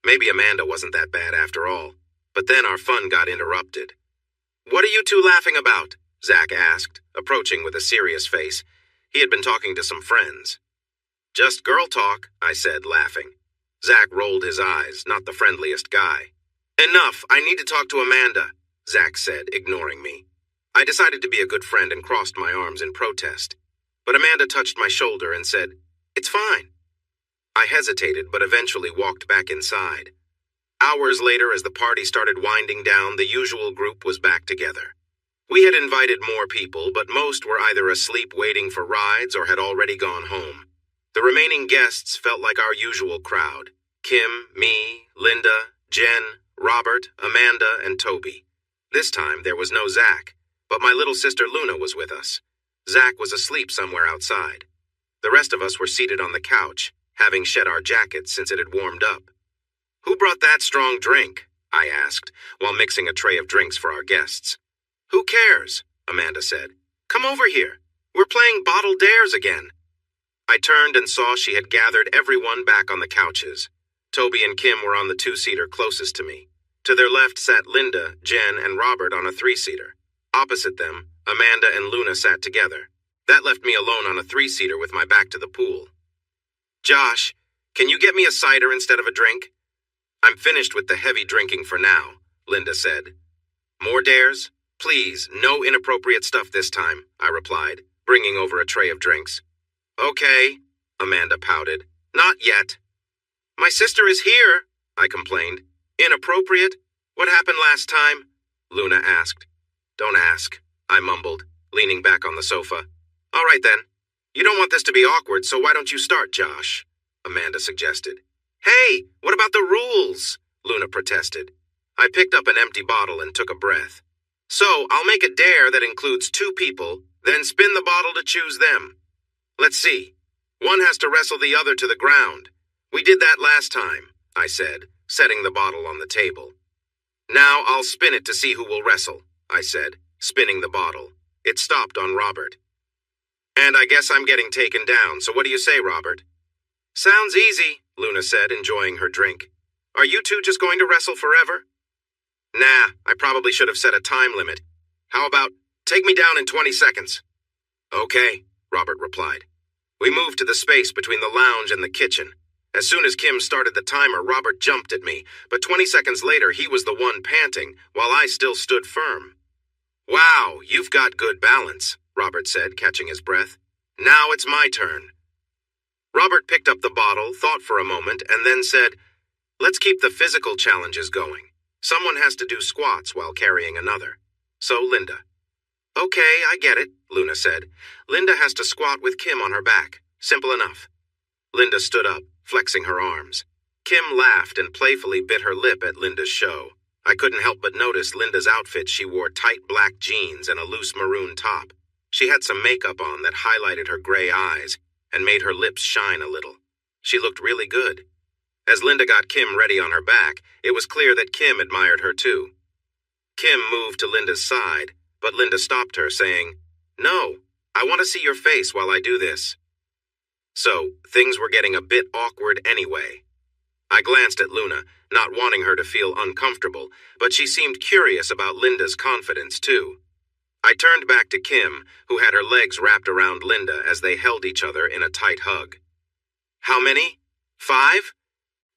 Maybe Amanda wasn't that bad after all. But then our fun got interrupted. What are you two laughing about? Zach asked, approaching with a serious face. He had been talking to some friends. Just girl talk, I said, laughing. Zach rolled his eyes, not the friendliest guy. Enough, I need to talk to Amanda, Zach said, ignoring me. I decided to be a good friend and crossed my arms in protest. But Amanda touched my shoulder and said, It's fine. I hesitated, but eventually walked back inside. Hours later, as the party started winding down, the usual group was back together. We had invited more people, but most were either asleep waiting for rides or had already gone home. The remaining guests felt like our usual crowd. Kim, me, Linda, Jen, Robert, Amanda, and Toby. This time, there was no Zach, but my little sister Luna was with us. Zach was asleep somewhere outside. The rest of us were seated on the couch, having shed our jackets since it had warmed up. Who brought that strong drink? I asked, while mixing a tray of drinks for our guests. Who cares? Amanda said. Come over here. We're playing Bottle Dares again. I turned and saw she had gathered everyone back on the couches. Toby and Kim were on the two-seater closest to me. To their left sat Linda, Jen, and Robert on a three-seater. Opposite them, Amanda and Luna sat together. That left me alone on a three-seater with my back to the pool. Josh, can you get me a cider instead of a drink? I'm finished with the heavy drinking for now, Linda said. More dares? Please, no inappropriate stuff this time, I replied, bringing over a tray of drinks. Okay, Amanda pouted. Not yet. My sister is here, I complained. Inappropriate? What happened last time? Luna asked. Don't ask, I mumbled, leaning back on the sofa. All right then. You don't want this to be awkward, so why don't you start, Josh? Amanda suggested. Hey, what about the rules? Luna protested. I picked up an empty bottle and took a breath. So, I'll make a dare that includes 2 people, then spin the bottle to choose them. Let's see. One has to wrestle the other to the ground. We did that last time, I said, setting the bottle on the table. Now I'll spin it to see who will wrestle, I said, spinning the bottle. It stopped on Robert. And I guess I'm getting taken down, so what do you say, Robert? Sounds easy, Luna said, enjoying her drink. Are you two just going to wrestle forever? Nah, I probably should have set a time limit. How about, take me down in 20 seconds? Okay, Robert replied. We moved to the space between the lounge and the kitchen. As soon as Kim started the timer, Robert jumped at me, but 20 seconds later he was the one panting, while I still stood firm. Wow, you've got good balance, Robert said, catching his breath. Now it's my turn. Robert picked up the bottle, thought for a moment, and then said, Let's keep the physical challenges going. Someone has to do squats while carrying another. So Linda. Okay, I get it, Luna said. Linda has to squat with Kim on her back. Simple enough. Linda stood up, flexing her arms. Kim laughed and playfully bit her lip at Linda's show. I couldn't help but notice Linda's outfit. She wore tight black jeans and a loose maroon top. She had some makeup on that highlighted her gray eyes and made her lips shine a little. She looked really good. As Linda got Kim ready on her back, it was clear that Kim admired her too. Kim moved to Linda's side, but Linda stopped her, saying, "No, I want to see your face while I do this." So, things were getting a bit awkward anyway. I glanced at Luna, not wanting her to feel uncomfortable, but she seemed curious about Linda's confidence too. I turned back to Kim, who had her legs wrapped around Linda as they held each other in a tight hug. "How many? 5?"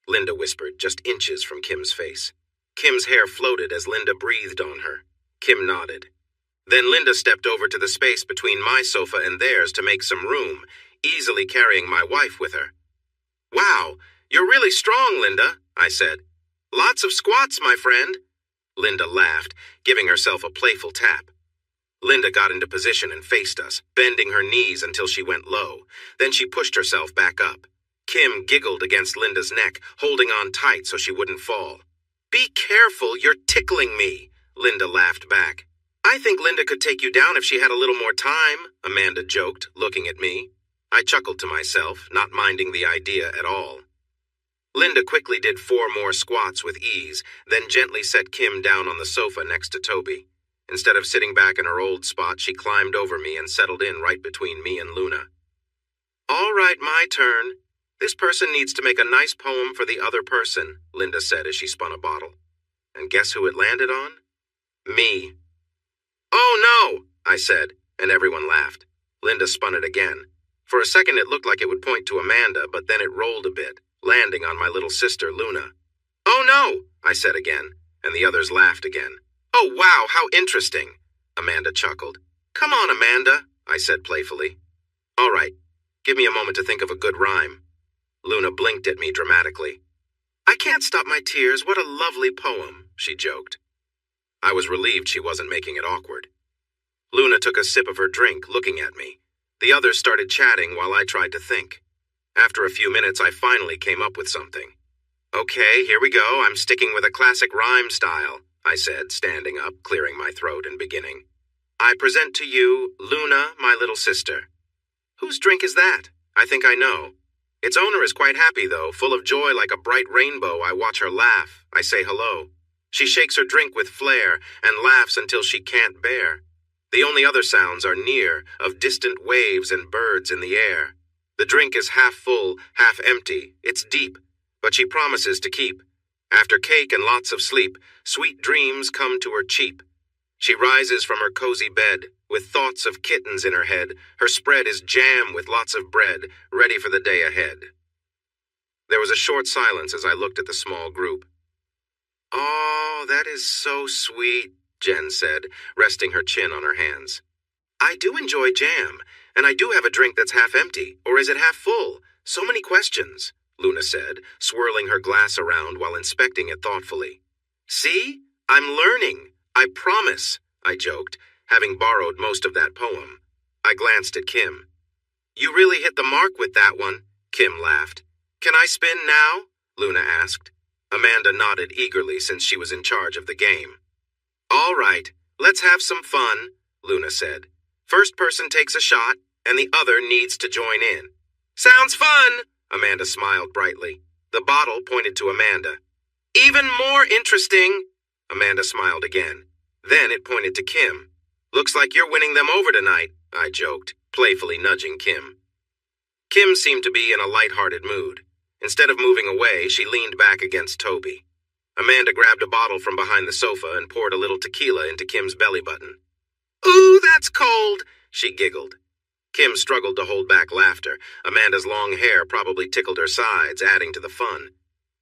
Linda whispered, just inches from Kim's face. Kim's hair floated as Linda breathed on her. Kim nodded. Then Linda stepped over to the space between my sofa and theirs to make some room, easily carrying my wife with her. "Wow, you're really strong, Linda," I said. "Lots of squats, my friend." Linda laughed, giving herself a playful tap. Linda got into position and faced us, bending her knees until she went low. Then she pushed herself back up. Kim giggled against Linda's neck, holding on tight so she wouldn't fall. "Be careful, you're tickling me," Linda laughed back. "I think Linda could take you down if she had a little more time," Amanda joked, looking at me. I chuckled to myself, not minding the idea at all. Linda quickly did 4 more squats with ease, then gently set Kim down on the sofa next to Toby. Instead of sitting back in her old spot, she climbed over me and settled in right between me and Luna. "All right, my turn. This person needs to make a nice poem for the other person," Linda said as she spun a bottle. And guess who it landed on? Me. "Oh no," I said, and everyone laughed. Linda spun it again. For a second it looked like it would point to Amanda, but then it rolled a bit, landing on my little sister, Luna. "Oh no," I said again, and the others laughed again. "Oh wow, how interesting," Amanda chuckled. "Come on, Amanda," I said playfully. "All right, give me a moment to think of a good rhyme." Luna blinked at me dramatically. "I can't stop my tears, what a lovely poem," she joked. I was relieved she wasn't making it awkward. Luna took a sip of her drink, looking at me. The others started chatting while I tried to think. After a few minutes, I finally came up with something. "Okay, here we go. I'm sticking with a classic rhyme style," I said, standing up, clearing my throat and beginning. "I present to you, Luna, my little sister." "Whose drink is that? I think I know." Its owner is quite happy, though, full of joy like a bright rainbow. I watch her laugh. I say hello. She shakes her drink with flair and laughs until she can't bear. The only other sounds are near, of distant waves and birds in the air. The drink is half full, half empty. It's deep, but she promises to keep. After cake and lots of sleep, sweet dreams come to her cheap. She rises from her cozy bed, with thoughts of kittens in her head. Her spread is jam with lots of bread, ready for the day ahead. There was a short silence as I looked at the small group. "Oh, that is so sweet," Jen said, resting her chin on her hands. "I do enjoy jam, and I do have a drink that's half empty, or is it half full? So many questions," Luna said, swirling her glass around while inspecting it thoughtfully. "See? I'm learning. I promise," I joked, having borrowed most of that poem. I glanced at Kim. "You really hit the mark with that one," Kim laughed. "Can I spin now?" Luna asked. Amanda nodded eagerly since she was in charge of the game. "All right, let's have some fun," Luna said. "First person takes a shot, and the other needs to join in." "Sounds fun," Amanda smiled brightly. The bottle pointed to Amanda. "Even more interesting," Amanda smiled again. Then it pointed to Kim. "Looks like you're winning them over tonight," I joked, playfully nudging Kim. Kim seemed to be in a light-hearted mood. Instead of moving away, she leaned back against Toby. Amanda grabbed a bottle from behind the sofa and poured a little tequila into Kim's belly button. "Ooh, that's cold," she giggled. Kim struggled to hold back laughter. Amanda's long hair probably tickled her sides, adding to the fun.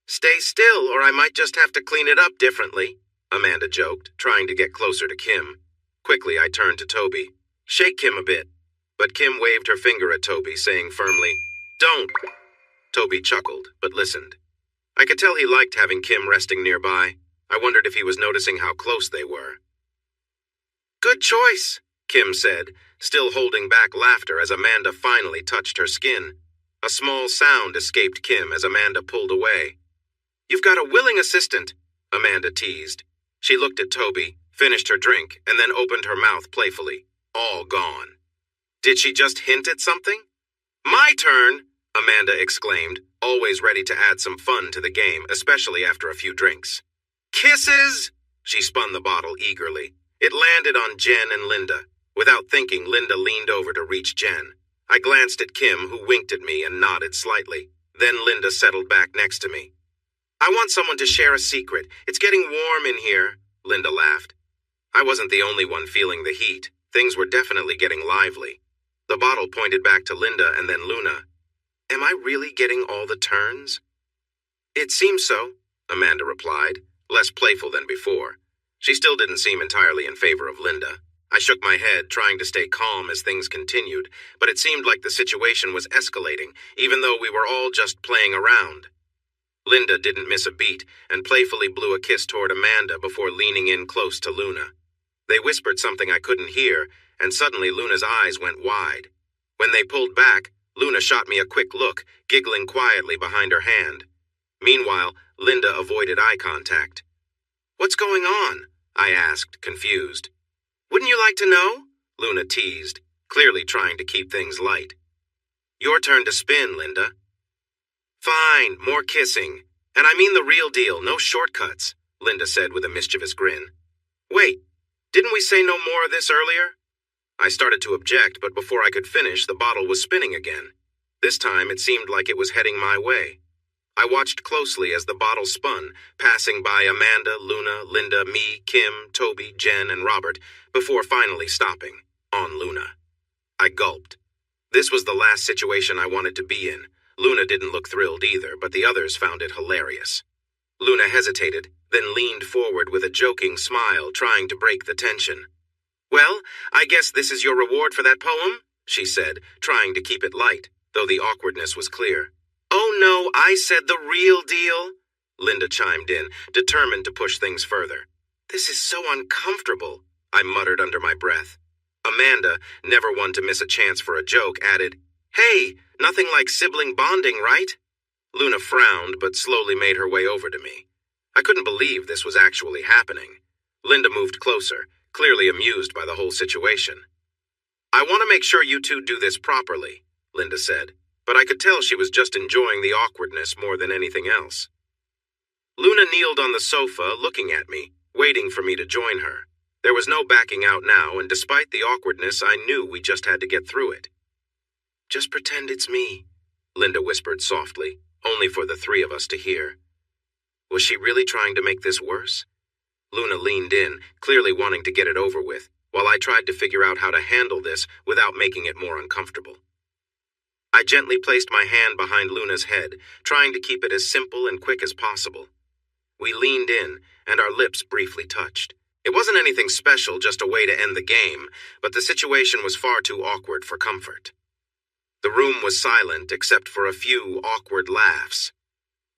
"Stay still, or I might just have to clean it up differently," Amanda joked, trying to get closer to Kim. Quickly, I turned to Toby. "Shake Kim a bit." But Kim waved her finger at Toby, saying firmly, "Don't." Toby chuckled, but listened. I could tell he liked having Kim resting nearby. I wondered if he was noticing how close they were. "Good choice," Kim said, still holding back laughter as Amanda finally touched her skin. A small sound escaped Kim as Amanda pulled away. You've got a willing assistant, Amanda teased. She looked at Toby, finished her drink, and then opened her mouth playfully. All gone. Did she just hint at something? My turn, Amanda exclaimed, always ready to add some fun to the game, especially after a few drinks. Kisses! She spun the bottle eagerly. It landed on Jen and Linda. Without thinking, Linda leaned over to reach Jen. I glanced at Kim, who winked at me and nodded slightly. Then Linda settled back next to me. I want someone to share a secret. It's getting warm in here, Linda laughed. I wasn't the only one feeling the heat. Things were definitely getting lively. The bottle pointed back to Linda and then Luna. Am I really getting all the turns? It seems so, Amanda replied, less playful than before. She still didn't seem entirely in favor of Linda. I shook my head, trying to stay calm as things continued, but it seemed like the situation was escalating, even though we were all just playing around. Linda didn't miss a beat and playfully blew a kiss toward Amanda before leaning in close to Luna. They whispered something I couldn't hear, and suddenly Luna's eyes went wide. When they pulled back, Luna shot me a quick look, giggling quietly behind her hand. Meanwhile, Linda avoided eye contact. What's going on? I asked, confused. Wouldn't you like to know? Luna teased, clearly trying to keep things light. Your turn to spin, Linda. Fine, more kissing. And I mean the real deal, no shortcuts, Linda said with a mischievous grin. Wait, didn't we say no more of this earlier? I started to object, but before I could finish, the bottle was spinning again. This time, it seemed like it was heading my way. I watched closely as the bottle spun, passing by Amanda, Luna, Linda, me, Kim, Toby, Jen, and Robert, before finally stopping, on Luna. I gulped. This was the last situation I wanted to be in. Luna didn't look thrilled either, but the others found it hilarious. Luna hesitated, then leaned forward with a joking smile, trying to break the tension. Well, I guess this is your reward for that poem, she said, trying to keep it light, though the awkwardness was clear. Oh no, I said the real deal, Linda chimed in, determined to push things further. This is so uncomfortable, I muttered under my breath. Amanda, never one to miss a chance for a joke, added, Hey, nothing like sibling bonding, right? Luna frowned, but slowly made her way over to me. I couldn't believe this was actually happening. Linda moved closer, clearly amused by the whole situation. I want to make sure you two do this properly, Linda said, but I could tell she was just enjoying the awkwardness more than anything else. Luna kneeled on the sofa, looking at me, waiting for me to join her. There was no backing out now, and despite the awkwardness, I knew we just had to get through it. Just pretend it's me, Linda whispered softly, only for the three of us to hear. Was she really trying to make this worse? Luna leaned in, clearly wanting to get it over with, while I tried to figure out how to handle this without making it more uncomfortable. I gently placed my hand behind Luna's head, trying to keep it as simple and quick as possible. We leaned in, and our lips briefly touched. It wasn't anything special, just a way to end the game, but the situation was far too awkward for comfort. The room was silent except for a few awkward laughs.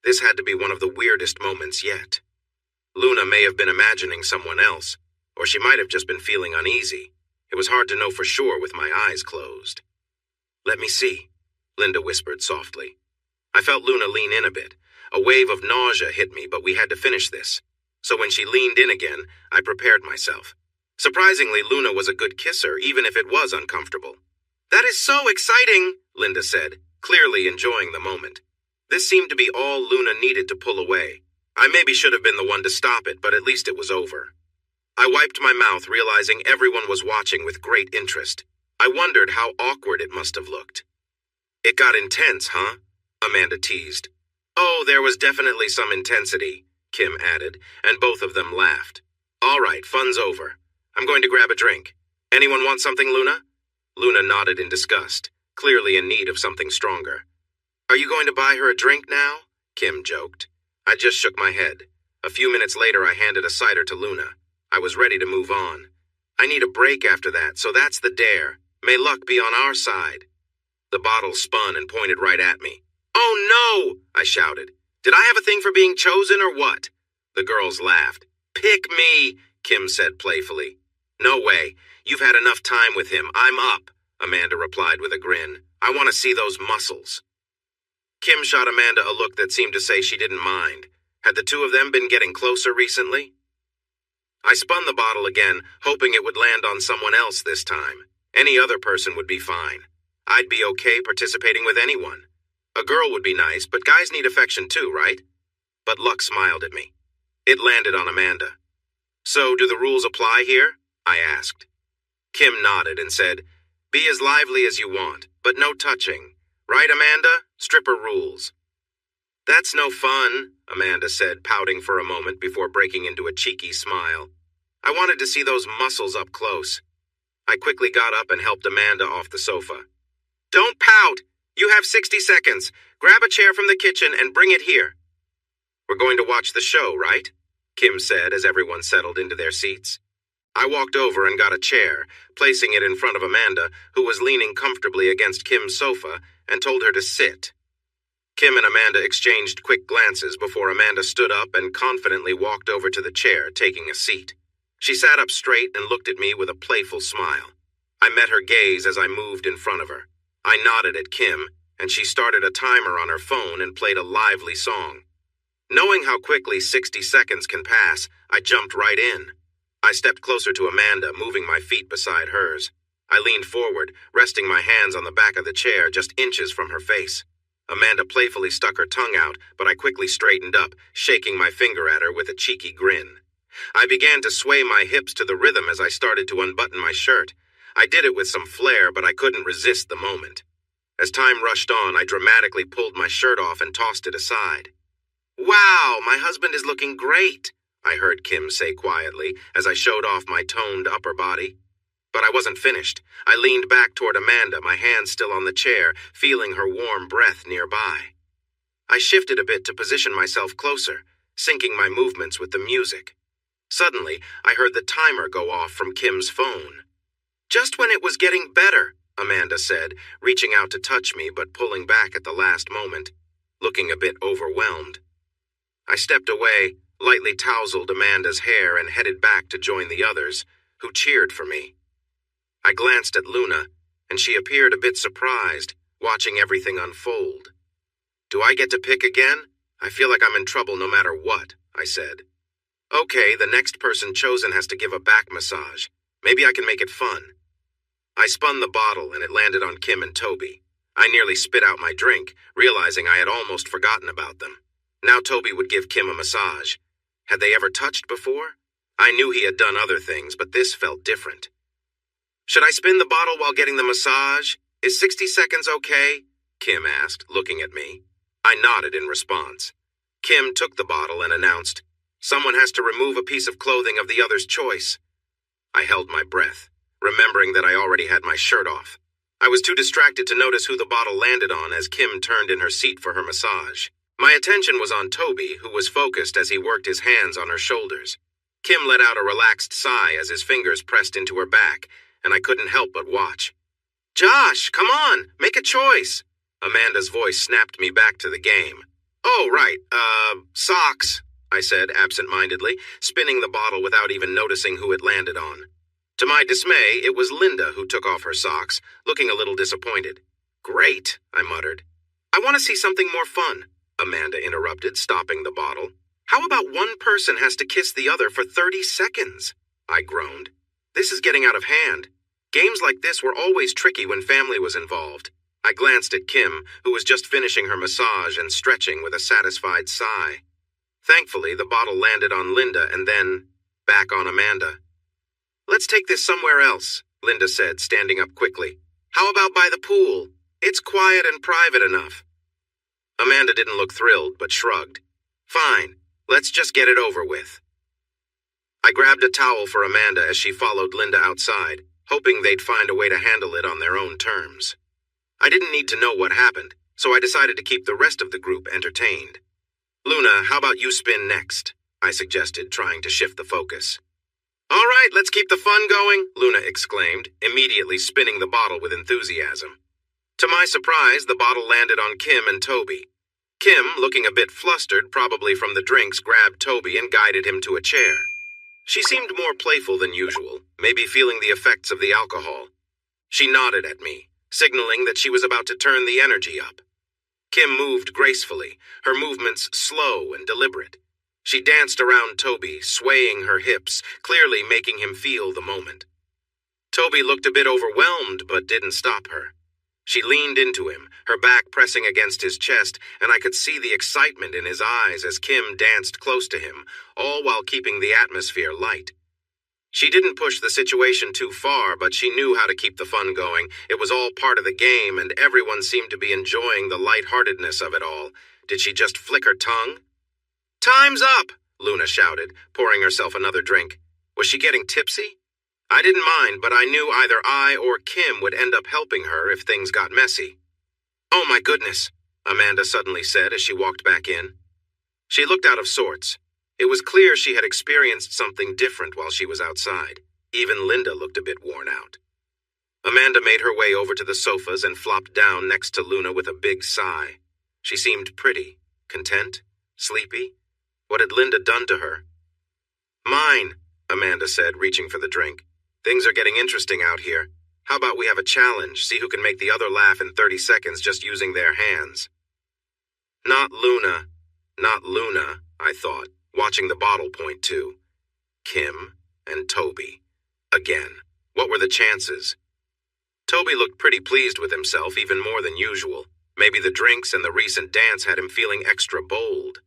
This had to be one of the weirdest moments yet. Luna may have been imagining someone else, or she might have just been feeling uneasy. It was hard to know for sure with my eyes closed. Let me see, Linda whispered softly. I felt Luna lean in a bit. A wave of nausea hit me, but we had to finish this. So when she leaned in again, I prepared myself. Surprisingly, Luna was a good kisser, even if it was uncomfortable. That is so exciting, Linda said, clearly enjoying the moment. This seemed to be all Luna needed to pull away. I maybe should have been the one to stop it, but at least it was over. I wiped my mouth, realizing everyone was watching with great interest. I wondered how awkward it must have looked. It got intense, huh? Amanda teased. Oh, there was definitely some intensity, Kim added, and both of them laughed. All right, fun's over. I'm going to grab a drink. Anyone want something, Luna? Luna nodded in disgust, clearly in need of something stronger. Are you going to buy her a drink now? Kim joked. I just shook my head. A few minutes later, I handed a cider to Luna. I was ready to move on. I need a break after that, so that's the dare. May luck be on our side. The bottle spun and pointed right at me. Oh no! I shouted. Did I have a thing for being chosen or what? The girls laughed. Pick me, Kim said playfully. No way. You've had enough time with him. I'm up, Amanda replied with a grin. I want to see those muscles. Kim shot Amanda a look that seemed to say she didn't mind. Had the two of them been getting closer recently? I spun the bottle again, hoping it would land on someone else this time. Any other person would be fine. I'd be okay participating with anyone. A girl would be nice, but guys need affection too, right? But luck smiled at me. It landed on Amanda. So, do the rules apply here? I asked. Kim nodded and said, "Be as lively as you want, but no touching. Right, Amanda? Stripper rules." "That's no fun," Amanda said, pouting for a moment before breaking into a cheeky smile. I wanted to see those muscles up close. I quickly got up and helped Amanda off the sofa. "Don't pout! You have 60 seconds. Grab a chair from the kitchen and bring it here." "We're going to watch the show, right?" Kim said as everyone settled into their seats. I walked over and got a chair, placing it in front of Amanda, who was leaning comfortably against Kim's sofa, and told her to sit. Kim and Amanda exchanged quick glances before Amanda stood up and confidently walked over to the chair, taking a seat. She sat up straight and looked at me with a playful smile. I met her gaze as I moved in front of her. I nodded at Kim, and she started a timer on her phone and played a lively song. Knowing how quickly 60 seconds can pass, I jumped right in. I stepped closer to Amanda, moving my feet beside hers. I leaned forward, resting my hands on the back of the chair just inches from her face. Amanda playfully stuck her tongue out, but I quickly straightened up, shaking my finger at her with a cheeky grin. I began to sway my hips to the rhythm as I started to unbutton my shirt. I did it with some flair, but I couldn't resist the moment. As time rushed on, I dramatically pulled my shirt off and tossed it aside. "Wow, my husband is looking great," I heard Kim say quietly as I showed off my toned upper body. But I wasn't finished. I leaned back toward Amanda, my hands still on the chair, feeling her warm breath nearby. I shifted a bit to position myself closer, syncing my movements with the music. Suddenly, I heard the timer go off from Kim's phone. "Just when it was getting better," Amanda said, reaching out to touch me but pulling back at the last moment, looking a bit overwhelmed. I stepped away, lightly tousled Amanda's hair and headed back to join the others, who cheered for me. I glanced at Luna, and she appeared a bit surprised, watching everything unfold. "Do I get to pick again? I feel like I'm in trouble no matter what," I said. "Okay, the next person chosen has to give a back massage. Maybe I can make it fun." I spun the bottle and it landed on Kim and Toby. I nearly spit out my drink, realizing I had almost forgotten about them. Now Toby would give Kim a massage. Had they ever touched before? I knew he had done other things, but this felt different. "Should I spin the bottle while getting the massage? Is 60 seconds okay?" Kim asked, looking at me. I nodded in response. Kim took the bottle and announced, "Someone has to remove a piece of clothing of the other's choice." I held my breath, remembering that I already had my shirt off. I was too distracted to notice who the bottle landed on as Kim turned in her seat for her massage. My attention was on Toby, who was focused as he worked his hands on her shoulders. Kim let out a relaxed sigh as his fingers pressed into her back, and I couldn't help but watch. "Josh, come on, make a choice." Amanda's voice snapped me back to the game. "Oh, right, socks," I said absent-mindedly, spinning the bottle without even noticing who it landed on. To my dismay, it was Linda who took off her socks, looking a little disappointed. "Great," I muttered. "I want to see something more fun," Amanda interrupted, stopping the bottle. "How about one person has to kiss the other for 30 seconds? I groaned. "This is getting out of hand. Games like this were always tricky when family was involved." I glanced at Kim, who was just finishing her massage and stretching with a satisfied sigh. Thankfully, the bottle landed on Linda and then back on Amanda. "Let's take this somewhere else," Linda said, standing up quickly. "How about by the pool? It's quiet and private enough." Amanda didn't look thrilled, but shrugged. "Fine, let's just get it over with." I grabbed a towel for Amanda as she followed Linda outside, hoping they'd find a way to handle it on their own terms. I didn't need to know what happened, so I decided to keep the rest of the group entertained. "Luna, how about you spin next?" I suggested, trying to shift the focus. "All right, let's keep the fun going," Luna exclaimed, immediately spinning the bottle with enthusiasm. To my surprise, the bottle landed on Kim and Toby. Kim, looking a bit flustered, probably from the drinks, grabbed Toby and guided him to a chair. She seemed more playful than usual, maybe feeling the effects of the alcohol. She nodded at me, signaling that she was about to turn the energy up. Kim moved gracefully, her movements slow and deliberate. She danced around Toby, swaying her hips, clearly making him feel the moment. Toby looked a bit overwhelmed, but didn't stop her. She leaned into him, her back pressing against his chest, and I could see the excitement in his eyes as Kim danced close to him, all while keeping the atmosphere light. She didn't push the situation too far, but she knew how to keep the fun going. It was all part of the game, and everyone seemed to be enjoying the lightheartedness of it all. Did she just flick her tongue? "Time's up!" Luna shouted, pouring herself another drink. Was she getting tipsy? I didn't mind, but I knew either I or Kim would end up helping her if things got messy. "Oh my goodness," Amanda suddenly said as she walked back in. She looked out of sorts. It was clear she had experienced something different while she was outside. Even Linda looked a bit worn out. Amanda made her way over to the sofas and flopped down next to Luna with a big sigh. She seemed pretty, content, sleepy. What had Linda done to her? "Mine," Amanda said, reaching for the drink. "Things are getting interesting out here. How about we have a challenge, see who can make the other laugh in 30 seconds just using their hands?" Not Luna, I thought, watching the bottle point too. Kim and Toby. Again. What were the chances? Toby looked pretty pleased with himself, even more than usual. Maybe the drinks and the recent dance had him feeling extra bold.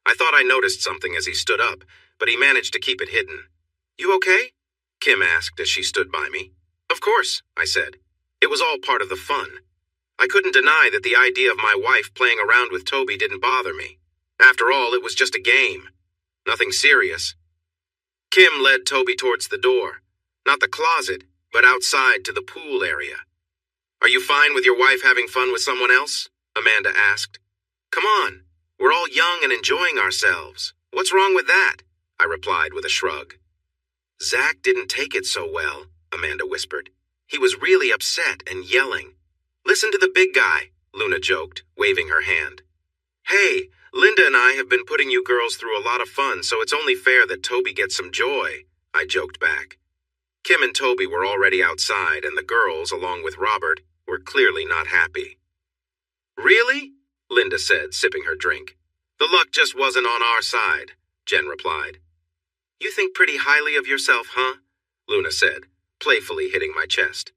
I thought I noticed something as he stood up, but he managed to keep it hidden. "You okay?" Kim asked as she stood by me. "Of course," I said. It was all part of the fun. I couldn't deny that the idea of my wife playing around with Toby didn't bother me. After all, it was just a game. Nothing serious. Kim led Toby towards the door. Not the closet, but outside to the pool area. "Are you fine with your wife having fun with someone else?" Amanda asked. "Come on, we're all young and enjoying ourselves. What's wrong with that?" I replied with a shrug. "Zach didn't take it so well," Amanda whispered. "He was really upset and yelling." "Listen to the big guy," Luna joked, waving her hand. "Hey, Linda and I have been putting you girls through a lot of fun, so it's only fair that Toby gets some joy," I joked back. Kim and Toby were already outside, and the girls, along with Robert, were clearly not happy. "Really?" Linda said, sipping her drink. "The luck just wasn't on our side," Jen replied. "You think pretty highly of yourself, huh?" Luna said, playfully hitting my chest.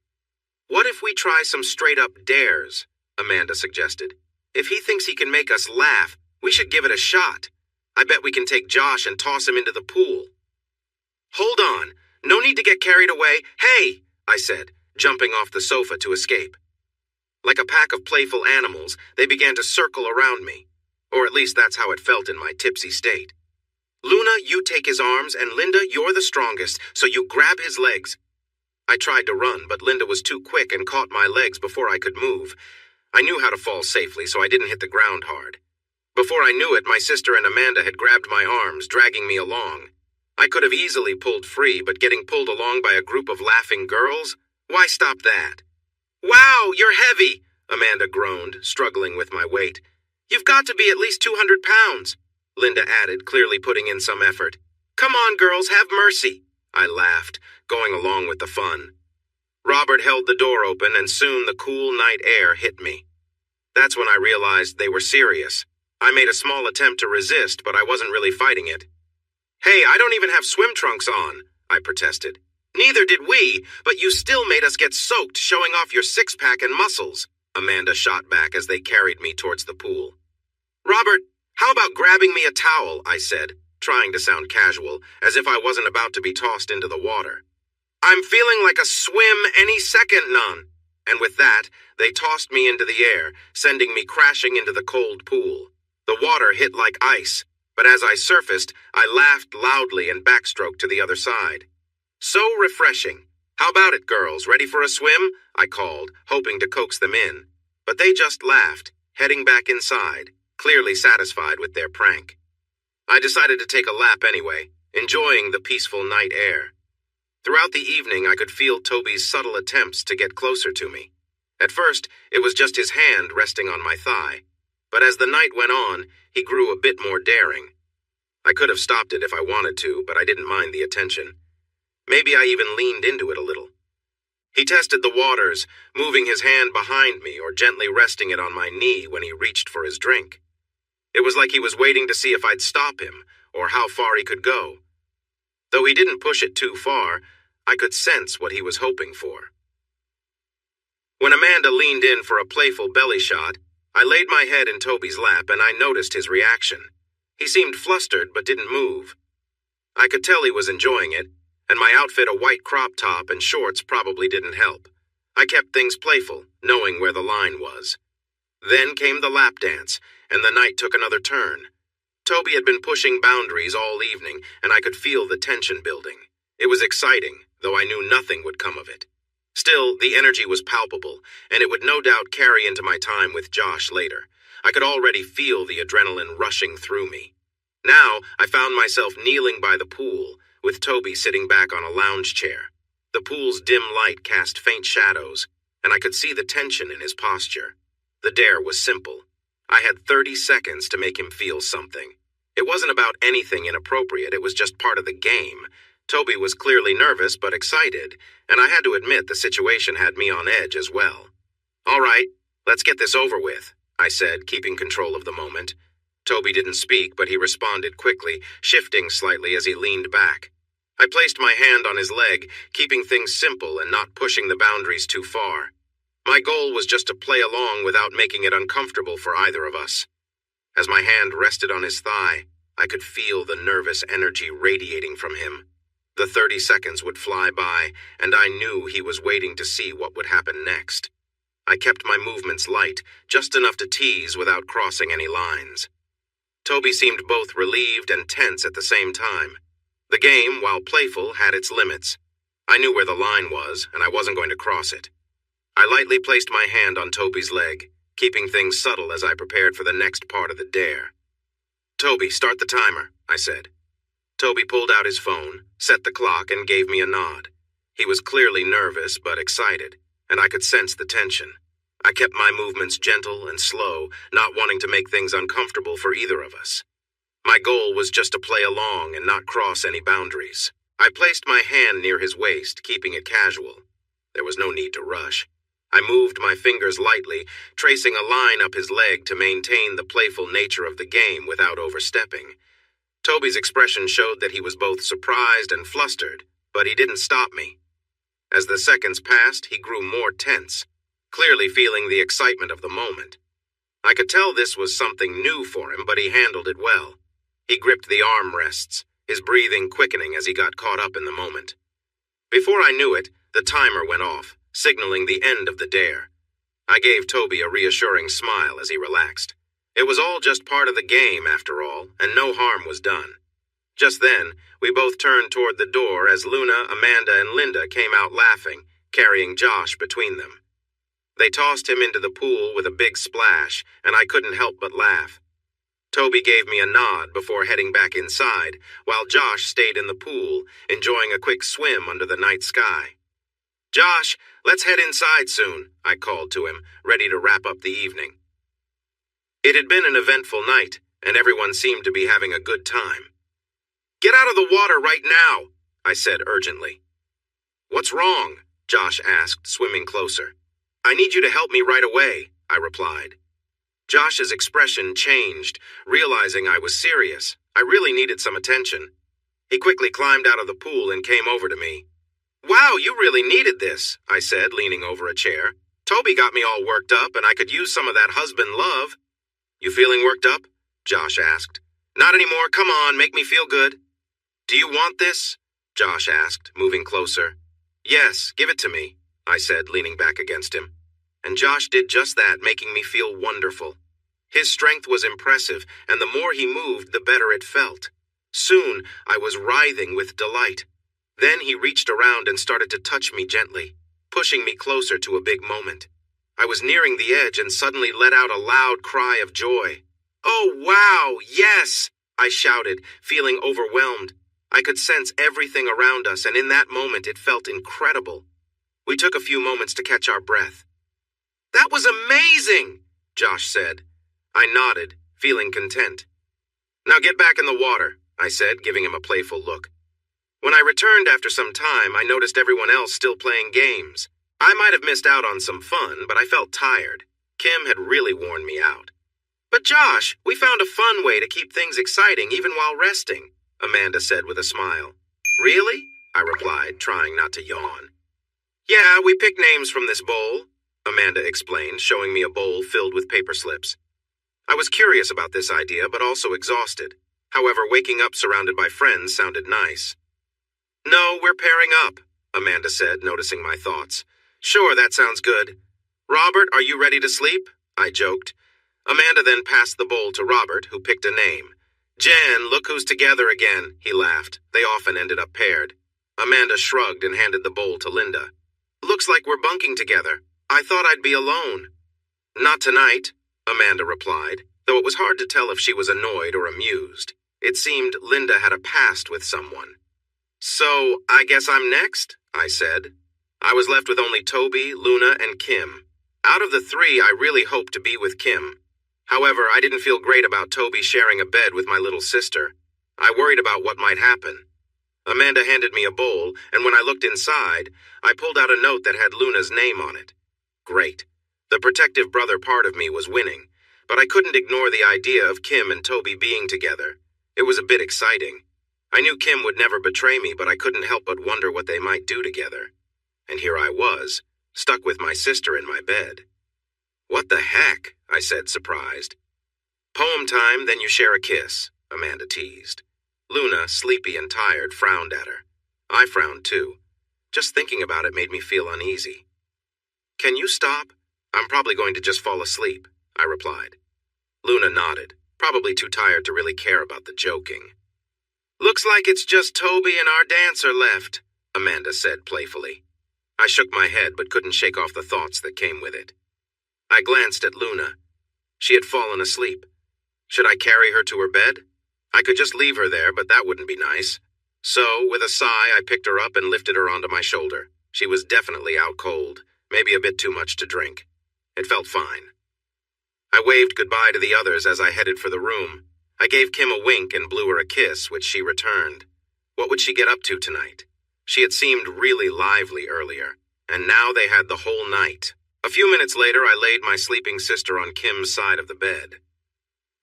"What if we try some straight-up dares?" Amanda suggested. "If he thinks he can make us laugh, we should give it a shot. I bet we can take Josh and toss him into the pool." "Hold on. No need to get carried away. Hey," I said, jumping off the sofa to escape. Like a pack of playful animals, they began to circle around me. Or at least that's how it felt in my tipsy state. "Luna, you take his arms, and Linda, you're the strongest, so you grab his legs." I tried to run, but Linda was too quick and caught my legs before I could move. I knew how to fall safely, so I didn't hit the ground hard. Before I knew it, my sister and Amanda had grabbed my arms, dragging me along. I could have easily pulled free, but getting pulled along by a group of laughing girls? Why stop that? "Wow, you're heavy," Amanda groaned, struggling with my weight. "You've got to be at least 200 pounds, Linda added, clearly putting in some effort. "Come on, girls, have mercy," I laughed, going along with the fun. Robert held the door open, and soon the cool night air hit me. That's when I realized they were serious. I made a small attempt to resist, but I wasn't really fighting it. "Hey, I don't even have swim trunks on," I protested. "Neither did we, but you still made us get soaked, showing off your six-pack and muscles," Amanda shot back as they carried me towards the pool. "Robert, how about grabbing me a towel?" I said, trying to sound casual, as if I wasn't about to be tossed into the water. "I'm feeling like a swim any second, Nun." And with that, they tossed me into the air, sending me crashing into the cold pool. The water hit like ice, but as I surfaced, I laughed loudly and backstroked to the other side. "So refreshing. How about it, girls? Ready for a swim?" I called, hoping to coax them in. But they just laughed, heading back inside, clearly satisfied with their prank. I decided to take a lap anyway, enjoying the peaceful night air. Throughout the evening, I could feel Toby's subtle attempts to get closer to me. At first, it was just his hand resting on my thigh. But as the night went on, he grew a bit more daring. I could have stopped it if I wanted to, but I didn't mind the attention. Maybe I even leaned into it a little. He tested the waters, moving his hand behind me or gently resting it on my knee when he reached for his drink. It was like he was waiting to see if I'd stop him, or how far he could go. Though he didn't push it too far, I could sense what he was hoping for. When Amanda leaned in for a playful belly shot, I laid my head in Toby's lap and I noticed his reaction. He seemed flustered but didn't move. I could tell he was enjoying it, and my outfit, a white crop top and shorts, probably didn't help. I kept things playful, knowing where the line was. Then came the lap dance, and the night took another turn. Toby had been pushing boundaries all evening, and I could feel the tension building. It was exciting, though I knew nothing would come of it. Still, the energy was palpable, and it would no doubt carry into my time with Josh later. I could already feel the adrenaline rushing through me. Now, I found myself kneeling by the pool, with Toby sitting back on a lounge chair. The pool's dim light cast faint shadows, and I could see the tension in his posture. The dare was simple. I had 30 seconds to make him feel something. It wasn't about anything inappropriate, it was just part of the game. Toby was clearly nervous but excited, and I had to admit the situation had me on edge as well. "All right, let's get this over with," I said, keeping control of the moment. Toby didn't speak, but he responded quickly, shifting slightly as he leaned back. I placed my hand on his leg, keeping things simple and not pushing the boundaries too far. My goal was just to play along without making it uncomfortable for either of us. As my hand rested on his thigh, I could feel the nervous energy radiating from him. The 30 seconds would fly by, and I knew he was waiting to see what would happen next. I kept my movements light, just enough to tease without crossing any lines. Toby seemed both relieved and tense at the same time. The game, while playful, had its limits. I knew where the line was, and I wasn't going to cross it. I lightly placed my hand on Toby's leg, keeping things subtle as I prepared for the next part of the dare. "Toby, start the timer," I said. Toby pulled out his phone, set the clock, and gave me a nod. He was clearly nervous but excited, and I could sense the tension. I kept my movements gentle and slow, not wanting to make things uncomfortable for either of us. My goal was just to play along and not cross any boundaries. I placed my hand near his waist, keeping it casual. There was no need to rush. I moved my fingers lightly, tracing a line up his leg to maintain the playful nature of the game without overstepping. Toby's expression showed that he was both surprised and flustered, but he didn't stop me. As the seconds passed, he grew more tense, clearly feeling the excitement of the moment. I could tell this was something new for him, but he handled it well. He gripped the armrests, his breathing quickening as he got caught up in the moment. Before I knew it, the timer went off, signaling the end of the dare. I gave Toby a reassuring smile as he relaxed. It was all just part of the game, after all, and no harm was done. Just then, we both turned toward the door as Luna, Amanda, and Linda came out laughing, carrying Josh between them. They tossed him into the pool with a big splash, and I couldn't help but laugh. Toby gave me a nod before heading back inside, while Josh stayed in the pool, enjoying a quick swim under the night sky. "Josh, let's head inside soon," I called to him, ready to wrap up the evening. It had been an eventful night, and everyone seemed to be having a good time. "Get out of the water right now," I said urgently. "What's wrong?" Josh asked, swimming closer. "I need you to help me right away," I replied. Josh's expression changed, realizing I was serious. I really needed some attention. He quickly climbed out of the pool and came over to me. "Wow, you really needed this," I said, leaning over a chair. "Toby got me all worked up, and I could use some of that husband love." "You feeling worked up?" Josh asked. "Not anymore. Come on, make me feel good." "Do you want this?" Josh asked, moving closer. "Yes, give it to me," I said, leaning back against him. And Josh did just that, making me feel wonderful. His strength was impressive, and the more he moved, the better it felt. Soon, I was writhing with delight. Then he reached around and started to touch me gently, pushing me closer to a big moment. I was nearing the edge and suddenly let out a loud cry of joy. "Oh, wow, yes!" I shouted, feeling overwhelmed. I could sense everything around us, and in that moment it felt incredible. We took a few moments to catch our breath. "That was amazing," Josh said. I nodded, feeling content. "Now get back in the water," I said, giving him a playful look. When I returned after some time, I noticed everyone else still playing games. I might have missed out on some fun, but I felt tired. Kim had really worn me out. But Josh, we found a fun way to keep things exciting even while resting, Amanda said with a smile. Really? I replied, trying not to yawn. Yeah, we picked names from this bowl, Amanda explained, showing me a bowl filled with paper slips. I was curious about this idea, but also exhausted. However, waking up surrounded by friends sounded nice. No, we're pairing up, Amanda said, noticing my thoughts. Sure, that sounds good. Robert, are you ready to sleep? I joked. Amanda then passed the bowl to Robert, who picked a name. Jen, look who's together again, he laughed. They often ended up paired. Amanda shrugged and handed the bowl to Linda. Looks like we're bunking together. I thought I'd be alone. Not tonight, Amanda replied, though it was hard to tell if she was annoyed or amused. It seemed Linda had a past with someone. So, I guess I'm next, I said. I was left with only Toby, Luna, and Kim. Out of the three, I really hoped to be with Kim. However, I didn't feel great about Toby sharing a bed with my little sister. I worried about what might happen. Amanda handed me a bowl, and when I looked inside, I pulled out a note that had Luna's name on it. Great. The protective brother part of me was winning, but I couldn't ignore the idea of Kim and Toby being together. It was a bit exciting. I knew Kim would never betray me, but I couldn't help but wonder what they might do together. And here I was, stuck with my sister in my bed. What the heck? I said, surprised. Poem time, then you share a kiss, Amanda teased. Luna, sleepy and tired, frowned at her. I frowned too. Just thinking about it made me feel uneasy. Can you stop? I'm probably going to just fall asleep, I replied. Luna nodded, probably too tired to really care about the joking. Looks like it's just Toby and our dancer left, Amanda said playfully. I shook my head but couldn't shake off the thoughts that came with it. I glanced at Luna. She had fallen asleep. Should I carry her to her bed? I could just leave her there, but that wouldn't be nice. So, with a sigh, I picked her up and lifted her onto my shoulder. She was definitely out cold, maybe a bit too much to drink. It felt fine. I waved goodbye to the others as I headed for the room. I gave Kim a wink and blew her a kiss, which she returned. What would she get up to tonight? She had seemed really lively earlier, and now they had the whole night. A few minutes later, I laid my sleeping sister on Kim's side of the bed.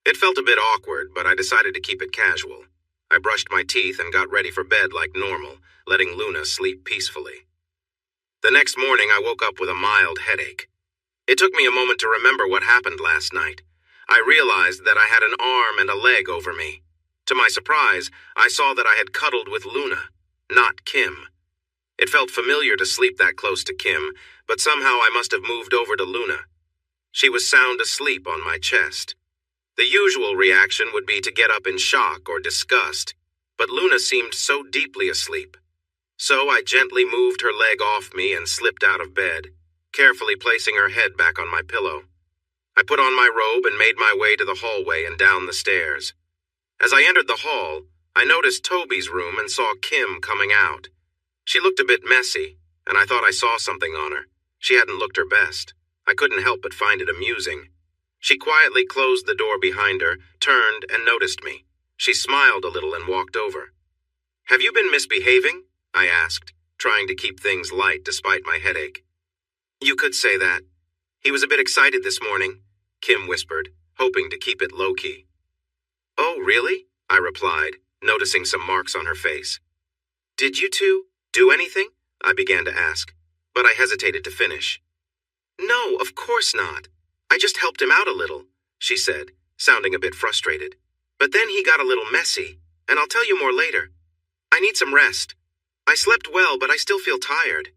It felt a bit awkward, but I decided to keep it casual. I brushed my teeth and got ready for bed like normal, letting Luna sleep peacefully. The next morning, I woke up with a mild headache. It took me a moment to remember what happened last night. I realized that I had an arm and a leg over me. To my surprise, I saw that I had cuddled with Luna, not Kim. It felt familiar to sleep that close to Kim, but somehow I must have moved over to Luna. She was sound asleep on my chest. The usual reaction would be to get up in shock or disgust, but Luna seemed so deeply asleep. So I gently moved her leg off me and slipped out of bed, carefully placing her head back on my pillow. I put on my robe and made my way to the hallway and down the stairs. As I entered the hall, I noticed Toby's room and saw Kim coming out. She looked a bit messy, and I thought I saw something on her. She hadn't looked her best. I couldn't help but find it amusing. She quietly closed the door behind her, turned, and noticed me. She smiled a little and walked over. Have you been misbehaving? I asked, trying to keep things light despite my headache. You could say that. He was a bit excited this morning, Kim whispered, hoping to keep it low-key. Oh, really? I replied, noticing some marks on her face. Did you two do anything? I began to ask, but I hesitated to finish. No, of course not. I just helped him out a little, she said, sounding a bit frustrated. But then he got a little messy, and I'll tell you more later. I need some rest. I slept well, but I still feel tired.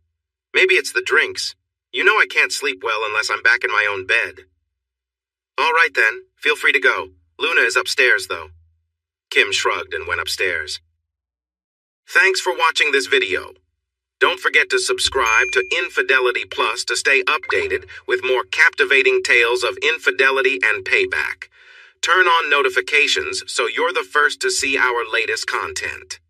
Maybe it's the drinks. You know I can't sleep well unless I'm back in my own bed. All right then, feel free to go. Luna is upstairs, though. Kim shrugged and went upstairs. Thanks for watching this video. Don't forget to subscribe to Infidelity Plus to stay updated with more captivating tales of infidelity and payback. Turn on notifications so you're the first to see our latest content.